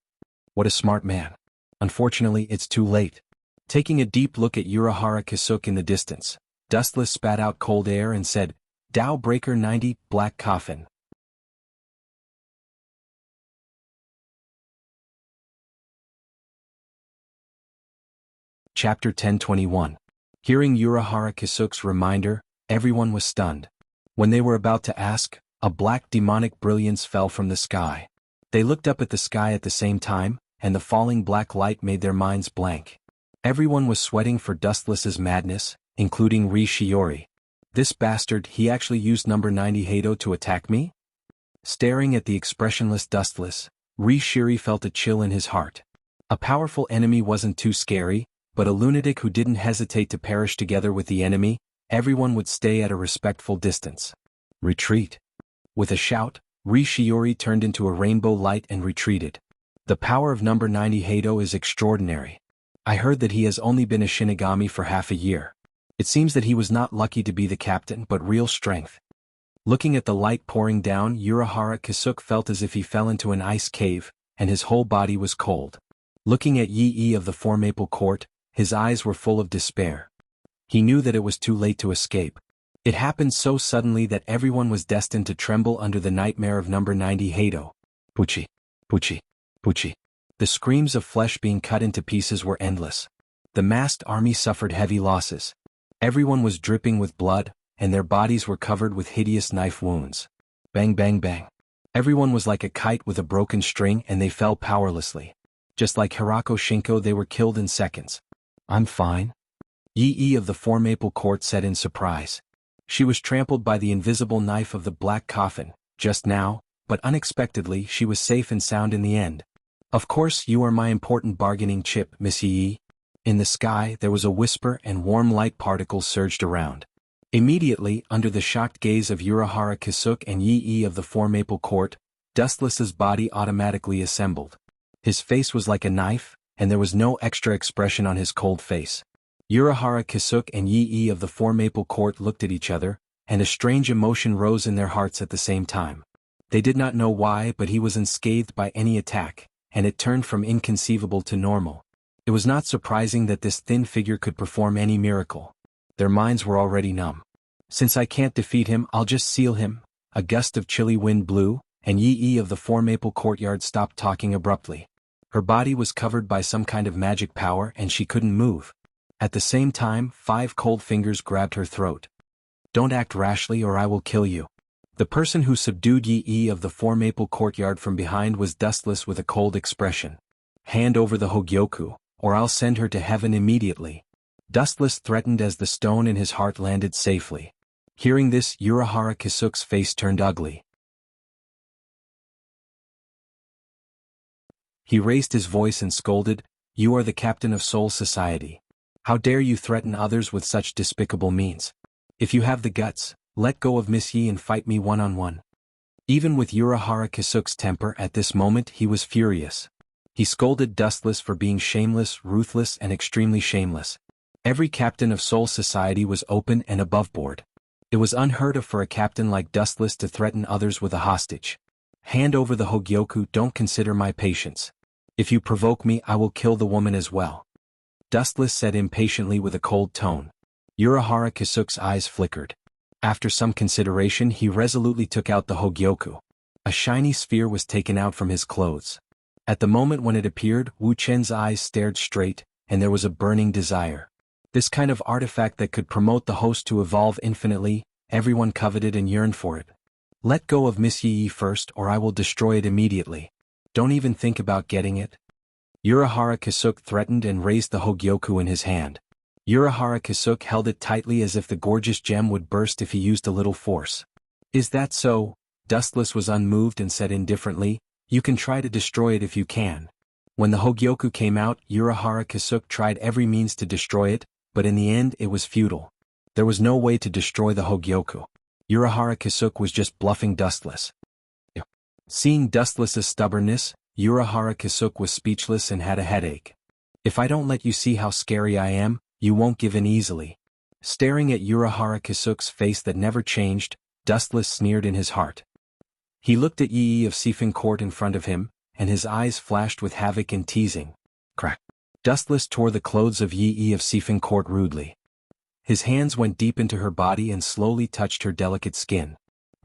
What a smart man. Unfortunately, it's too late. Taking a deep look at Urahara Kisuke in the distance, Dustless spat out cold air and said, Dowbreaker 90, Black Coffin. Chapter 1021. Hearing Urahara Kisuke's reminder, everyone was stunned. When they were about to ask, a black demonic brilliance fell from the sky. They looked up at the sky at the same time, and the falling black light made their minds blank. Everyone was sweating for Dustless's madness, including Ri Shiori. This bastard, he actually used number 90 Hado to attack me? Staring at the expressionless Dustless, Ri Shiori felt a chill in his heart. A powerful enemy wasn't too scary, but a lunatic who didn't hesitate to perish together with the enemy, everyone would stay at a respectful distance. Retreat. With a shout, Ri Shiori turned into a rainbow light and retreated. The power of number 90 Hado is extraordinary. I heard that he has only been a Shinigami for half a year. It seems that he was not lucky to be the captain but real strength. Looking at the light pouring down, Urahara Kisuke felt as if he fell into an ice cave, and his whole body was cold. Looking at Yi of the Four Maple Court, his eyes were full of despair. He knew that it was too late to escape. It happened so suddenly that everyone was destined to tremble under the nightmare of number 90 Hado. Puchi, Puchi, Puchi. The screams of flesh being cut into pieces were endless. The masked army suffered heavy losses. Everyone was dripping with blood, and their bodies were covered with hideous knife wounds. Bang bang bang. Everyone was like a kite with a broken string and they fell powerlessly. Just like Hirako Shinko, they were killed in seconds. I'm fine. Yi of the Four Maple Court said in surprise. She was trampled by the invisible knife of the Black Coffin, just now, but unexpectedly she was safe and sound in the end. Of course you are my important bargaining chip, Miss Yi. In the sky there was a whisper and warm light particles surged around. Immediately, under the shocked gaze of Urahara Kisuke and Yi of the Four Maple Court, Dustless's body automatically assembled. His face was like a knife, and there was no extra expression on his cold face. Urahara Kisuke and Yi of the Four Maple Court looked at each other, and a strange emotion rose in their hearts at the same time. They did not know why, but he was unscathed by any attack, and it turned from inconceivable to normal. It was not surprising that this thin figure could perform any miracle. Their minds were already numb. Since I can't defeat him, I'll just seal him. A gust of chilly wind blew, and Yi of the Four Maple Courtyard stopped talking abruptly. Her body was covered by some kind of magic power and she couldn't move. At the same time, 5 cold fingers grabbed her throat. Don't act rashly or I will kill you. The person who subdued Yi of the Four Maple Courtyard from behind was dustless with a cold expression. Hand over the Hogyoku, or I'll send her to heaven immediately. Dustless threatened as the stone in his heart landed safely. Hearing this, Urahara Kisuke's face turned ugly. He raised his voice and scolded, "You are the captain of Soul Society. How dare you threaten others with such despicable means? If you have the guts, let go of Miss Yi and fight me one-on-one." Even with Urahara Kisuke's temper at this moment he was furious. He scolded Dustless for being shameless, ruthless and extremely shameless. Every captain of Soul Society was open and aboveboard. It was unheard of for a captain like Dustless to threaten others with a hostage. Hand over the Hogyoku, don't consider my patience. If you provoke me I will kill the woman as well. Dustless said impatiently with a cold tone. Urahara Kisuke's eyes flickered. After some consideration he resolutely took out the Hogyoku. A shiny sphere was taken out from his clothes. At the moment when it appeared, Wu Chen's eyes stared straight, and there was a burning desire. This kind of artifact that could promote the host to evolve infinitely, everyone coveted and yearned for it. Let go of Miss Yi first or I will destroy it immediately. Don't even think about getting it. Urahara Kisuke threatened and raised the Hogyoku in his hand. Urahara Kisuke held it tightly as if the gorgeous gem would burst if he used a little force. Is that so? Dustless was unmoved and said indifferently, you can try to destroy it if you can. When the Hogyoku came out, Urahara Kisuke tried every means to destroy it, but in the end it was futile. There was no way to destroy the Hogyoku. Urahara Kisuke was just bluffing Dustless. Seeing Dustless's stubbornness, Urahara Kisuke was speechless and had a headache. If I don't let you see how scary I am, you won't give in easily. Staring at Urahara Kisuke's face that never changed, Dustless sneered in his heart. He looked at Yi of Sifin Court in front of him, and his eyes flashed with havoc and teasing. Crack. Dustless tore the clothes of Yi of Sifin Court rudely. His hands went deep into her body and slowly touched her delicate skin.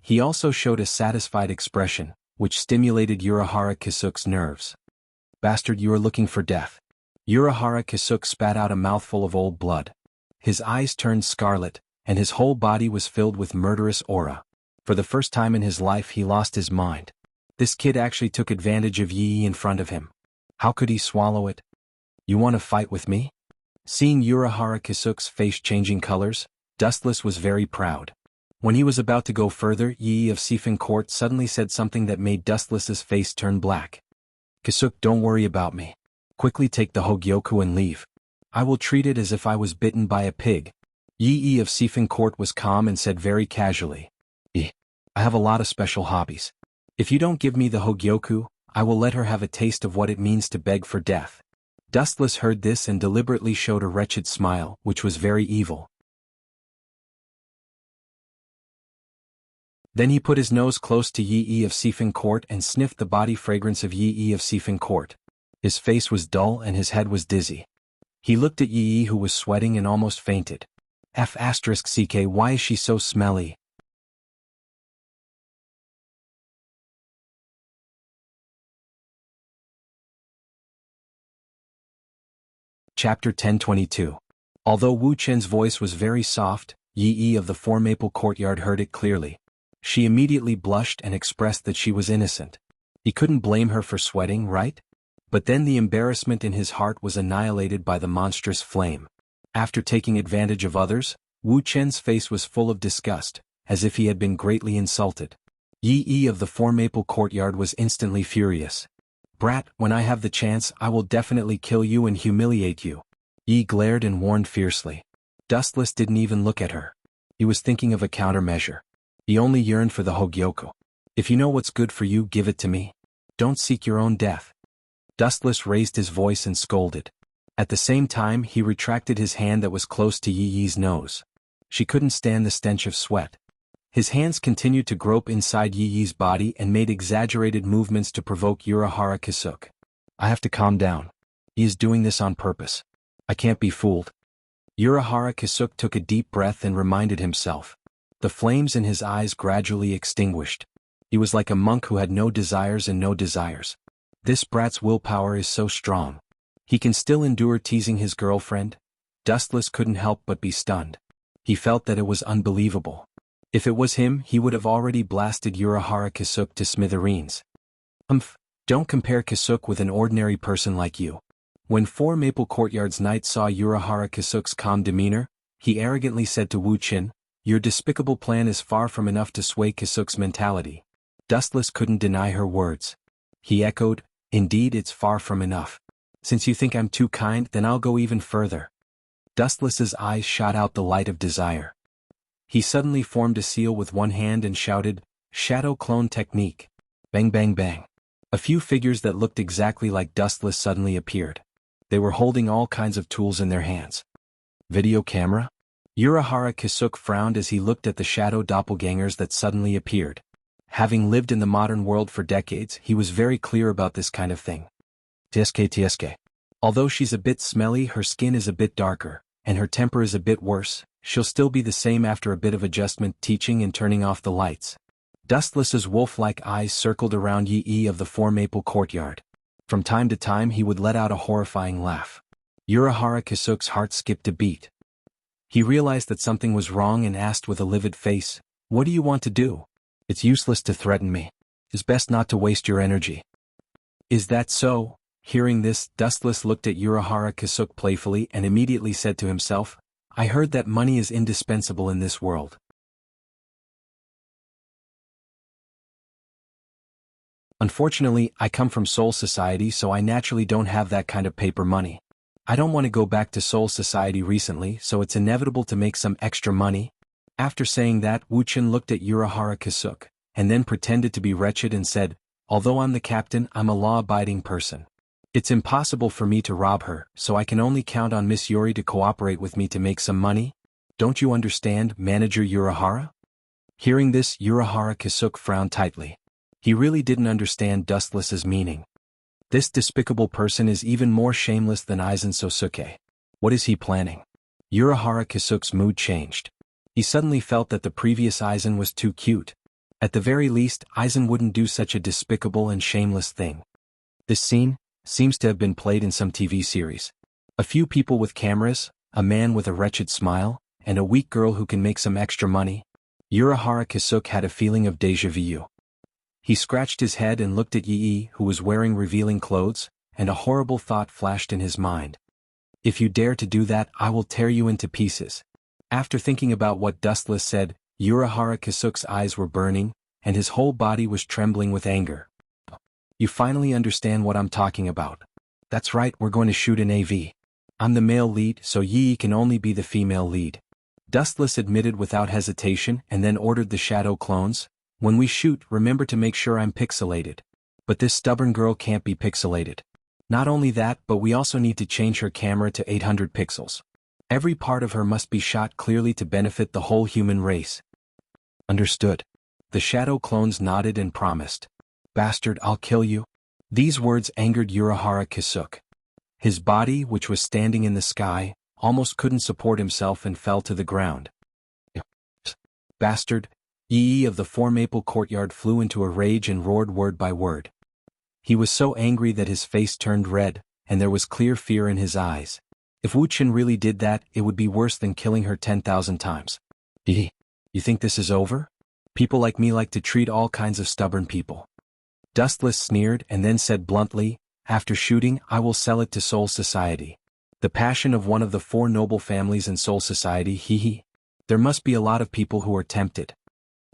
He also showed a satisfied expression, which stimulated Urahara Kisuke's nerves. Bastard, you are looking for death. Urahara Kisuke spat out a mouthful of old blood. His eyes turned scarlet, and his whole body was filled with murderous aura. For the first time in his life he lost his mind. This kid actually took advantage of Yi in front of him. How could he swallow it? You want to fight with me? Seeing Urahara Kisuke's face changing colors, Dustless was very proud. When he was about to go further, Yi of Sifin Court suddenly said something that made Dustless's face turn black. Kisuke, don't worry about me. Quickly take the Hogyoku and leave. I will treat it as if I was bitten by a pig. Yi of Sifin Court was calm and said very casually. I have a lot of special hobbies. If you don't give me the Hogyoku, I will let her have a taste of what it means to beg for death. Dustless heard this and deliberately showed a wretched smile, which was very evil. Then he put his nose close to Yi of Sifin Court and sniffed the body fragrance of Yi of Sifin Court. His face was dull and his head was dizzy. He looked at Yi who was sweating and almost fainted. F***ck, why is she so smelly? Chapter 1022. Although Wu Chen's voice was very soft, Yi of the Four Maple Courtyard heard it clearly. She immediately blushed and expressed that she was innocent. He couldn't blame her for sweating, right? But then the embarrassment in his heart was annihilated by the monstrous flame. After taking advantage of others, Wu Chen's face was full of disgust, as if he had been greatly insulted. Yi of the Four Maple Courtyard was instantly furious. Brat, when I have the chance I will definitely kill you and humiliate you. Yi glared and warned fiercely. Dustless didn't even look at her. He was thinking of a countermeasure. He only yearned for the Hogyoku. If you know what's good for you, give it to me. Don't seek your own death. Dustless raised his voice and scolded. At the same time he retracted his hand that was close to Yi's nose. She couldn't stand the stench of sweat. His hands continued to grope inside Yi's body and made exaggerated movements to provoke Urahara Kisuke. I have to calm down. He is doing this on purpose. I can't be fooled. Urahara Kisuke took a deep breath and reminded himself. The flames in his eyes gradually extinguished. He was like a monk who had no desires and no desires. This brat's willpower is so strong. He can still endure teasing his girlfriend? Dustless couldn't help but be stunned. He felt that it was unbelievable. If it was him, he would have already blasted Urahara Kisuke to smithereens. Don't compare Kisuke with an ordinary person like you. When Four Maple Courtyard's knight saw Urahara Kisuke's calm demeanor, he arrogantly said to Wu Qin, "Your despicable plan is far from enough to sway Kisuke's mentality." Dustless couldn't deny her words. He echoed, "Indeed, it's far from enough. Since you think I'm too kind, then I'll go even further." Dustless's eyes shot out the light of desire. He suddenly formed a seal with one hand and shouted, "Shadow clone technique." Bang bang bang. A few figures that looked exactly like Dustless suddenly appeared. They were holding all kinds of tools in their hands. Video camera? Urahara Kisuke frowned as he looked at the shadow doppelgangers that suddenly appeared. Having lived in the modern world for decades, he was very clear about this kind of thing. TSK. Although she's a bit smelly, her skin is a bit darker, and her temper is a bit worse, she'll still be the same after a bit of adjustment, teaching and turning off the lights. Dustless's wolf-like eyes circled around Yi of the Four Maple Courtyard. From time to time he would let out a horrifying laugh. Urahara Kisuke's heart skipped a beat. He realized that something was wrong and asked with a livid face, "What do you want to do?" "It's useless to threaten me. It's best not to waste your energy." "Is that so?" Hearing this, Dustless looked at Urahara Kisuke playfully and immediately said to himself, "I heard that money is indispensable in this world." "Unfortunately, I come from Soul Society, so I naturally don't have that kind of paper money. I don't want to go back to Soul Society recently, so it's inevitable to make some extra money." After saying that, Wu Qin looked at Urahara Kisuke, and then pretended to be wretched and said, "Although I'm the captain, I'm a law-abiding person. It's impossible for me to rob her, so I can only count on Miss Yuri to cooperate with me to make some money. Don't you understand, Manager Urahara?" Hearing this, Urahara Kisuke frowned tightly. He really didn't understand Dustless's meaning. This despicable person is even more shameless than Aizen Sosuke. What is he planning? Urahara Kisuke's mood changed. He suddenly felt that the previous Aizen was too cute. At the very least, Aizen wouldn't do such a despicable and shameless thing. This scene seems to have been played in some TV series. A few people with cameras, a man with a wretched smile, and a weak girl who can make some extra money. Urahara Kisuke had a feeling of déjà vu. He scratched his head and looked at Yi, who was wearing revealing clothes, and a horrible thought flashed in his mind. "If you dare to do that, I will tear you into pieces." After thinking about what Dustless said, Urahara Kisuke's eyes were burning, and his whole body was trembling with anger. "You finally understand what I'm talking about. That's right, we're going to shoot an AV. I'm the male lead, so Yi can only be the female lead." Dustless admitted without hesitation and then ordered the shadow clones, "When we shoot, remember to make sure I'm pixelated. But this stubborn girl can't be pixelated. Not only that, but we also need to change her camera to 800 pixels. Every part of her must be shot clearly to benefit the whole human race." "Understood." The shadow clones nodded and promised. "Bastard, I'll kill you." These words angered Urahara Kisuke. His body, which was standing in the sky, almost couldn't support himself and fell to the ground. "Bastard!" Yi of the Four Maple Courtyard flew into a rage and roared word by word. He was so angry that his face turned red, and there was clear fear in his eyes. If Wu Qin really did that, it would be worse than killing her 10,000 times. "You think this is over? People like me like to treat all kinds of stubborn people." Dustless sneered and then said bluntly, "After shooting, I will sell it to Soul Society. The passion of one of the four noble families in Soul Society, hee. There must be a lot of people who are tempted."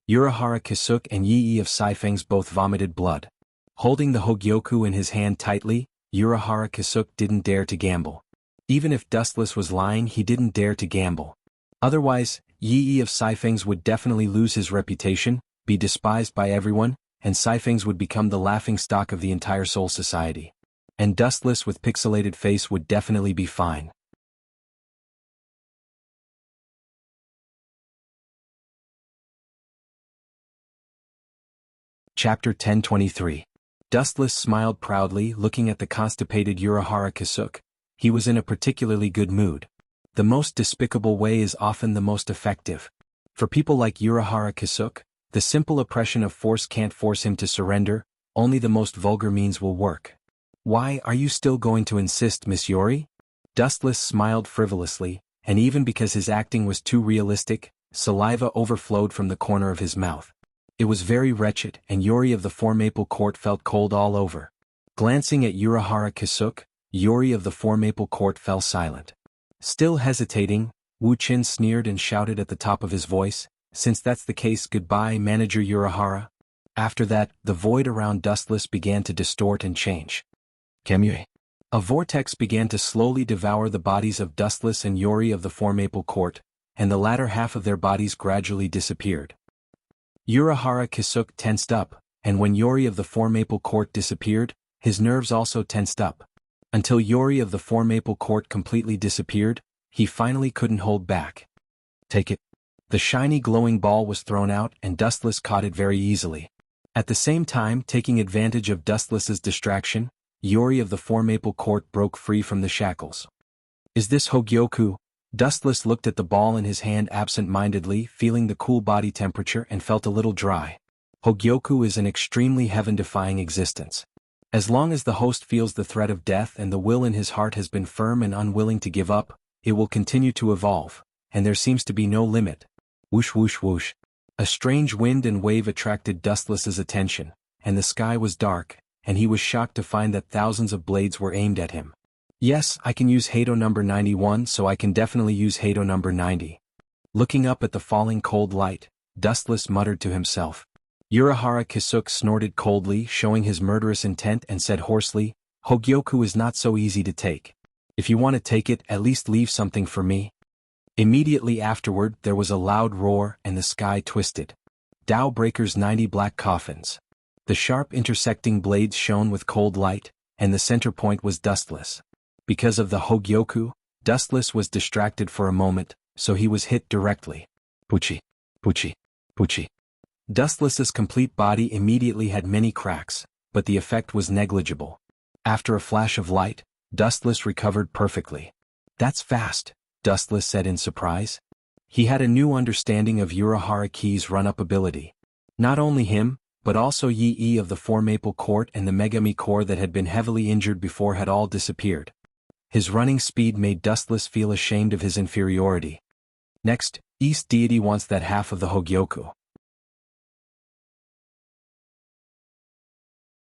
Urahara Kisuke and Yi of Saifeng's both vomited blood. Holding the Hogyoku in his hand tightly, Urahara Kisuke didn't dare to gamble. Even if Dustless was lying, he didn't dare to gamble. Otherwise, Yi of Saifeng's would definitely lose his reputation, be despised by everyone, and Saifeng's would become the laughingstock of the entire Soul Society. And Dustless with pixelated face would definitely be fine. Chapter 1023. Dustless smiled proudly, looking at the constipated Urahara Kisuke. He was in a particularly good mood. The most despicable way is often the most effective. For people like Urahara Kisuke, the simple oppression of force can't force him to surrender, only the most vulgar means will work. "Why are you still going to insist, Miss Yuri?" Dustless smiled frivolously, and even because his acting was too realistic, saliva overflowed from the corner of his mouth. It was very wretched, and Yori of the Four Maple Court felt cold all over. Glancing at Urahara Kisuke, Yori of the Four Maple Court fell silent. Still hesitating, Wu Qin sneered and shouted at the top of his voice, "Since that's the case, goodbye, Manager Urahara." After that, the void around Dustless began to distort and change. Kemue. A vortex began to slowly devour the bodies of Dustless and Yori of the Four Maple Court, and the latter half of their bodies gradually disappeared. Urahara Kisuke tensed up, and when Yori of the Four Maple Court disappeared, his nerves also tensed up. Until Yori of the Four Maple Court completely disappeared, he finally couldn't hold back. Take it. The shiny glowing ball was thrown out and Dustless caught it very easily. At the same time, taking advantage of Dustless's distraction, Yori of the Four Maple Court broke free from the shackles. Is this Hogyoku? Dustless looked at the ball in his hand absent-mindedly, feeling the cool body temperature and felt a little dry. Hogyoku is an extremely heaven-defying existence. As long as the host feels the threat of death and the will in his heart has been firm and unwilling to give up, it will continue to evolve, and there seems to be no limit. Whoosh whoosh whoosh. A strange wind and wave attracted Dustless's attention, and the sky was dark, and he was shocked to find that thousands of blades were aimed at him. Yes, I can use Hado number 91, so I can definitely use Hado number 90. Looking up at the falling cold light, Dustless muttered to himself. Urahara Kisuke snorted coldly, showing his murderous intent, and said hoarsely, "Hogyoku is not so easy to take. If you want to take it, at least leave something for me." Immediately afterward, there was a loud roar and the sky twisted. Tao Breaker's 90 black coffins. The sharp intersecting blades shone with cold light, and the center point was Dustless. Because of the Hogyoku, Dustless was distracted for a moment, so he was hit directly. Puchi, puchi, puchi. Dustless's complete body immediately had many cracks, but the effect was negligible. After a flash of light, Dustless recovered perfectly. "That's fast," Dustless said in surprise. He had a new understanding of Urahara Key's run-up ability. Not only him, but also Yi of the Four Maple Court and the Megami Core that had been heavily injured before had all disappeared. His running speed made Dustless feel ashamed of his inferiority. Next, East Deity wants that half of the Hogyoku.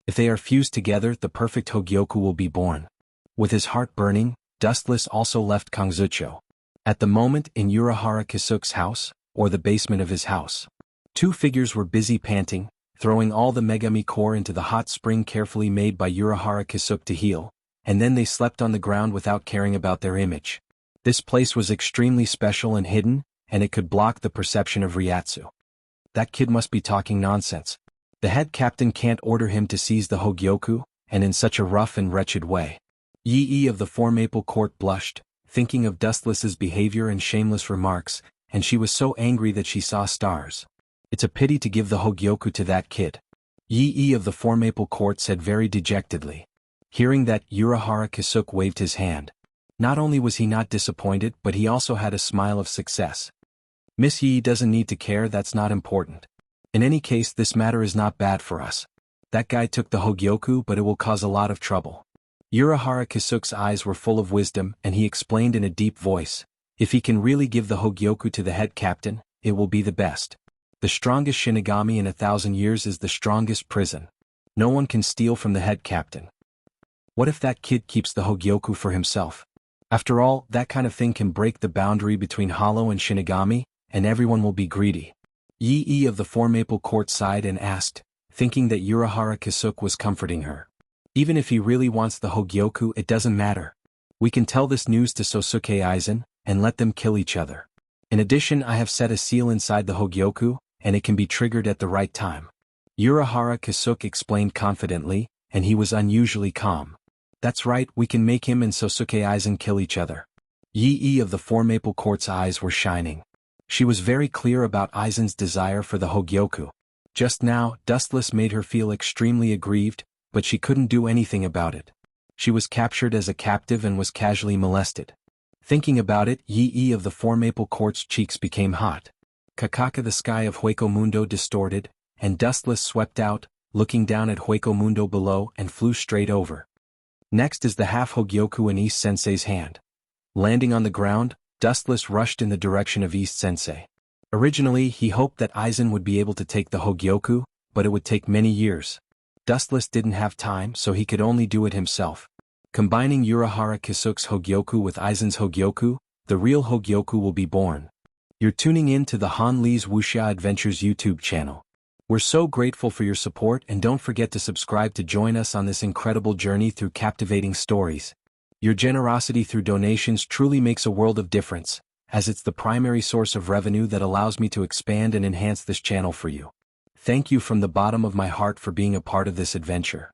If they are fused together, the perfect Hogyoku will be born. With his heart burning, Dustless also left Kangzucho. At the moment, in Urahara Kisuke's house, or the basement of his house, two figures were busy panting, throwing all the Megami Core into the hot spring carefully made by Urahara Kisuke to heal, and then they slept on the ground without caring about their image. This place was extremely special and hidden, and it could block the perception of Ryatsu. That kid must be talking nonsense. The head captain can't order him to seize the Hogyoku, and in such a rough and wretched way. Yi of the Four Maple Court blushed, thinking of Dustless's behavior and shameless remarks, and she was so angry that she saw stars. It's a pity to give the Hogyoku to that kid. Yi of the Four Maple Court said very dejectedly. Hearing that, Urahara Kisuke waved his hand. Not only was he not disappointed, but he also had a smile of success. Miss Yi doesn't need to care, that's not important. In any case, this matter is not bad for us. That guy took the Hogyoku, but it will cause a lot of trouble. Urahara Kisuke's eyes were full of wisdom, and he explained in a deep voice, if he can really give the Hogyoku to the head captain, it will be the best. The strongest Shinigami in 1,000 years is the strongest prison. No one can steal from the head captain. What if that kid keeps the Hogyoku for himself? After all, that kind of thing can break the boundary between Hollow and Shinigami, and everyone will be greedy. Yi of the Four Maple Court sighed and asked, thinking that Urahara Kisuke was comforting her. Even if he really wants the Hogyoku, it doesn't matter. We can tell this news to Sosuke Aizen, and let them kill each other. In addition, I have set a seal inside the Hogyoku, and it can be triggered at the right time. Urahara Kisuke explained confidently, and he was unusually calm. That's right, we can make him and Sosuke Aizen kill each other. Yi of the Four Maple Court's eyes were shining. She was very clear about Aizen's desire for the Hogyoku. Just now, Dustless made her feel extremely aggrieved, but she couldn't do anything about it. She was captured as a captive and was casually molested. Thinking about it, Yi of the Four Maple Court's cheeks became hot. Kakaka, the sky of Hueco Mundo distorted, and Dustless swept out, looking down at Hueco Mundo below and flew straight over. Next is the half Hogyoku in East Sensei's hand. Landing on the ground, Dustless rushed in the direction of East Sensei. Originally, he hoped that Aizen would be able to take the Hogyoku, but it would take many years. Dustless didn't have time, so he could only do it himself. Combining Urahara Kisuke's Hogyoku with Aizen's Hogyoku, the real Hogyoku will be born. You're tuning in to the Han Li's Wuxia Adventures YouTube channel. We're so grateful for your support, and don't forget to subscribe to join us on this incredible journey through captivating stories. Your generosity through donations truly makes a world of difference, as it's the primary source of revenue that allows me to expand and enhance this channel for you. Thank you from the bottom of my heart for being a part of this adventure.